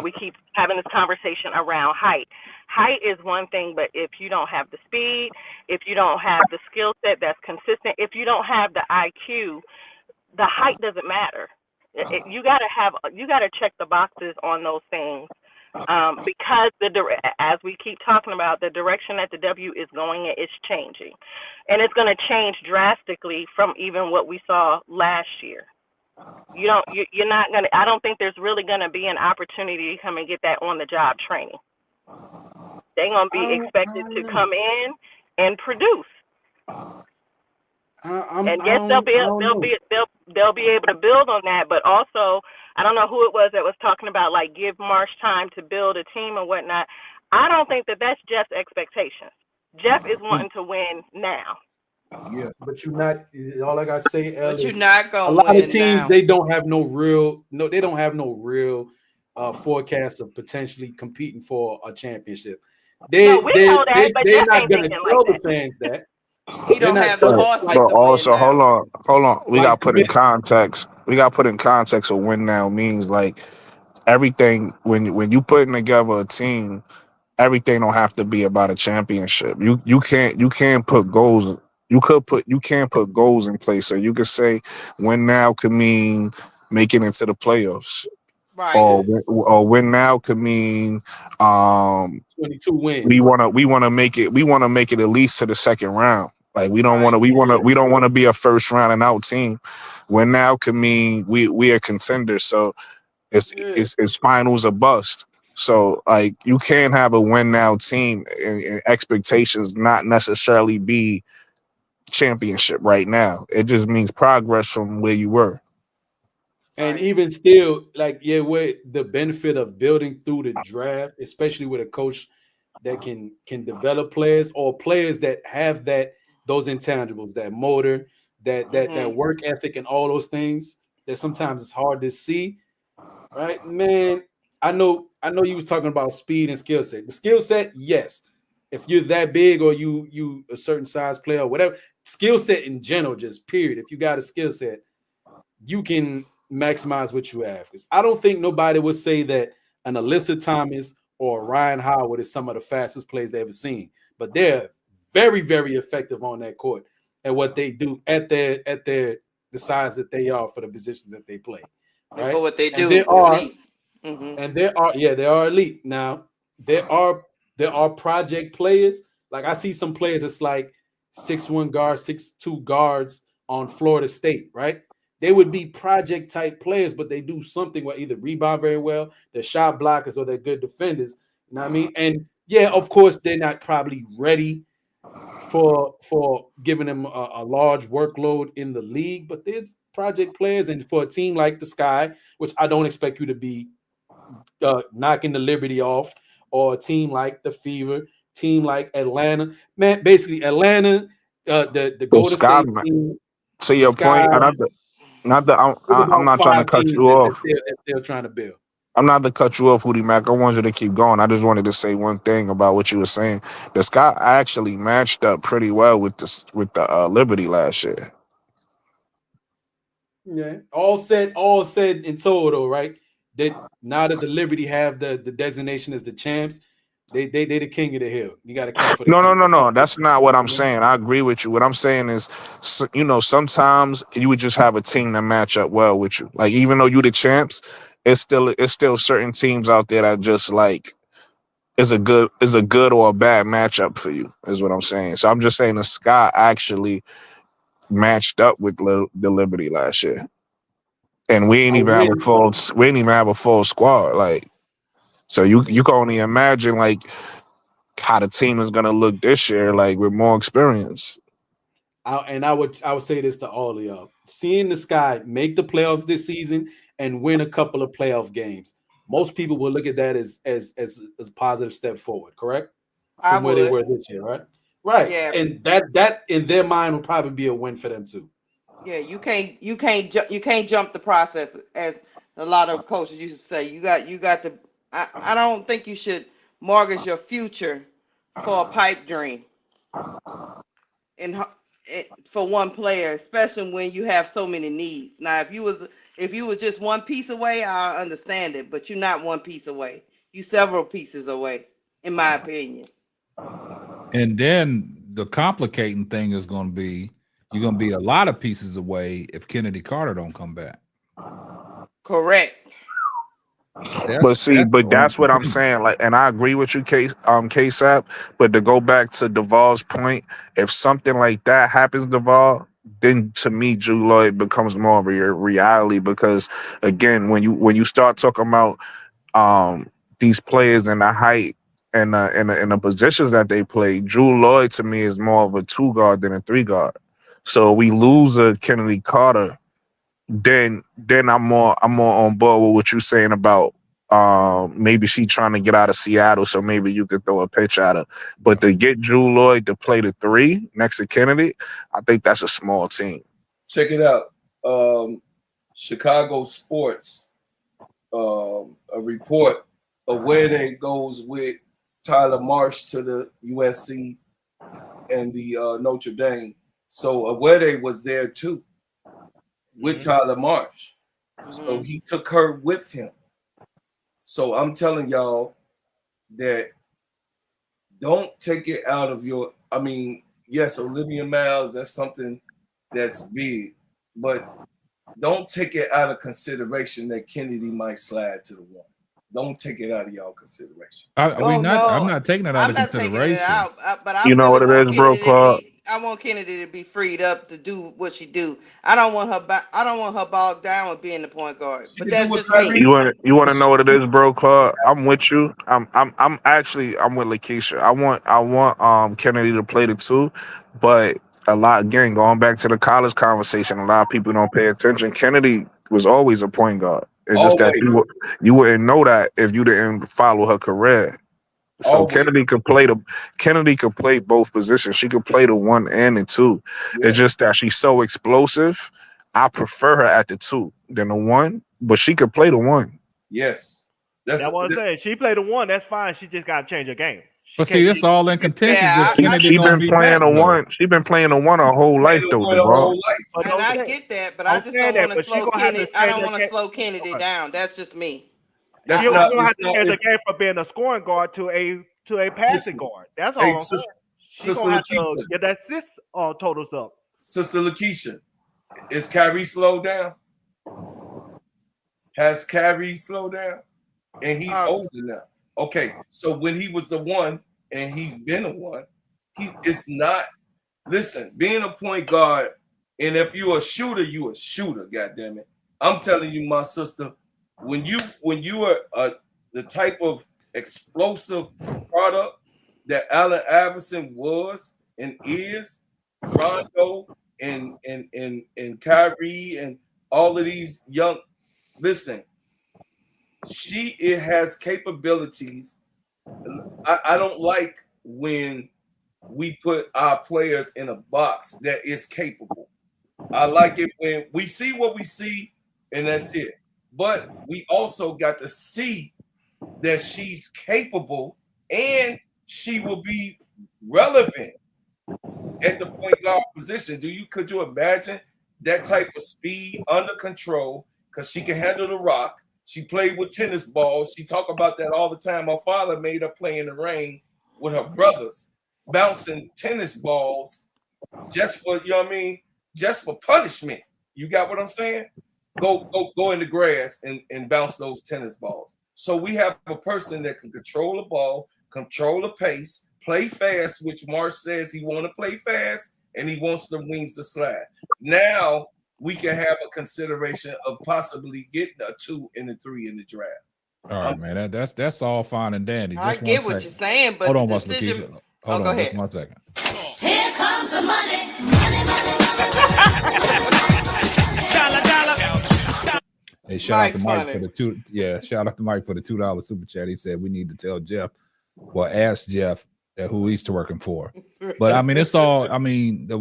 M: we keep having this conversation around height. Height is one thing, but if you don't have the speed, if you don't have the skill set that's consistent, if you don't have the IQ, the height doesn't matter. You gotta check the boxes on those things because as we keep talking about, the direction that the W is going in is changing, and it's going to change drastically from even what we saw last year. You're not gonna. I don't think there's really going to be an opportunity to come and get that on the job training. They're going to be expected to come in and produce. And yes,
I: I don't know.
M: they'll be able to build on that, but also I don't know who it was that was talking about like give Marsh time to build a team and whatnot. I don't think that that's Jeff's expectations. Jeff is wanting to win now.
I: Yeah, but you're not. All I gotta say,
L: But you're
I: Ellis,
L: not
I: a
L: gonna
I: lot of
L: win
I: teams
L: now.
I: they don't have no real they don't have no real forecast of potentially competing for a championship.
M: No, we know that, but
I: They're
M: Jeff
I: not
M: ain't
I: gonna
M: thinking like
I: tell the
M: that.
I: fans that.
L: He
I: They're
L: don't
I: not
L: have the
I: telling
L: horses
N: But
I: like
L: to win
N: also,
L: now.
N: hold on. We got to
I: like
N: put in context. We got to put in context of win now means like everything. When you putting together a team, everything don't have to be about a championship. You can't put goals. You can't put goals in place. So you could say win now could mean make it into the playoffs,
L: Right.
N: or win now could mean
I: 22
N: we
I: wins.
N: want to make it at least to the second round. Like we don't want to
L: Right.
N: we don't want to be a first round and out team. Win now could mean we are contenders. So
I: Yeah.
N: it's finals or bust. So like you can't have a win now team and expectations not necessarily be championship right now. It just means progress from where you were.
I: And
L: Right.
I: even still, like with the benefit of building through the draft, especially with a coach that can develop players or players that have those intangibles, that motor, that
L: Mhm.
I: work ethic, and all those things that sometimes it's hard to see. Right, man. I know you was talking about speed and skill set. The skill set, yes. if you're that big or you a certain size player or whatever, skill set in general, just period. If you got a skill set, you can maximize what you have. Because I don't think nobody would say that an Alyssa Thomas or Ryan Howard is some of the fastest players they've ever seen, but they're very, very effective on that court at what they do at the size that they are for the positions that they play.
L: And
I: Right.
L: for what they
I: And
L: do,
I: there are
L: elite. Mm-hmm.
I: and they are elite. Now, there are project players. Like I see some players that's like 6'1" guards, 6'2" guards on Florida State, right? They would be project type players, but they do something where either rebound very well, they're shot blockers, or they're good defenders. You know what I mean? And yeah, of course, they're not probably ready for giving them a large workload in the league, but there's project players, and for a team like the Sky, which I don't expect you to be knocking the Liberty off, or a team like the Fever, team like Atlanta, man, basically Atlanta, the
N: The
I: Golden
N: Sky,
I: State team,
N: to
I: the
N: your
I: Sky.
N: point, not that
I: There's
N: I'm
I: about
N: not trying to
I: 5
N: cut
I: teams
N: you
I: that
N: off.
I: they're still trying to build.
N: I'm not to cut you off, Hootie Mac. I want you to keep going. I just wanted to say one thing about what you were saying. The Sky actually matched up pretty well with the Liberty last year.
I: Yeah, all said in total, right? That now that the Liberty have the designation as the champs, they the king of the hill. You got to come for the king.
N: No. That's not what I'm saying. I agree with you. What I'm saying is, sometimes you would just have a team that match up well with you. Like even though you the champs, it's still certain teams out there that just like is a good or a bad matchup for you. Is what I'm saying. So I'm just saying the Sky actually matched up with the Liberty last year, and we ain't even have a full squad. Like so, you can only imagine like how the team is gonna look this year, like with more experience.
I: I would say this to all of y'all: seeing the Sky make the playoffs this season and win a couple of playoff games, most people will look at that as a positive step forward. Correct?
L: I
I: From where they
L: would.
I: were this year, right? Right,
L: Yeah.
I: and that in their mind would probably be a win for them too.
L: Yeah, you can't jump the process, as a lot of coaches used to say. You got to. I don't think you should mortgage your future for a pipe dream and for one player, especially when you have so many needs. Now, if you was just one piece away, I understand it, but you're not one piece away. You several pieces away, in my opinion.
E: And then the complicating thing is going to be you're going to be a lot of pieces away if Kennedy Carter don't come back.
L: Correct.
N: But that's what I'm saying. Like, and I agree with you, KSAP. But to go back to Duvall's point, if something like that happens, Duvall, then to me, Drew Lloyd becomes more of a reality because again, when you start talking about these players and the height and the positions that they play, Drew Lloyd to me is more of a 2 guard than a 3 guard. So we lose a Kennedy Carter, then I'm more on board with what you're saying about maybe she trying to get out of Seattle, so maybe you could throw a pitch at her. But to get Drew Lloyd to play the 3 next to Kennedy, I think that's a small team.
H: Check it out. Chicago Sports, a report of where they goes with Tyler Marsh to the USC and the Notre Dame. So Awede was there too with Tyler Marsh. So he took her with him. So I'm telling y'all that don't take it out of your, I mean, yes, Olivia Miles, that's something that's big, but don't take it out of consideration that Kennedy might slide to the 1. Don't take it out of y'all consideration.
E: I'm not taking it out of consideration.
L: But I
N: You know
L: really
N: what it
L: want
N: is, bro,
L: Kennedy
N: Claude?
L: I want Kennedy to be freed up to do what she do. I don't want her bogged down with being the point guard. But that's just me.
N: You want to know what it is, bro, Claude? I'm with you. I'm with Lakeisha. I want Kennedy to play the 2, but a lot again going back to the college conversation. A lot of people don't pay attention. Kennedy was always a point guard. It's just that you wouldn't know that if you didn't follow her career. So Kennedy could play both positions. She could play the 1 and the 2. Yeah. It's just that she's so explosive. I prefer her at the 2 than the 1, but she could play the 1.
H: Yes.
K: That's what I'm saying. She played the 1, that's fine. She just gotta change her game.
E: But see, it's all in contention.
L: Yeah,
E: If Kennedy
N: She
E: gonna
N: been
E: be
N: playing
E: back
N: a
E: though.
N: one. She been playing a one her whole life though,
H: Her
N: Duval.
H: whole life.
K: But
L: and I
K: okay,
L: get that, but I
K: I'm
L: just
K: saying
L: don't
K: that,
L: want to
K: but she
L: slow
K: gonna have to
L: Kennedy. I
K: change
L: don't
K: her
L: want to
K: game.
L: slow Kennedy down. That's just me.
H: That's
K: She
H: not.
K: gonna have
H: It's
K: to
H: not.
K: change the
H: It's
K: game from being a scoring guard to a passing
H: listen.
K: guard. That's
H: Hey,
K: all I'm saying. She
H: Sister
K: gonna have to
H: Lakeisha.
K: get that assist totals up.
H: Sister Lakeisha. Is Kyrie slowed down? Has Kyrie slowed down? And he's older now. Okay, so when he was the one, and he's been a one, it's not. Listen, being a point guard, and if you're a shooter, you a shooter. God damn it! I'm telling you, my sister, when you are the type of explosive product that Allen Iverson was and is, Rondo and Kyrie and all of these young. Listen, it has capabilities. I don't like when we put our players in a box that is capable. I like it when we see what we see, and that's it. But we also got to see that she's capable and she will be relevant at the point guard position. Could you imagine that type of speed under control? Because she can handle the rock. She played with tennis balls. She talk about that all the time. Her father made her play in the rain with her brothers, bouncing tennis balls just for, you know what I mean? Just for punishment. You got what I'm saying? Go in the grass and bounce those tennis balls. So we have a person that can control the ball, control the pace, play fast, which Mark says he want to play fast, and he wants the wings to slide. Now we can have a consideration of possibly getting a 2 and a 3 in the draft.
E: All right, man. That's all fine and dandy.
L: I
E: Just
L: get
E: one
L: what
E: second.
L: you're saying, but
E: Hold
L: the
E: on, Miss
L: decision.
E: Lakeisha. Hold
L: Go
E: on, just
L: ahead.
E: 1 second.
O: Here comes the money.
E: Hey, shout out to
L: Mike
E: Mike
L: funny.
E: for the two. Yeah, shout out to Mike for the $2 super chat. He said we need to tell Jeff, well, ask Jeff that who he's working for. But I mean, it's all. I mean, the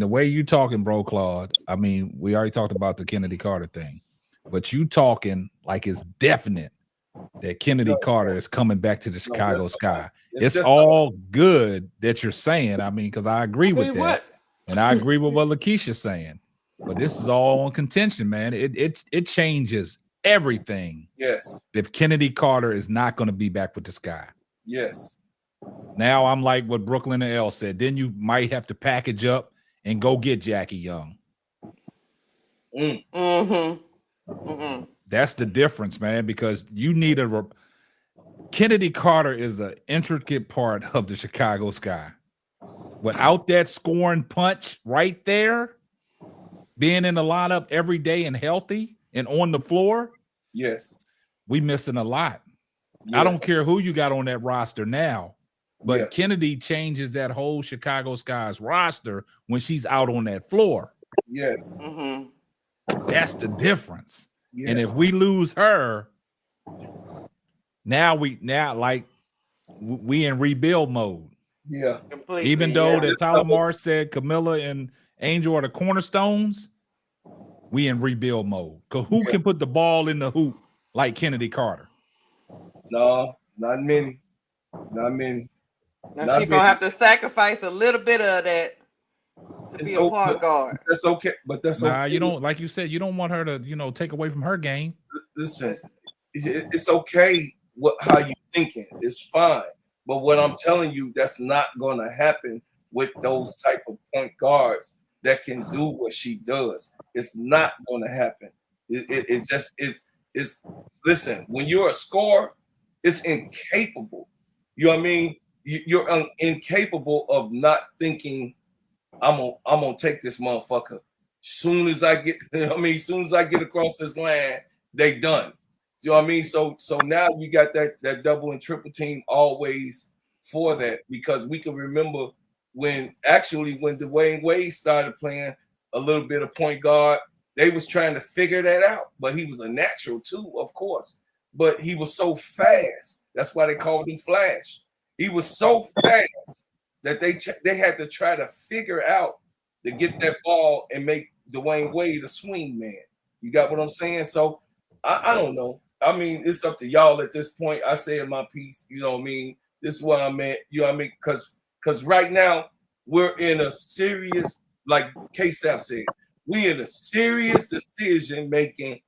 E: way you talking, bro, Claude. I mean, we already talked about the Kennedy Carter thing, but you talking like it's definite that Kennedy Carter is coming back to the Chicago Sky. It's all good that you're saying. I mean, because I agree with that, and I agree with what Lakeisha's saying. But this is all on contention, man. It changes everything.
H: Yes.
E: If Kennedy Carter is not going to be back with the Sky.
H: Yes.
E: Now I'm like what Brooklyn and L said. Then you might have to package up and go get Jackie Young. That's the difference, man, because you need Kennedy Carter is an intricate part of the Chicago Sky. Without that scoring punch right there, being in the lineup every day and healthy and on the floor,
H: yes,
E: we missing a lot.
H: Yes.
E: I don't care who you got on that roster now, but
H: Yeah.
E: Kennedy changes that whole Chicago Sky's roster when she's out on that floor.
H: Yes.
E: That's the difference.
H: Yes.
E: And if we lose her, now we in rebuild mode.
H: Yeah.
L: Completely,
E: Even though
L: yeah.
E: that Tyler Morris said Camilla and Angel are the cornerstones, we in rebuild mode. Because who can put the ball in the hoop like Kennedy Carter?
H: No, not many. Not many.
L: Now she's gonna have to sacrifice a little bit of that to be a point guard.
H: That's okay. But that's
E: Nah,
H: okay.
E: you don't, like you said, you don't want her to, take away from her game.
H: Listen, it's okay how you thinking. It's fine. But what I'm telling you, that's not gonna happen with those type of point guards that can do what she does. It's not gonna happen. It's listen, when you're a scorer, it's incapable. You know what I mean? You're incapable of not thinking, I'm gonna take this motherfucker. Soon as I get, soon as I get across this line, they done. You know what I mean? So now you got that double and triple team always for that, because we can remember when Dwayne Wade started playing a little bit of point guard, they was trying to figure that out. But he was a natural too, of course. But he was so fast. That's why they called him Flash. He was so fast that they had to try to figure out to get that ball and make Dwayne Wade a swing man. You got what I'm saying? So I don't know. I mean, it's up to y'all at this point. I said my piece. You know what I mean? This is what I meant. You know what I mean? Because right now we're in a serious, like K-Sap said, we in a serious decision making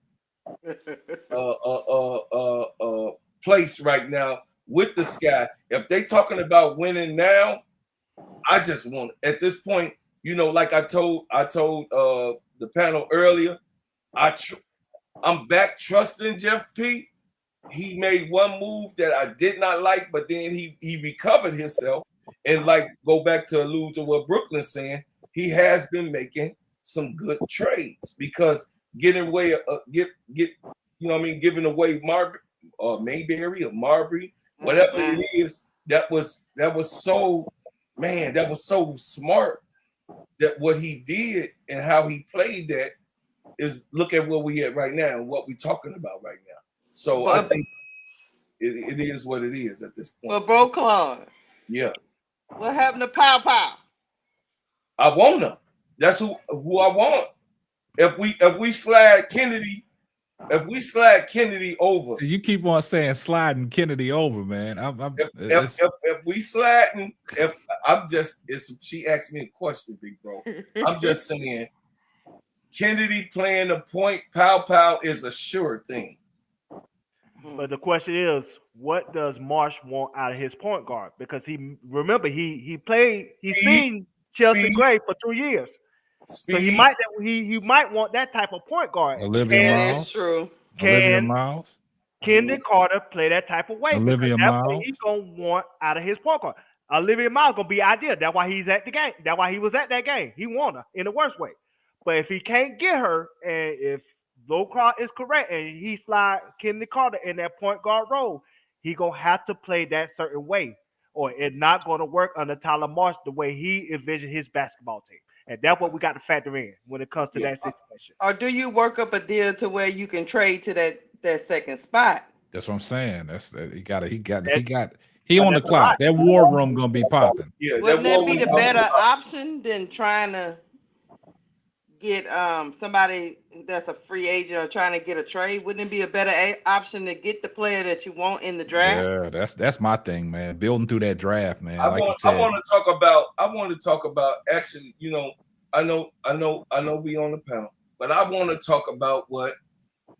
H: place right now with the Sky. If they talking about winning now, I just want at this point, you know, like I told the panel earlier, I'm back trusting Jeff P. He made one move that I did not like, but then he recovered himself. And like go back to allude to what Brooklyn's saying, he has been making some good trades because getting away you know what I mean, giving away Mayberry or Marbury, whatever it is, that was so, man, that was so smart that what he did and how he played that is look at where we at right now and what we're talking about right now. So I think it is what it is at this point.
L: But bro, Claude,
H: yeah,
L: what happened to Pow Pow?
H: I want him. That's who I want. If we slide Kennedy over,
E: you keep on saying sliding Kennedy over, man.
H: If we sliding, she asked me a question, big bro. I'm just saying, Kennedy playing the point, Pow is a sure thing.
K: But the question is, what does Marsh want out of his point guard? Because he seen Chelsea Gray for 2 years. So he might want that type of point guard.
L: That's true.
E: Olivia Miles.
K: Kendon Carter play that type of way.
E: Olivia
K: That's
E: Miles.
K: what he's gonna want out of his point guard. Olivia Miles gonna be ideal. That's why he's at the game. That's why he was at that game. He won her in the worst way. But if he can't get her, and if Locroix is correct, and he slide Kendon Carter in that point guard role, he gonna have to play that certain way, or it's not gonna work under Tyler Marsh the way he envisioned his basketball team. And that's what we got to factor in when it comes to that situation.
L: Or do you work up a deal to where you can trade to that second spot?
E: That's what I'm saying. He on the clock. That war room gonna be popping.
H: Yeah,
L: wouldn't that be the better option than trying to get somebody that's a free agent or trying to get a trade? Wouldn't it be a better option to get the player that you want in the draft?
E: Yeah, that's my thing, man. Building through that draft, man.
H: I want to talk about actually, you know, I know we on the panel, but I want to talk about what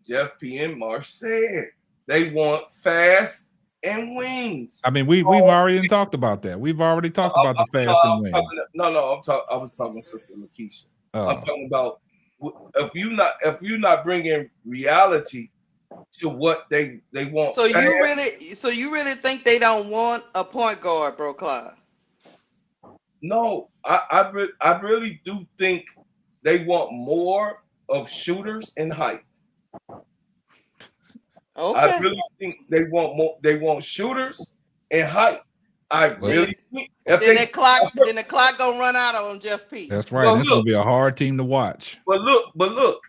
H: Jeff P and Marsh said. They want fast and wings.
E: I mean, we've already talked about that. We've already talked about the fast and wings.
H: I was talking to Sister Lakeisha. I'm talking about if you not bringing reality to what they want.
L: So you really think they don't want a point guard, bro, Clyde?
H: No, I really do think they want more of shooters and height.
L: Okay.
H: I really think they want more. They want shooters and height. I really think.
L: Then the clock gonna run out on Jeff P.
E: That's right. This will be a hard team to watch.
H: But look,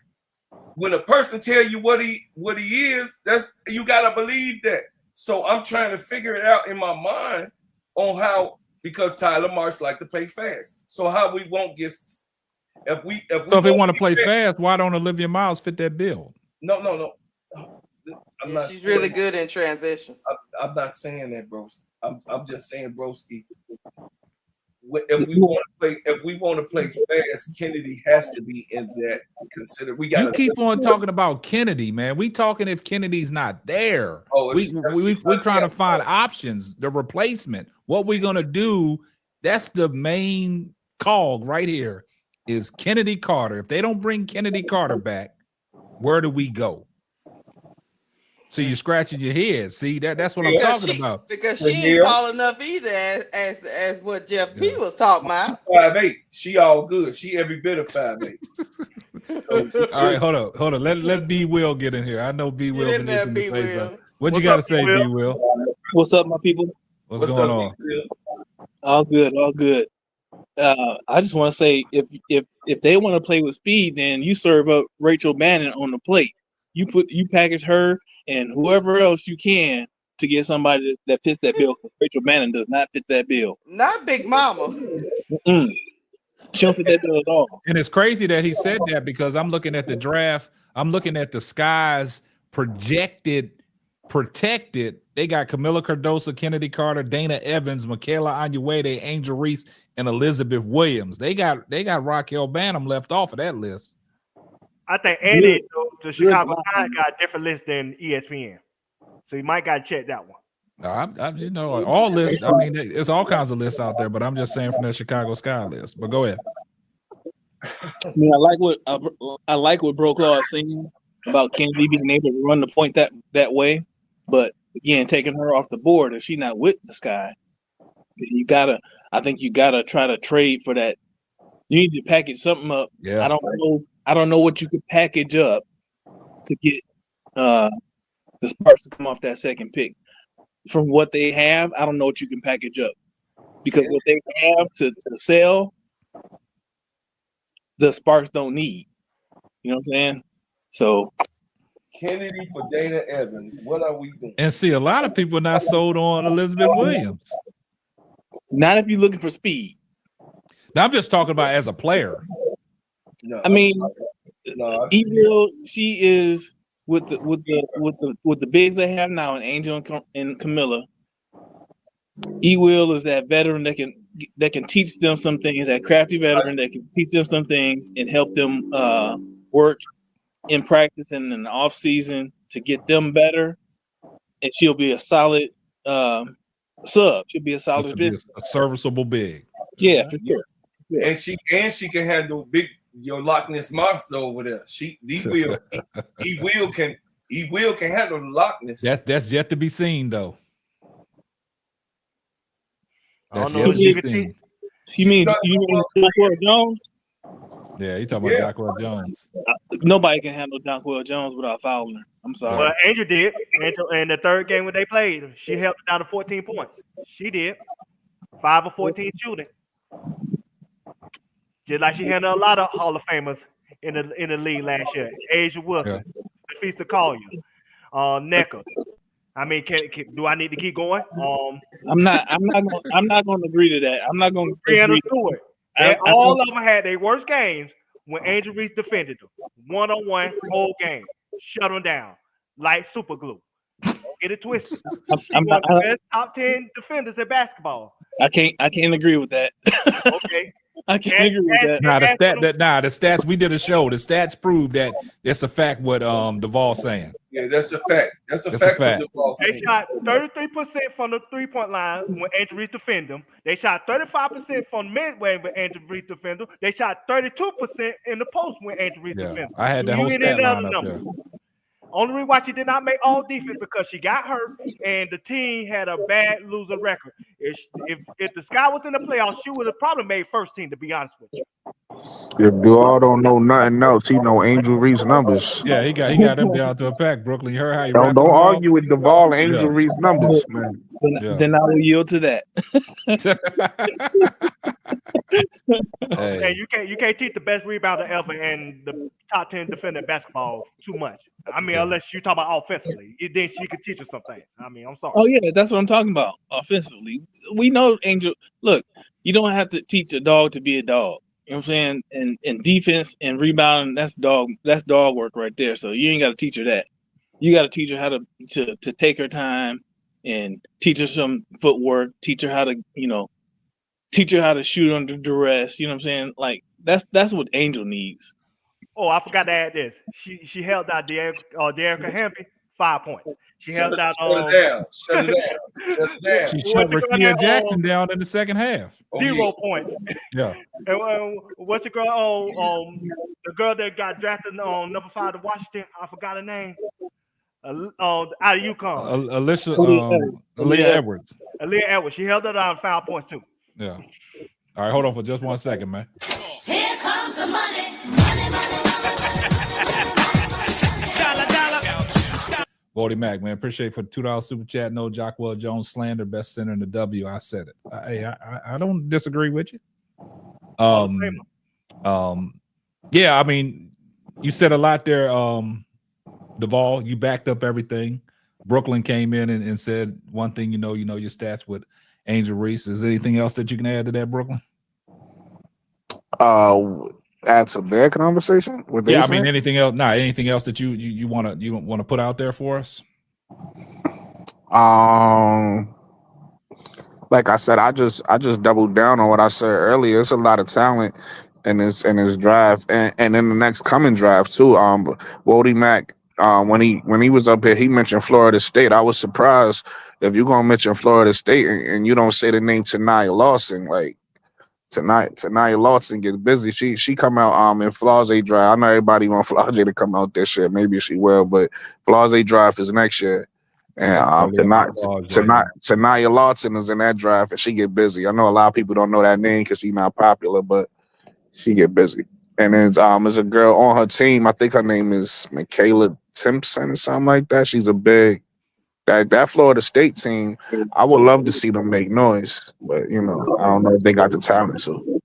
H: when a person tell you what he is, that's you gotta believe that. So I'm trying to figure it out in my mind on how, because Tyler Marsh like to play fast. So how we won't get if they want to
E: play fast, why don't Olivia Miles fit that bill?
H: No.
L: She's really good in transition.
H: I'm not saying that, bro. I'm just saying, broski. If we want to play fast, Kennedy has to be in that.
E: You keep on talking about Kennedy, man. We talking if Kennedy's not there. We're trying to find options, the replacement. What we're gonna do? That's the main call right here. Is Kennedy Carter? If they don't bring Kennedy Carter back, where do we go? So you're scratching your head. See that's what I'm talking about.
L: Because she ain't tall enough either, as what Jeff P was talking about.
H: 5'8". She all good. She every bit of 5'8".
E: All right, hold on. Let B Will get in here. I know B Will been itching to say. What you got to say, B Will?
P: What's up, my people?
E: What's going on?
P: All good. I just want to say, if they want to play with speed, then you serve up Rachel Bannon on the plate. You package her and whoever else you can to get somebody that fits that bill. Rachel Bannon does not fit that bill.
L: Not Big Mama.
P: She don't fit that bill at all.
E: And it's crazy that he said that because I'm looking at the draft. I'm looking at the Sky's projected protected. They got Camila Cardoso, Kennedy Carter, Dana Evans, Michaela Onyeawede, Angel Reese, and Elizabeth Williams. They got Raquel Banham left off of that list.
K: I think Eddie, the Chicago Times, got a different list than ESPN, so you might got to check that one.
E: No, all lists. I mean, there's all kinds of lists out there, but I'm just saying from that Chicago Sky list. But go ahead.
P: I mean, I like what Bro Claw is saying about Kennedy being able to run the point that way, but again, taking her off the board if she's not with the Sky, I think you gotta try to trade for that. You need to package something up.
E: Yeah.
P: I don't know what you could package up to get the Sparks to come off that second pick. From what they have, I don't know what you can package up, because what they have to sell, the Sparks don't need. You know what I'm saying? So
H: Kennedy for Dana Evans. What are we doing?
E: And see, a lot of people are not sold on Elizabeth Williams.
P: Not if you're looking for speed.
E: Now, I'm just talking about as a player.
H: No,
P: I mean, Evil, she is with the bigs they have now, and Angel and Camilla. E-Will is that veteran that can teach them some things, that crafty veteran that can teach them some things and help them work in practice and in the off season to get them better. And she'll be a solid sub. She'll be a solid
E: a serviceable big.
P: Yeah, for sure.
H: Yeah. And she can handle your Loch Ness monster over there. E-Will can handle the Loch Ness.
E: That's yet to be seen, though. That's
P: yet to be seen. You mean Jonquel Jones?
E: Yeah, you talking about Jonquel Jones.
P: Nobody can handle Jonquel Jones without fouling her. I'm sorry.
K: Well, Angel did. Angel, in the third game when they played, she held it down to 14 points. She did. 5 of 14 shooting. Just like she handled a lot of Hall of Famers in the league last year. Asia Wilson, Feast to call you, Necker. I mean, do I need to keep going?
P: I'm not going to agree to that. I'm not going to
K: Brianna
P: agree.
K: Stewart. All of them had their worst games when Angel Reese defended them. 1-on-1 whole game. Shut them down like super glue. Get it twisted. She's one of the best top 10 defenders in basketball.
P: I can't agree with that.
K: Okay.
P: I can't agree with that.
E: The stats, we did a show. The stats prove that it's a fact what Duval's saying.
H: Yeah, that's a fact. That's a fact.
K: They shot 33% from the 3-point line when Angel Reese defended them. They shot 35% from midway when Angel Reese defended them. They shot 32% in the post when Angel Reese defended them.
E: I had that whole stat line up there.
K: Only reason why she did not make all defense because she got hurt and the team had a bad loser record. If the Sky was in the playoffs, she would have probably made first team, to be honest with you.
N: If Duval don't know nothing else, he know Angel Reese numbers.
E: Yeah, he got them down to a pack. Brooklyn, you heard how he
N: don't argue with Duval and Angel Reese numbers, man.
P: Then I will yield to that.
K: Hey, you can't teach the best rebounder ever and the top 10 defender in basketball too much. I mean, unless you talk about offensively, then she could teach us something. I mean, I'm sorry.
P: Oh yeah, that's what I'm talking about. Offensively, we know Angel. Look, you don't have to teach a dog to be a dog. You know what I'm saying? And defense and rebounding, that's dog work right there. So you ain't got to teach her that. You got to teach her how to take her time and teach her some footwork. Teach her how to teach her how to shoot under duress. You know what I'm saying? Like that's what Angel needs.
K: Oh, I forgot to add this. She held out De'Erica Hamby 5 points. She held out.
H: Shut it down.
E: She shut Rakia Jackson down in the second half.
K: 0 points.
E: Yeah.
K: And what's the girl? The girl that got drafted on number 5 to Washington. I forgot her name. Out of UConn.
E: Aaliyah Edwards.
K: Aaliyah Edwards. She held it on 5 points too.
E: Yeah. All right, hold on for just 1 second, man.
O: Here comes the money.
E: Bodie Mac, man, appreciate for the $2 super chat. No Jonquel Jones slander, best center in the W. I said it. I don't disagree with you. Yeah, I mean, you said a lot there, Duval. You backed up everything. Brooklyn came in and said one thing. You know your stats with Angel Reese. Is there anything else that you can add to that, Brooklyn?
N: Add to their conversation?
E: I mean, anything else? Anything else that you want to put out there for us?
N: Um, like I said, I just doubled down on what I said earlier. It's a lot of talent in this draft, and in the next coming draft too. Wody Mack, when he was up here, he mentioned Florida State. I was surprised if you're gonna mention Florida State and you don't say the name Tanaya Lawson. Like Tanaya Lawson gets busy. She come out in Flage Drive. I know everybody want Flage to come out this year. Maybe she will, but Flage Drive is next year. And
E: Totally up to Flage.
N: Tanaya Lawson is in that draft, and she get busy. I know a lot of people don't know that name because she's not popular, but she get busy. And then there's a girl on her team. I think her name is Michaela Timpson or something like that. She's a big that Florida State team. I would love to see them make noise, but I don't know if they got the talent to.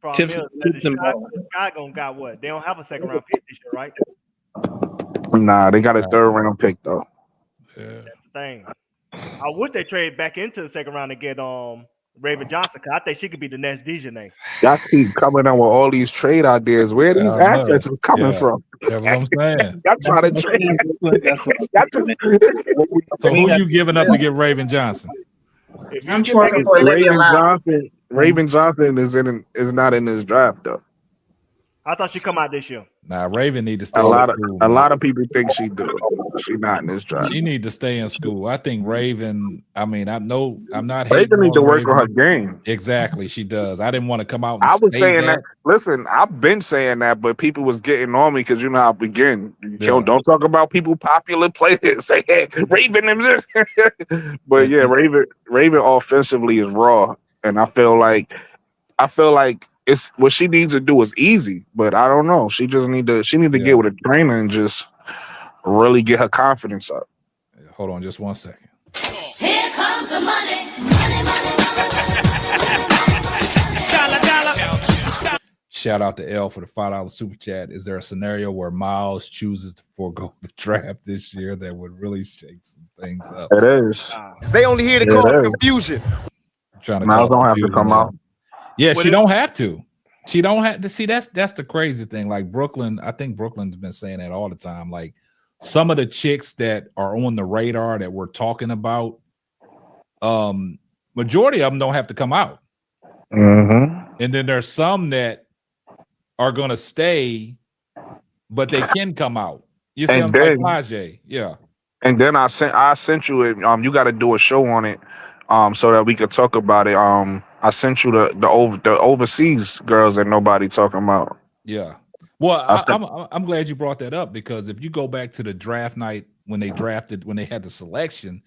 K: Problem is that the Sky gonna got what? They don't have a second round pick this year, right?
N: Nah, they got a third round pick though.
E: Yeah.
K: That's the thing. I wish they trade back into the second round to get Raven Johnson, because I think she could be the next Dejanay.
N: Y'all keep coming up with all these trade ideas. Where these assets is coming from?
E: That's what I'm saying.
N: Y'all trying to trade.
E: So who you giving up to get Raven Johnson?
G: I'm choosing for Olivia Lau.
N: Raven Johnson is not in this draft though.
K: I thought she'd come out this year.
E: Nah, Raven need to stay.
N: A lot
E: in
N: of people think she do. She not in this draft.
E: She need to stay in school. I think Raven. I mean, I'm not.
N: Raven need to work on her game.
E: Exactly, she does. I didn't want to come out. And
N: I was
E: say
N: saying that. Listen, I've been saying that, but people was getting on me because you know how I begin. Don't talk about people popular players. Say hey, Raven and this. But yeah, Raven offensively is raw, and I feel like it's what she needs to do is easy, but I don't know. She just need to get with a trainer and just really get her confidence up.
E: Hold on just 1 second.
O: Here comes the money.
E: Shout out to L for the $5 super chat. Is there a scenario where Miles chooses to forego the draft this year that would really shake some things up?
N: It is.
F: They only here to cause confusion.
E: Trying to
N: Miles don't have to come out.
E: Yeah, she don't have to. She don't have to see. That's the crazy thing. Like Brooklyn, I think Brooklyn's been saying that all the time. Like some of the chicks that are on the radar that we're talking about, majority of them don't have to come out.
N: Mm-hmm.
E: And then there's some that are gonna stay, but they can come out. You see, like Plage, yeah.
N: And then I sent you it. You got to do a show on it, so that we could talk about it. I sent you the overseas girls that nobody talking about.
E: Yeah. Well, I'm glad you brought that up because if you go back to the draft night when they had the selection,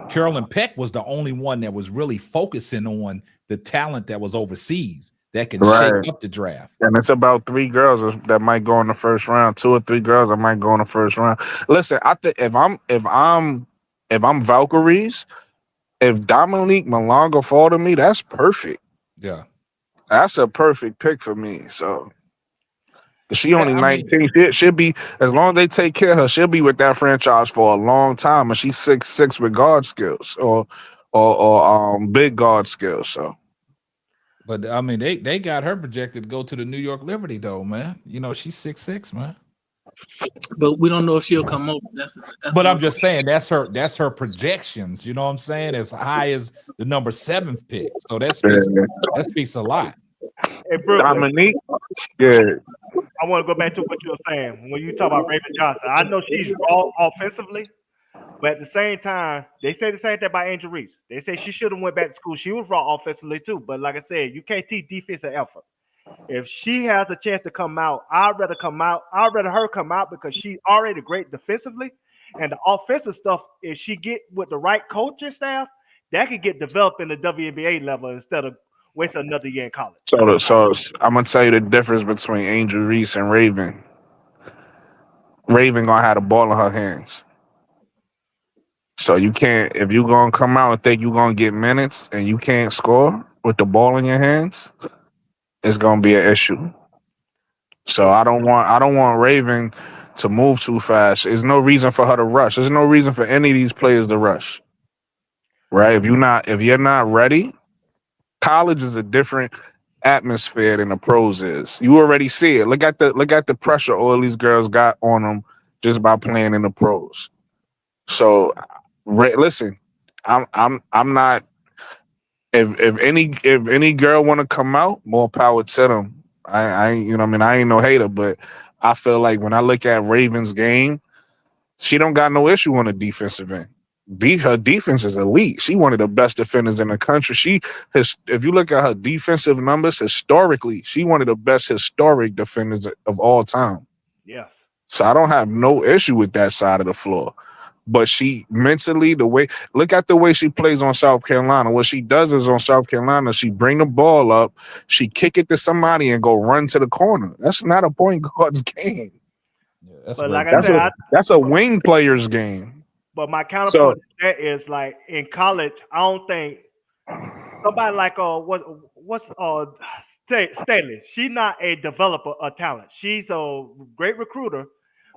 E: Carolyn Peck was the only one that was really focusing on the talent that was overseas that can shake up the draft.
N: And it's about 3 girls that might go in the first round, 2 or 3 girls that might go in the first round. Listen, I think if I'm Valkyries, if Dominique Malonga fall to me, that's perfect.
E: Yeah,
N: that's a perfect pick for me. So she only 19. She'll be, as long as they take care of her, she'll be with that franchise for a long time. And she's 6'6" with guard skills or big guard skills. So.
E: But I mean, they got her projected to go to the New York Liberty, though, man. You know, she's 6'6", man.
P: But we don't know if she'll come over. That's
E: but I'm just saying that's her projections. You know what I'm saying? As high as the number 7th pick. So that speaks a lot.
K: Hey, Brooklyn,
N: Dominique, yeah.
K: I want to go back to what you were saying when you talk about Raven Johnson. I know she's raw offensively, but at the same time, they say the same thing about Angel Reese. They say she should have went back to school. She was raw offensively too, but like I said, you can't teach defensive effort. If she has a chance to come out, I'd rather her come out because she's already great defensively, and the offensive stuff, if she get with the right coaching staff, that could get developed in the WNBA level instead of wasting another year in college.
N: So I'm gonna tell you the difference between Angel Reese and Raven. Raven gonna have the ball in her hands. So you can't, if you gonna come out and think you gonna get minutes and you can't score with the ball in your hands, it's gonna be an issue. So I don't want Raven to move too fast. There's no reason for her to rush. There's no reason for any of these players to rush. Right? If you're not ready, college is a different atmosphere than the pros is. You already see it. Look at the pressure all these girls got on them just by playing in the pros. So Listen, I'm not. If any girl want to come out, more power to them. I ain't, you know what I mean, I ain't no hater, but I feel like when I look at Ravens game, she don't got no issue on the defensive end. Her defense is elite. She one of the best defenders in the country. She has, if you look at her defensive numbers historically, she one of the best historic defenders of all time.
K: Yes.
N: So I don't have no issue with that side of the floor. But she mentally, look at the way she plays on South Carolina. What she does is on South Carolina, she bring the ball up, she kick it to somebody and go run to the corner. That's not a point guard's game.
K: But like I said,
N: that's a wing player's game.
K: But my
N: So
K: counterpoint to that is like in college, I don't think somebody like Staley. She's not a developer of talent. She's a great recruiter,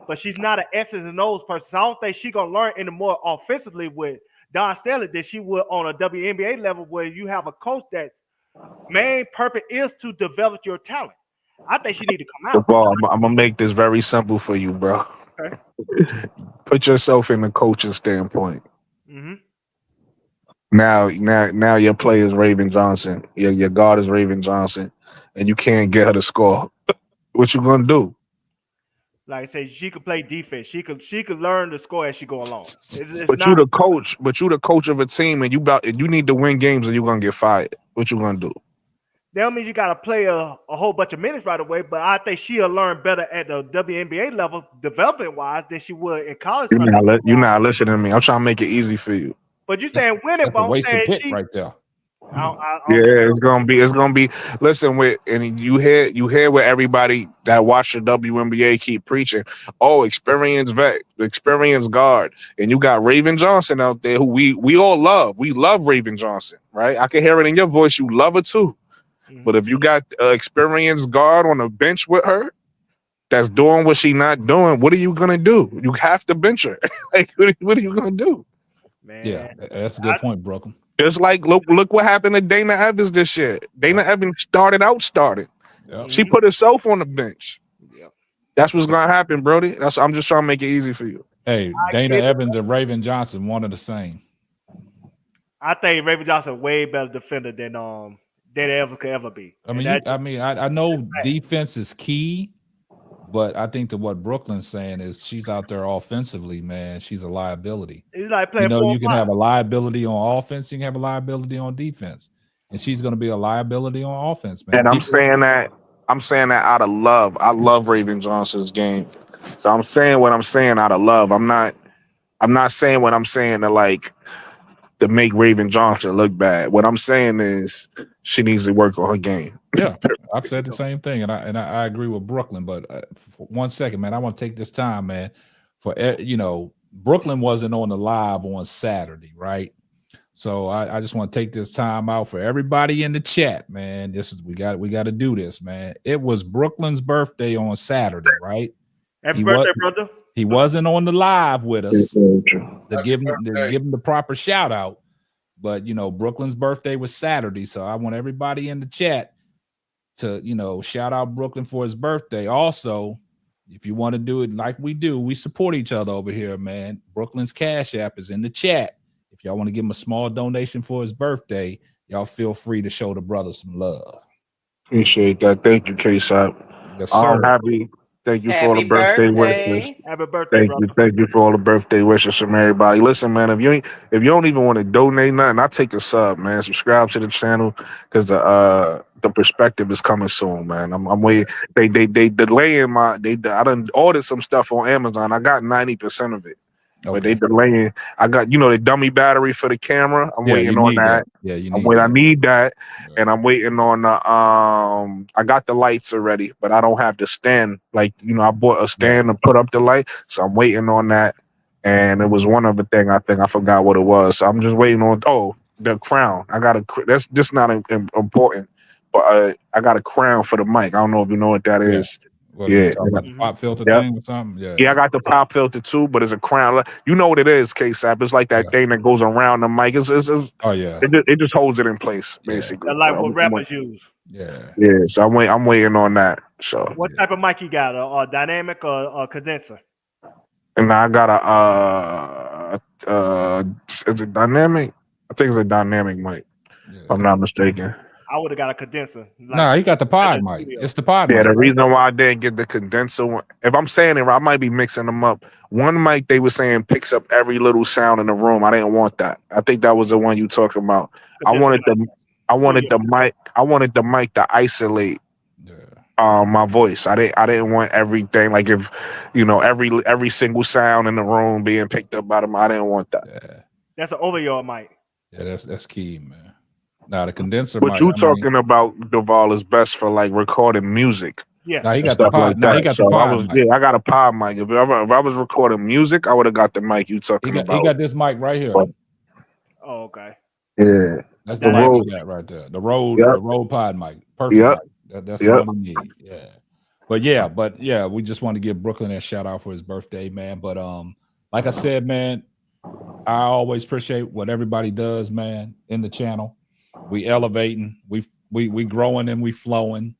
K: but she's not an X's and O's person. So I don't think she's gonna learn any more offensively with Don Staley than she would on a WNBA level, where you have a coach that's main purpose is to develop your talent. I think she need to come out.
N: Ball, I'm gonna make this very simple for you, bro.
K: Okay.
N: Put yourself in the coaching standpoint.
K: Mm-hmm.
N: Now your player is Raven Johnson. Your guard is Raven Johnson, and you can't get her to score. What you gonna do?
K: Like I say, she could play defense. She could learn to score as she go along.
N: But you the coach. But you the coach of a team, and you need to win games, or you're gonna get fired. What you gonna do?
K: That don't mean you got to play a whole bunch of minutes right away, but I think she'll learn better at the WNBA level, development wise, than she would in college.
N: You're not listening to me. I'm trying to make it easy for you.
K: But you saying winning,
E: That's a wasted pick right there.
N: It's gonna be. Listen, and you hear what everybody that watch the WNBA keep preaching. Oh, experienced vet, experienced guard, and you got Raven Johnson out there who we all love. We love Raven Johnson, right? I can hear it in your voice. You love her too. But if you got an experienced guard on the bench with her that's doing what she not doing, what are you gonna do? You have to bench her. Like, what are you gonna do?
K: Man,
E: yeah, that's a good point, Brooklyn.
N: It's like look what happened to Dana Evans this year. Dana Evans started.
E: Yep.
N: She put herself on the bench.
K: Yep.
N: That's what's gonna happen, Brody. I'm just trying to make it easy for you.
E: Hey, Dana Evans and Raven Johnson, one of the same.
K: I think Raven Johnson way better defender than Evans could ever be.
E: I know defense is key, but I think that what Brooklyn's saying is she's out there offensively, man. She's a liability.
K: It's like playing
E: you can have a liability on offense, you can have a liability on defense, and she's going to be a liability on offense, man.
N: And I'm saying that out of love. I love Raven Johnson's game, so I'm saying what I'm saying out of love. I'm not saying what I'm saying to make Raven Johnson look bad. What I'm saying is she needs to work on her game.
E: Yeah, I've said the same thing, and I agree with Brooklyn. But for 1 second, man, I want to take this time, man, for Brooklyn wasn't on the live on Saturday, right? So I just want to take this time out for everybody in the chat, man. We got to do this, man. It was Brooklyn's birthday on Saturday, right?
K: Happy birthday, brother.
E: He wasn't on the live with us to give him the proper shout out. But Brooklyn's birthday was Saturday, so I want everybody in the chat to shout out Brooklyn for his birthday. Also, if you want to do it like we do, we support each other over here, man. Brooklyn's Cash App is in the chat. If y'all want to give him a small donation for his birthday, y'all feel free to show the brother some love.
N: Appreciate that. Thank you, K-Shop.
E: Yes, sir.
N: Thank you for all the birthday wishes.
K: Happy birthday,
N: Thank you for all the birthday wishes from everybody. Listen, man, if you don't even want to donate nothing, I'll take a sub, man. Subscribe to the channel because the perspective is coming soon, man. I'm waiting. They delaying I done ordered some stuff on Amazon. I got 90% of it. Okay. But they delaying. I got the dummy battery for the camera. I'm waiting on that.
E: Yeah, you
N: need I need that, and I'm waiting on the I got the lights already, but I don't have the stand. I bought a stand to put up the light, so I'm waiting on that. And it was one other thing. I think I forgot what it was. So I'm just waiting on the crown. I got that's just not important, but I got a crown for the mic. I don't know if you know what that is.
E: About the pop filter thing or something.
N: Yeah, I got the pop filter too, but it's a crown. You know what it is, K-Sap. It's like that thing that goes around the mic. It just holds it in place, basically.
K: Like what rappers use.
N: Yeah. So I'm waiting on that. So
K: what type of mic you got? A dynamic or a condenser?
N: And I got a is it dynamic? I think it's a dynamic mic. If I'm not mistaken.
K: I would have got a condenser.
E: Nah, he got the pod mic. It's the pod
N: Yeah,
E: mic.
N: the
E: Right?
N: reason why I didn't get the condenser one, if I'm saying it right, I might be mixing them up. One mic they were saying picks up every little sound in the room. I didn't want that. I think that was the one you talking about. I wanted the mic to isolate my voice. I didn't want everything, like if every single sound in the room being picked up by them. I didn't want that.
E: Yeah,
K: That's an over-your mic.
E: Yeah, that's key, man. Now the condenser
N: What
E: mic.
N: you talking about, Duval, is best for like recording music.
K: Yeah.
E: Now he
N: and
E: got the
N: stuff
E: pod.
N: like
E: Now
N: that.
E: he got
N: So
E: the pod mic.
N: I got a pod mic. If I was recording music, I would have got the mic you talking about.
E: He got this mic right here.
K: Oh, okay.
N: Yeah,
E: That's the mic he got right there. The Rode pod mic. Perfect mic. That's the one he need. Yeah. But we just want to give Brooklyn that shout out for his birthday, man. But like I said, man, I always appreciate what everybody does, man, in the channel. We elevating, we growing and we flowing.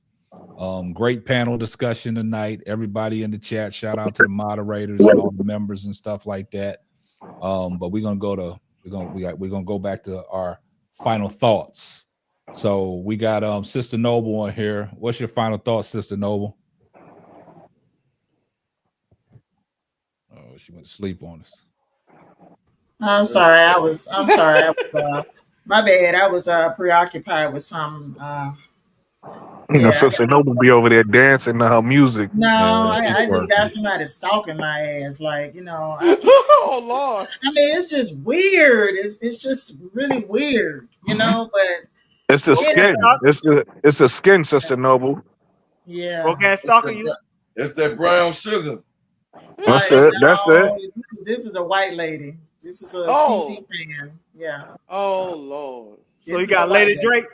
E: Great panel discussion tonight. Everybody in the chat, shout out to the moderators and all the members and stuff like that. But we're gonna go back to our final thoughts. So we got Sister Noble on here. What's your final thoughts, Sister Noble? Oh, she went to sleep on us.
G: I'm sorry. My bad. I was preoccupied with some.
N: Sister Noble be over there dancing to her music.
G: No, I just got somebody stalking my ass. Like, oh
L: Lord.
G: I mean, it's just weird. It's just really weird, But
N: it's the skin. It's the skin, Sister Noble.
G: Yeah.
K: Okay, stalking you.
H: It's that brown sugar.
N: That's it. That's it.
G: This is a white lady. This is a CC fan. Yeah.
L: Oh Lord.
K: So you got Lady Drake.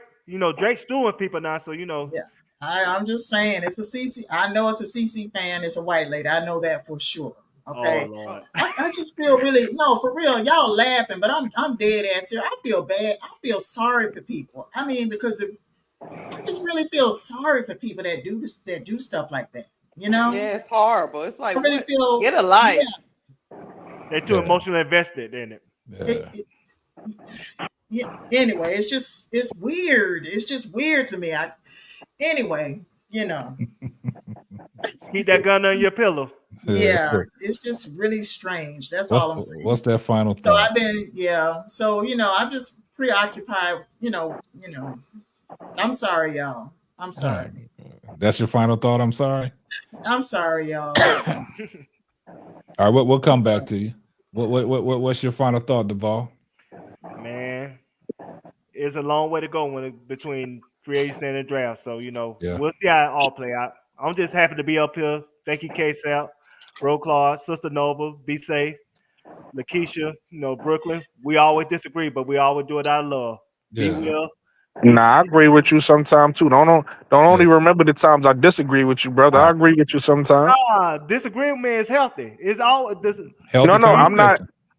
K: Drake's doing people now, so
G: Yeah. I'm just saying it's a CC. I know it's a CC fan. It's a white lady. I know that for sure. Okay.
K: Oh Lord.
G: I just feel really for real. Y'all laughing, but I'm dead ass here. I feel bad. I feel sorry for people. I mean, because I just really feel sorry for people that do this, that do stuff like that.
L: Yeah, it's horrible. It's like,
G: I really feel,
L: get a life.
K: They're too emotionally invested in it.
G: Anyway, it's weird. It's just weird to me. Anyway,
K: Keep that gun on your pillow.
G: Yeah, it's just really strange. That's all I'm saying.
E: What's that final thought?
G: So I've been, So I'm just preoccupied. I'm sorry, y'all. I'm sorry.
E: That's your final thought. I'm sorry.
G: I'm sorry, y'all.
E: All right, we'll come back to you. What's your final thought, Duval?
K: Man, it's a long way to go between free agency and the draft. So we'll see how it all play out. I'm just happy to be up here. Thank you, K-Sap, Bro Claude, Sister Noble, be safe, Lakeisha, Brooklyn. We always disagree, but we always do it out of love.
N: Yeah.
K: Be well.
N: Nah, I agree with you sometimes too. Don't only remember the times I disagree with you, brother. I agree with you sometimes.
K: Disagreement is healthy. It's all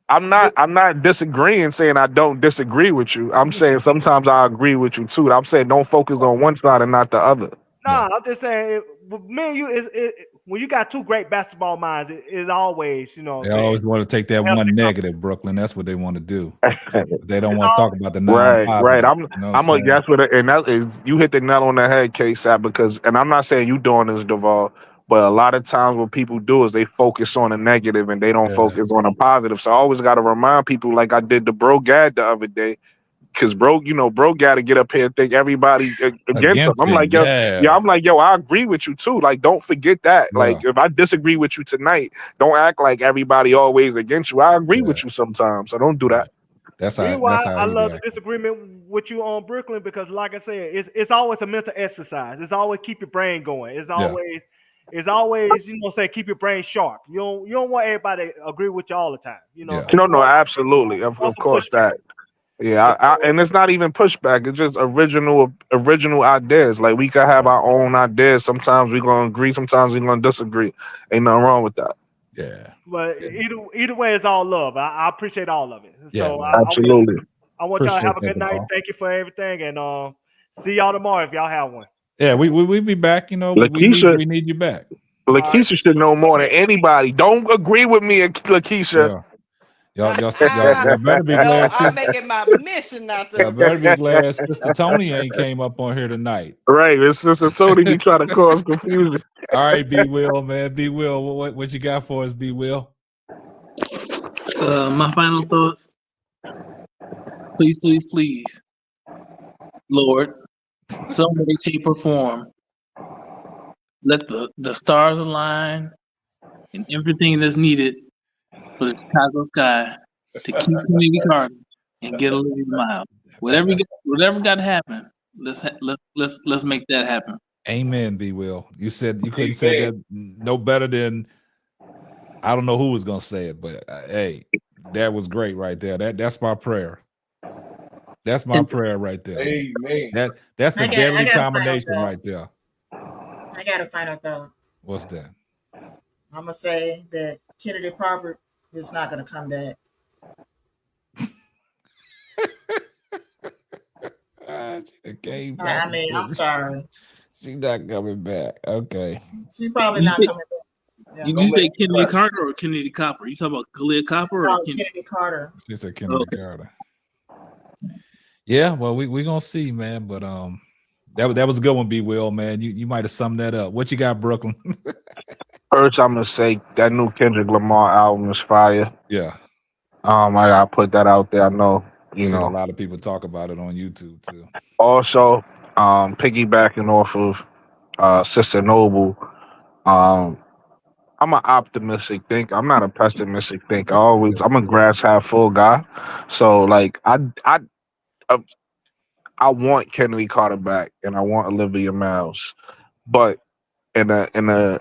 N: I'm not disagreeing, saying I don't disagree with you. I'm saying sometimes I agree with you too. I'm saying don't focus on one side and not the other.
K: I'm just saying, me and you, when you got two great basketball minds, it's always,
E: They always want to take that one negative, Brooklyn. That's what they want to do. They don't want to talk about the non-positive.
N: Right. That's what, and that is, you hit the nail on the head, K-Sap, because, and I'm not saying you doing this, Duval, but a lot of times what people do is they focus on the negative and they don't focus on the positive. So I always got to remind people, like I did the Bro Gad the other day, because bro got to get up here and think everybody against him. I'm like, yo, I agree with you too. Like, don't forget that. Yeah. Like, if I disagree with you tonight, don't act like everybody always against you. I agree with you sometimes, so don't do that.
E: That's
K: why I love the disagreement with you on Brooklyn, because like I said, it's always a mental exercise. It's always keep your brain going. It's always say keep your brain sharp. You don't want everybody to agree with you all the time.
N: No, absolutely, of course that. Yeah, and it's not even pushback. It's just original ideas. Like, we could have our own ideas. Sometimes we're gonna agree. Sometimes we're gonna disagree. Ain't nothing wrong with that.
E: Yeah.
K: But either way, it's all love. I appreciate all of it. So
N: absolutely.
K: I want y'all to have a good night. Thank you for everything, and see y'all tomorrow if y'all have one.
E: Yeah, we be back. We need you back.
N: Lakeisha should know more than anybody. Don't agree with me, Lakeisha.
E: Y'all better be
L: No,
E: glad.
L: I make it my mission not
E: Y'all
L: to.
E: better be glad Sister Tony ain't came up on here tonight.
N: Right, it's Sister Tony be trying to cause confusion.
E: All right, B Will, man. B Will, what you got for us, B Will?
P: My final thoughts. Please, please, please, Lord, some way, shape, or form, let the stars align and everything that's needed for the Chicago Sky to keep Kennedy Carter and get Olivia Miles. Whatever got to happen, let's make that happen.
E: Amen, B Will. You said you couldn't say that no better than I don't know who was gonna say it, but hey, that was great right there. That's my prayer. That's my prayer right there.
H: Amen.
E: That's a
G: I got
E: deadly
G: a final
E: combination
G: thought.
E: right there.
G: I got a final thought.
E: What's that?
G: I'm gonna say that Kennedy Crawford is not gonna come back. I mean, I'm sorry.
E: She's not coming back. Okay.
G: She's probably not coming back.
P: Did you say Kennedy Carter or Kennedy Copper? You talking about Khalid Copper or
G: Kennedy Carter?
E: She said Kennedy Carter. Yeah, well, we gonna see, man. But that was a good one, B Will, man. You might have summed that up. What you got, Brooklyn?
N: First, I'm gonna say that new Kendrick Lamar album is fire.
E: Yeah.
N: I gotta put that out there. I know,
E: I've seen a lot of people talk about it on YouTube too.
N: Also, piggybacking off of Sister Noble, I'm an optimistic thinker. I'm not a pessimistic thinker. I'm a glass half full guy. So like I want Kennedy Carter back and I want Olivia Miles, but in a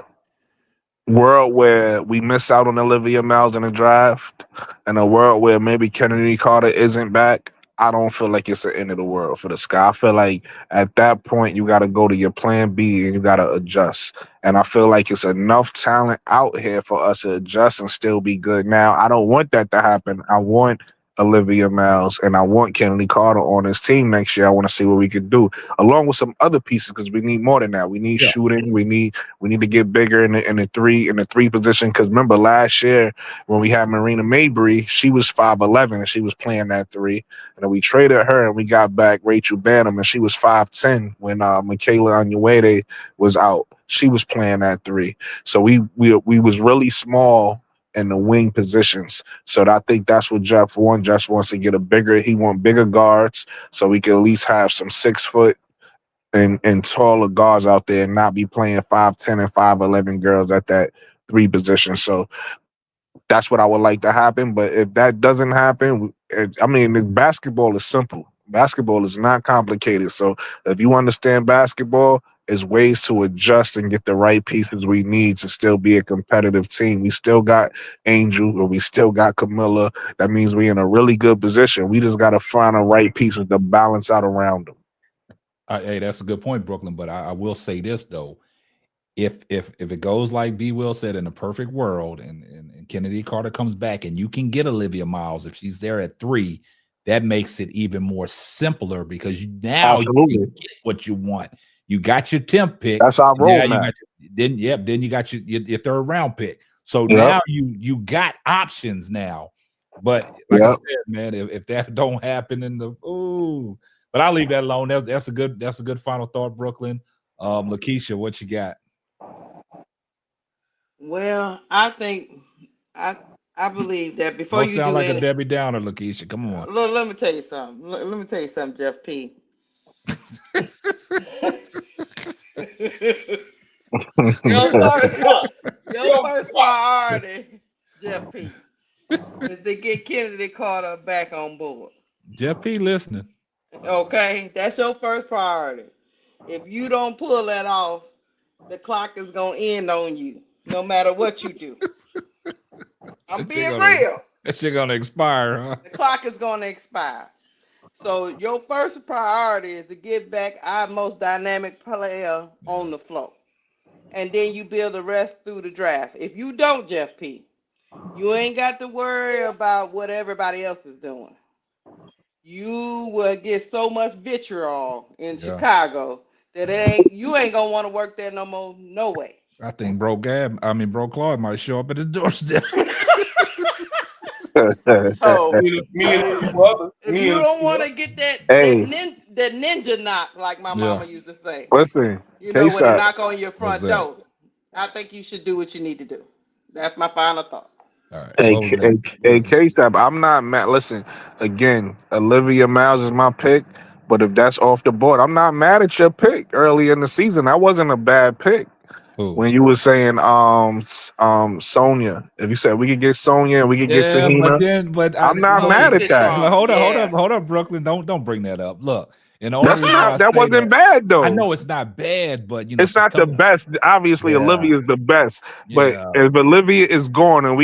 N: world where we miss out on Olivia Miles in the draft, in a world where maybe Kennedy Carter isn't back, I don't feel like it's the end of the world for the Sky. I feel like at that point you got to go to your plan B and you got to adjust. And I feel like it's enough talent out here for us to adjust and still be good. Now, I don't want that to happen. I want Olivia Miles and I want Kennedy Carter on his team next year. I want to see what we can do along with some other pieces because we need more than that. We need shooting. We need to get bigger in the three position. Because remember last year when we had Marina Mabry, she was 5'11" and she was playing that three. And then we traded her and we got back Rachel Banham and she was 5'10" when Michaela Onyenuede was out. She was playing that three. So we was really small in the wing positions. So I think that's what Jeff wants. Jeff wants to get he want bigger guards so we can at least have some 6 foot and taller guards out there and not be playing 5'10" and 5'11" girls at that three position. So that's what I would like to happen. But if that doesn't happen, basketball is simple. Basketball is not complicated. So if you understand basketball, there's ways to adjust and get the right pieces we need to still be a competitive team. We still got Angel or we still got Camilla. That means we're in a really good position. We just got to find the right pieces to balance out around them.
E: Hey, that's a good point, Brooklyn. But I will say this though. If it goes like B Will said in a perfect world and Kennedy Carter comes back and you can get Olivia Miles if she's there at 3, that makes it even more simpler because you can get what you want. You got your 10th pick.
N: That's our roadmap.
E: Then you got your 3rd round pick. So now you got options now. But like I said, man, if that don't happen but I'll leave that alone. That's a good final thought, Brooklyn. Lakeisha, what you got?
L: Well, I think I believe that before
E: Don't
L: you
E: sound
L: do
E: like
L: any,
E: a Debbie Downer, Lakeisha. Come on.
L: let me tell you something. Let me tell you something, Jeff P. Your first priority, Jeff P, is to get Kennedy Carter back on board.
E: Jeff P listening.
L: Okay, that's your first priority. If you don't pull that off, the clock is gonna end on you, no matter what you do. I'm being real.
E: That shit gonna expire, huh?
L: The clock is gonna expire. So your first priority is to get back our most dynamic player on the floor. And then you build the rest through the draft. If you don't, Jeff P, you ain't got to worry about what everybody else is doing. You will get so much vitriol in Chicago that you ain't gonna want to work there no more. No way.
E: I think Bro Claude might show up at his doorstep.
L: So
H: me and a few other.
L: if you don't want to get
N: Hey,
L: that ninja knock, like my
E: Yeah.
L: mama used to say,
N: listen,
L: you know, when they
N: K-Sap.
L: knock on your
E: What's
L: front
E: that?
L: door, I think you should do what you need to do. That's my final thought.
E: All right.
N: Hey,
E: What was that? Brooklyn?
N: K-Sap, I'm not mad. Listen, again, Olivia Miles is my pick, but if that's off the board, I'm not mad at your pick early in the season. That wasn't a bad pick.
E: Who?
N: When you were saying Sonya, if you said we could get Sonya and we could get
E: Yeah, but
N: Tahina,
E: then,
N: I'm not
L: Oh, you
N: mad at
L: get
N: that.
E: well,
L: Trump. Yeah.
E: hold up, Brooklyn. Don't bring that up. Look, and the only
N: That's
E: reason why
N: not
E: I
N: that
E: say
N: wasn't
E: that,
N: bad
E: I
N: though.
E: know it's not bad, but
N: It's
E: she's
N: not the
E: coming.
N: best. Obviously,
E: Yeah,
N: Olivia is the best. But
E: yeah,
N: if Olivia is gone and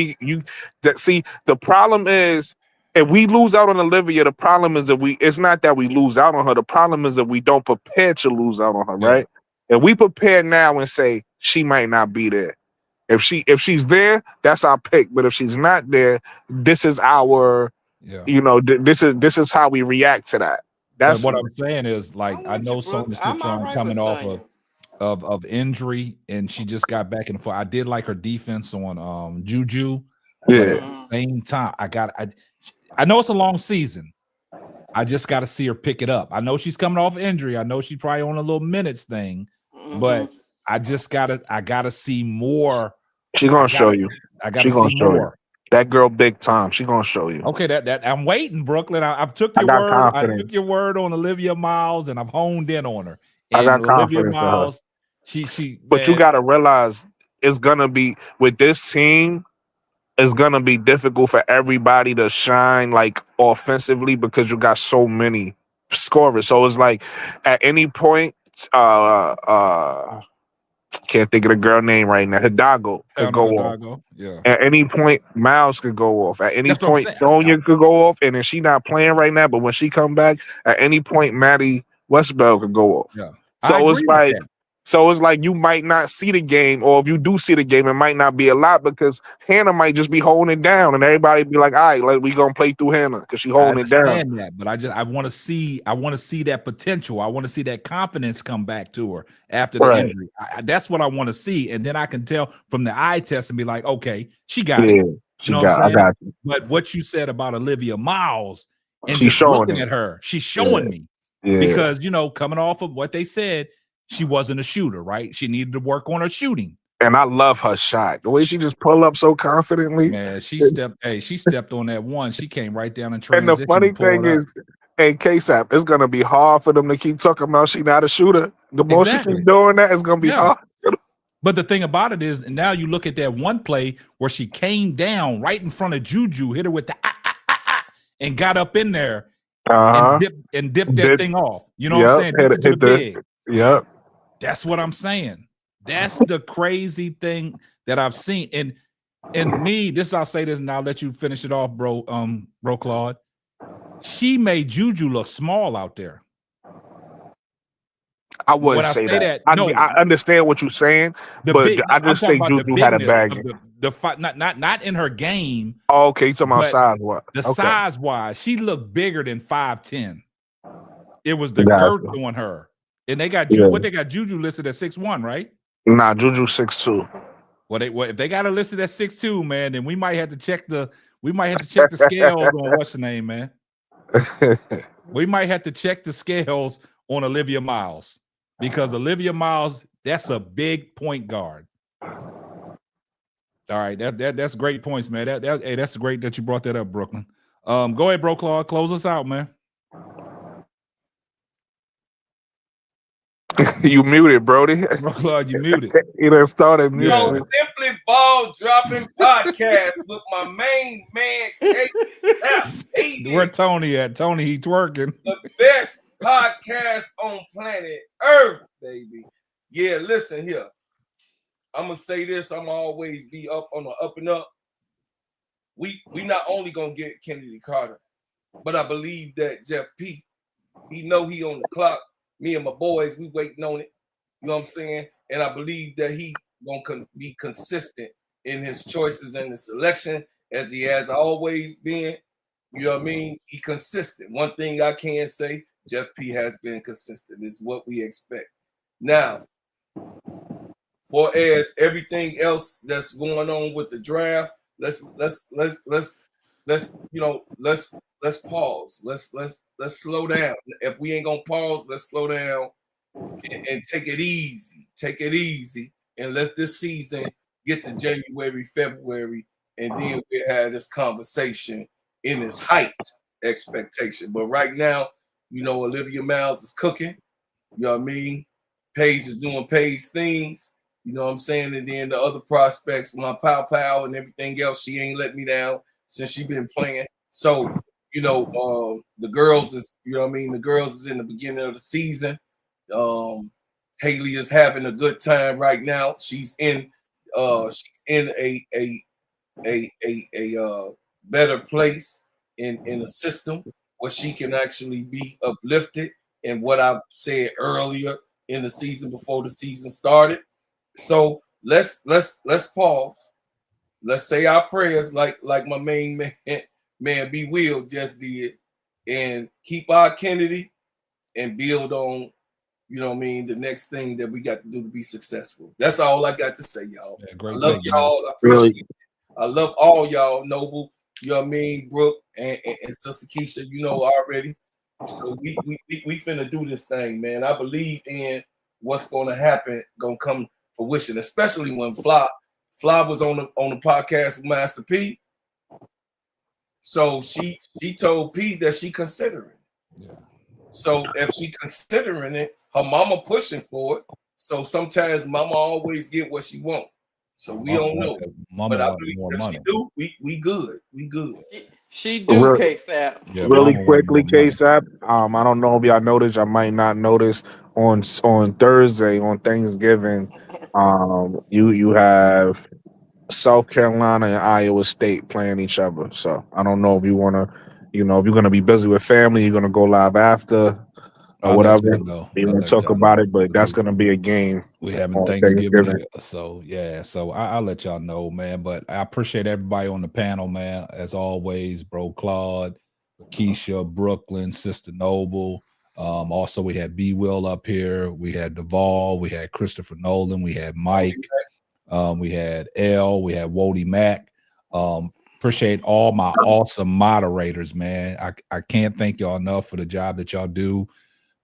N: see, the problem is if we lose out on Olivia, the problem is that it's not that we lose out on her. The problem is that we don't prepare to lose out on her,
E: yeah,
N: right? If we prepare now and say she might not be there. If she's there, that's our pick. But if she's not there, this is our,
E: yeah.
N: this is how we react to that.
E: But
N: That's
E: what I'm saying is, like,
L: I'm
E: I
L: with you,
E: know
L: Brooke.
E: Sonya
L: I'm all
E: Citron
L: right with
E: coming off
L: Sonya.
E: of injury, and she just got back and forth. I did like her defense on Juju, but
N: yeah.
E: at the same time, I know it's a long season. I just got to see her pick it up. I know she's coming off injury. I know she's probably on a little minutes thing,
L: Mm-hmm.
E: but I gotta see more.
N: She
E: I
N: gonna show
E: gotta
N: you.
E: I gotta
N: She gonna
E: see
N: show you.
E: more.
N: That girl big time. She gonna show you.
E: Okay, that I'm waiting, Brooklyn. I've took
N: I
E: your
N: got
E: word. I
N: confidence.
E: took your word on Olivia Miles, and I've honed in on her.
N: I
E: And
N: got
E: Olivia
N: confidence in her.
E: Miles, she
N: But you
E: man,
N: gotta realize it's gonna be with this team, it's gonna be difficult for everybody to shine like offensively because you got so many scorers. So it's like at any point, can't think of the girl name right now. Hidalgo could
E: Counter
N: go off.
E: Hidalgo. Yeah,
N: At any point, Miles could go off. At any
E: that's what I'm
N: point,
E: saying.
N: Sonya could go off. And then she not playing right now, but when she come back, at any point, Maddie Westbell could go off.
E: Yeah, I
N: So it's
E: agree with
N: like,
E: that.
N: you might not see the game, or if you do see the game, it might not be a lot because Hannah might just be holding it down, and everybody be like, "All right, we gonna play through Hannah because she
E: I
N: holding it down."
E: understand that, but I want to see that potential. I want to see that confidence come back to her after the
N: Right?
E: injury. That's what I want to see, and then I can tell from the eye test and be like, okay, she got it.
N: Yeah,
E: You know what I'm
N: I
E: saying?
N: got you.
E: But what you said about Olivia Miles and
N: She's
E: just
N: showing
E: looking
N: it.
E: at her, she's
N: Yeah,
E: showing me
N: yeah.
E: because coming off of what they said, she wasn't a shooter, right? She needed to work on her shooting.
N: And I love her shot. The way she just pull up so confidently.
E: Man, she stepped on that one. She came right down in
N: And the
E: transition
N: funny
E: and
N: thing
E: pulled up.
N: is, hey, KSAP, it's gonna be hard for them to keep talking about she not a shooter. The more she
E: Exactly.
N: keep doing that, it's gonna be
E: Yeah.
N: hard.
E: But the thing about it is, now you look at that one play where she came down right in front of Juju, hit her with the and got up in there and
N: Uh-huh.
E: dipped that thing off. You know what I'm
N: Yep.
E: saying? Dipped it to the big.
N: Yep.
E: That's what I'm saying. That's the crazy thing that I've seen. And me, I'll say this and I'll let you finish it off, bro Claude. She made Juju look small out there.
N: I wouldn't
E: When I
N: say
E: say
N: that.
E: that,
N: I
E: no,
N: understand what you're saying, but I
E: I'm
N: just
E: talking
N: think
E: about the
N: Juju had a
E: bigness
N: bag.
E: of the fight, not in her game.
N: Oh, okay, you talking about
E: But
N: size what?
E: the
N: Okay.
E: size wise, she looked bigger than 5'10". It was the
N: Gotcha.
E: girth on her. And they got
N: Yeah.
E: what they got Juju listed at 6'1", right?
N: Nah, Juju 6'2".
E: Well, if they got her listed at 6'2", man, then we might have to check the scales on what's the name, man. We might have to check the scales on Olivia Miles because Olivia Miles, that's a big point guard. All right, that's great points, man. Hey, that's great that you brought that up, Brooklyn. Go ahead, bro, Claude. Close us out, man.
N: You muted, Brody.
E: Bro, Claude, you muted.
N: You done started muting.
H: Yo, Simply Ball Dropping Podcast with my main man,
E: Where Tony at? Tony, he twerking.
H: the best podcast on planet Earth, baby. Yeah, listen here. I'm gonna say this. I'm always be up on the up and up. We not only gonna get Kennedy Carter, but I believe that Jeff P. He know he on the clock. Me and my boys, we waiting on it. You know what I'm saying? And I believe that he gonna be consistent in his choices and his selection as he has always been. You know what I mean? He consistent. One thing I can say, Jeff P has been consistent. This is what we expect. Now, for as everything else that's going on with the draft, let's let's pause. Let's slow down. If we ain't gonna pause, let's slow down and take it easy. Take it easy, and let this season get to January, February, and then we have this conversation in its height expectation. But right now, Olivia Miles is cooking. You know what I mean? Paige is doing Paige things. You know what I'm saying? And then the other prospects, my pow and everything else, she ain't let me down since she been playing. So, the girls is, the girls is in the beginning of the season. Haley is having a good time right now. She's in a better place in a system where she can actually be uplifted. And what I said earlier in the season before the season started. So let's pause. Let's say our prayers like my main man B Will just did, and keep our Kennedy and build on, the next thing that we got to do to be successful. That's all I got to say, y'all.
E: Yeah, great
H: I love
E: take,
H: y'all. I appreciate it. I love all y'all, Noble, Brooke and Sister Keisha, already. So we finna do this thing, man. I believe in what's gonna happen, gonna come fruition, especially when Fly was on the podcast with Master P. So she told P that she considering.
E: Yeah.
H: So if she considering it, her mama pushing for it. So sometimes mama always get what she want. So we don't know.
E: Mama
H: But I
E: want
H: believe
E: more
H: if
E: money.
H: she do, we good. We good.
L: She do, K-Sap.
E: Yeah,
N: Really
E: Mama want
N: quickly,
E: more money.
N: KSAP. I don't know if y'all noticed. I might not notice on Thursday on Thanksgiving. You have South Carolina and Iowa State playing each other. So I don't know if you want to, if you're going to be busy with family, you're going to go live after or
E: I'll let
N: whatever.
E: y'all know.
N: You
E: I'll
N: want to
E: let
N: talk
E: y'all
N: about
E: know.
N: it, but that's going to be a game
E: We having
N: on
E: Thanksgiving
N: Thanksgiving.
E: here. So yeah, so I'll let y'all know, man. But I appreciate everybody on the panel, man. As always, bro Claude, Keisha, Brooklyn, Sister Noble. Also we had B Will up here, we had Duvall, we had Christopher Nolan, we had Mike, we had L, we had Wody Mack. Appreciate all my awesome moderators, man. I can't thank y'all enough for the job that y'all do.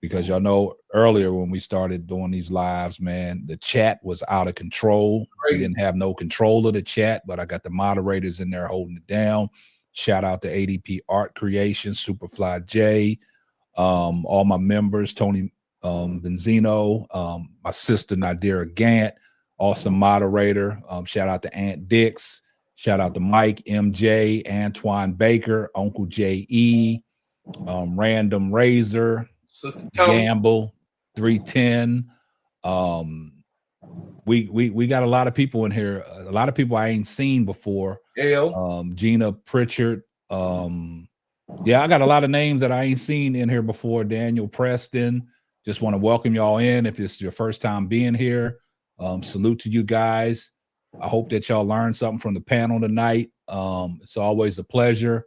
E: Because y'all know earlier when we started doing these lives, man, the chat was out of control. We didn't have no control of the chat, but I got the moderators in there holding it down. Shout out to ADP Art Creation, Superfly J, all my members, Tony Benzino, my sister Nadira Gant, awesome moderator. Shout out to Aunt Dix. Shout out to Mike, MJ, Antoine Baker, Uncle J.E., Random Razor,
H: Sister Tony.
E: Gamble, 310. We got a lot of people in here. A lot of people I ain't seen before. Gina Pritchard. Yeah, I got a lot of names that I ain't seen in here before. Daniel Preston. Just want to welcome y'all in. If it's your first time being here, salute to you guys. I hope that y'all learned something from the panel tonight. It's always a pleasure.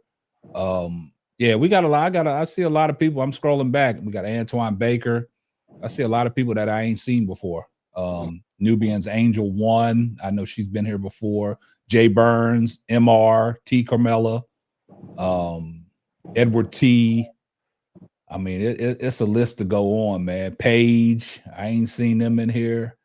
E: Yeah, we got a lot. I see a lot of people. I'm scrolling back. We got Antoine Baker. I see a lot of people that I ain't seen before. Nubian's Angel One. I know she's been here before. Jay Burns, MR, T. Carmella, Edward T. I mean, it's a list to go on, man. Paige, I ain't seen them in here.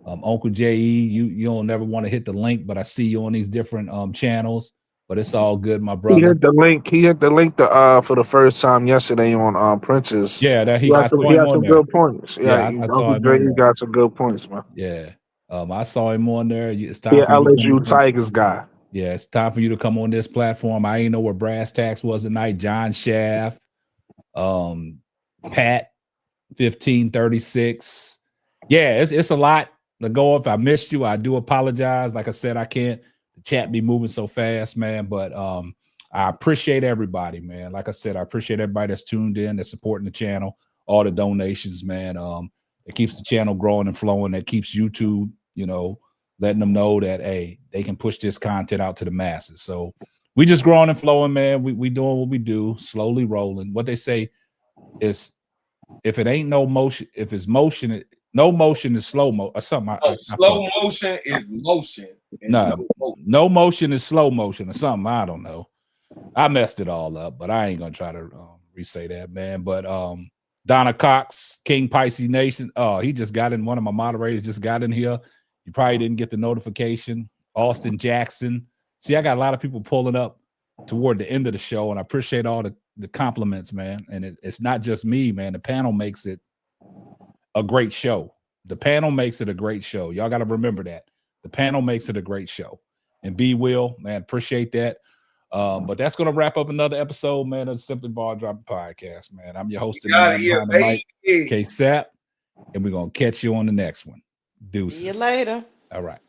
E: Uncle J.E., you don't never want to hit the link, but I see you on these different channels. But it's all good, my brother.
N: He hit the link. He hit the link for the first time yesterday on Princess.
E: Yeah, that
N: he
E: I
N: had
E: saw
N: some,
E: him on there.
N: good points. Yeah,
E: I saw
N: Uncle
E: him
N: Dre
E: on there.
N: got some good points, man.
E: Yeah, I saw him on there. It's time for you to
N: LSU Tigers guy.
E: Yeah, it's time for you to come on this platform. I ain't know where Brass Tax was tonight. John Shaft, Pat, 1536. Yeah, it's a lot to go. If I missed you, I do apologize. Like I said, I can't. The chat be moving so fast, man. But I appreciate everybody, man. Like I said, I appreciate everybody that's tuned in, that's supporting the channel, all the donations, man. It keeps the channel growing and flowing. That keeps YouTube, letting them know that, hey, they can push this content out to the masses. So we just growing and flowing, man. We doing what we do, slowly rolling. What they say is, if it ain't no motion, if it's motion, no motion is slow mo or something.
H: Slow motion is motion.
E: No motion is slow motion or something. I don't know. I messed it all up, but I ain't gonna try to re-say that, man. But Donna Cox, King Pisces Nation. He just got in. One of my moderators just got in here. You probably didn't get the notification. Austin Jackson. See, I got a lot of people pulling up toward the end of the show, and I appreciate all the compliments, man. And it's not just me, man. The panel makes it a great show. The panel makes it a great show. Y'all got to remember that. The panel makes it a great show. And B Will, man, appreciate that. But that's going to wrap up another episode, man, of the Simply Ball Dropping Podcast, man. I'm your host, Mike K. Sapp, and we're going to catch you on the next one. Deuces.
L: See you later.
E: All right.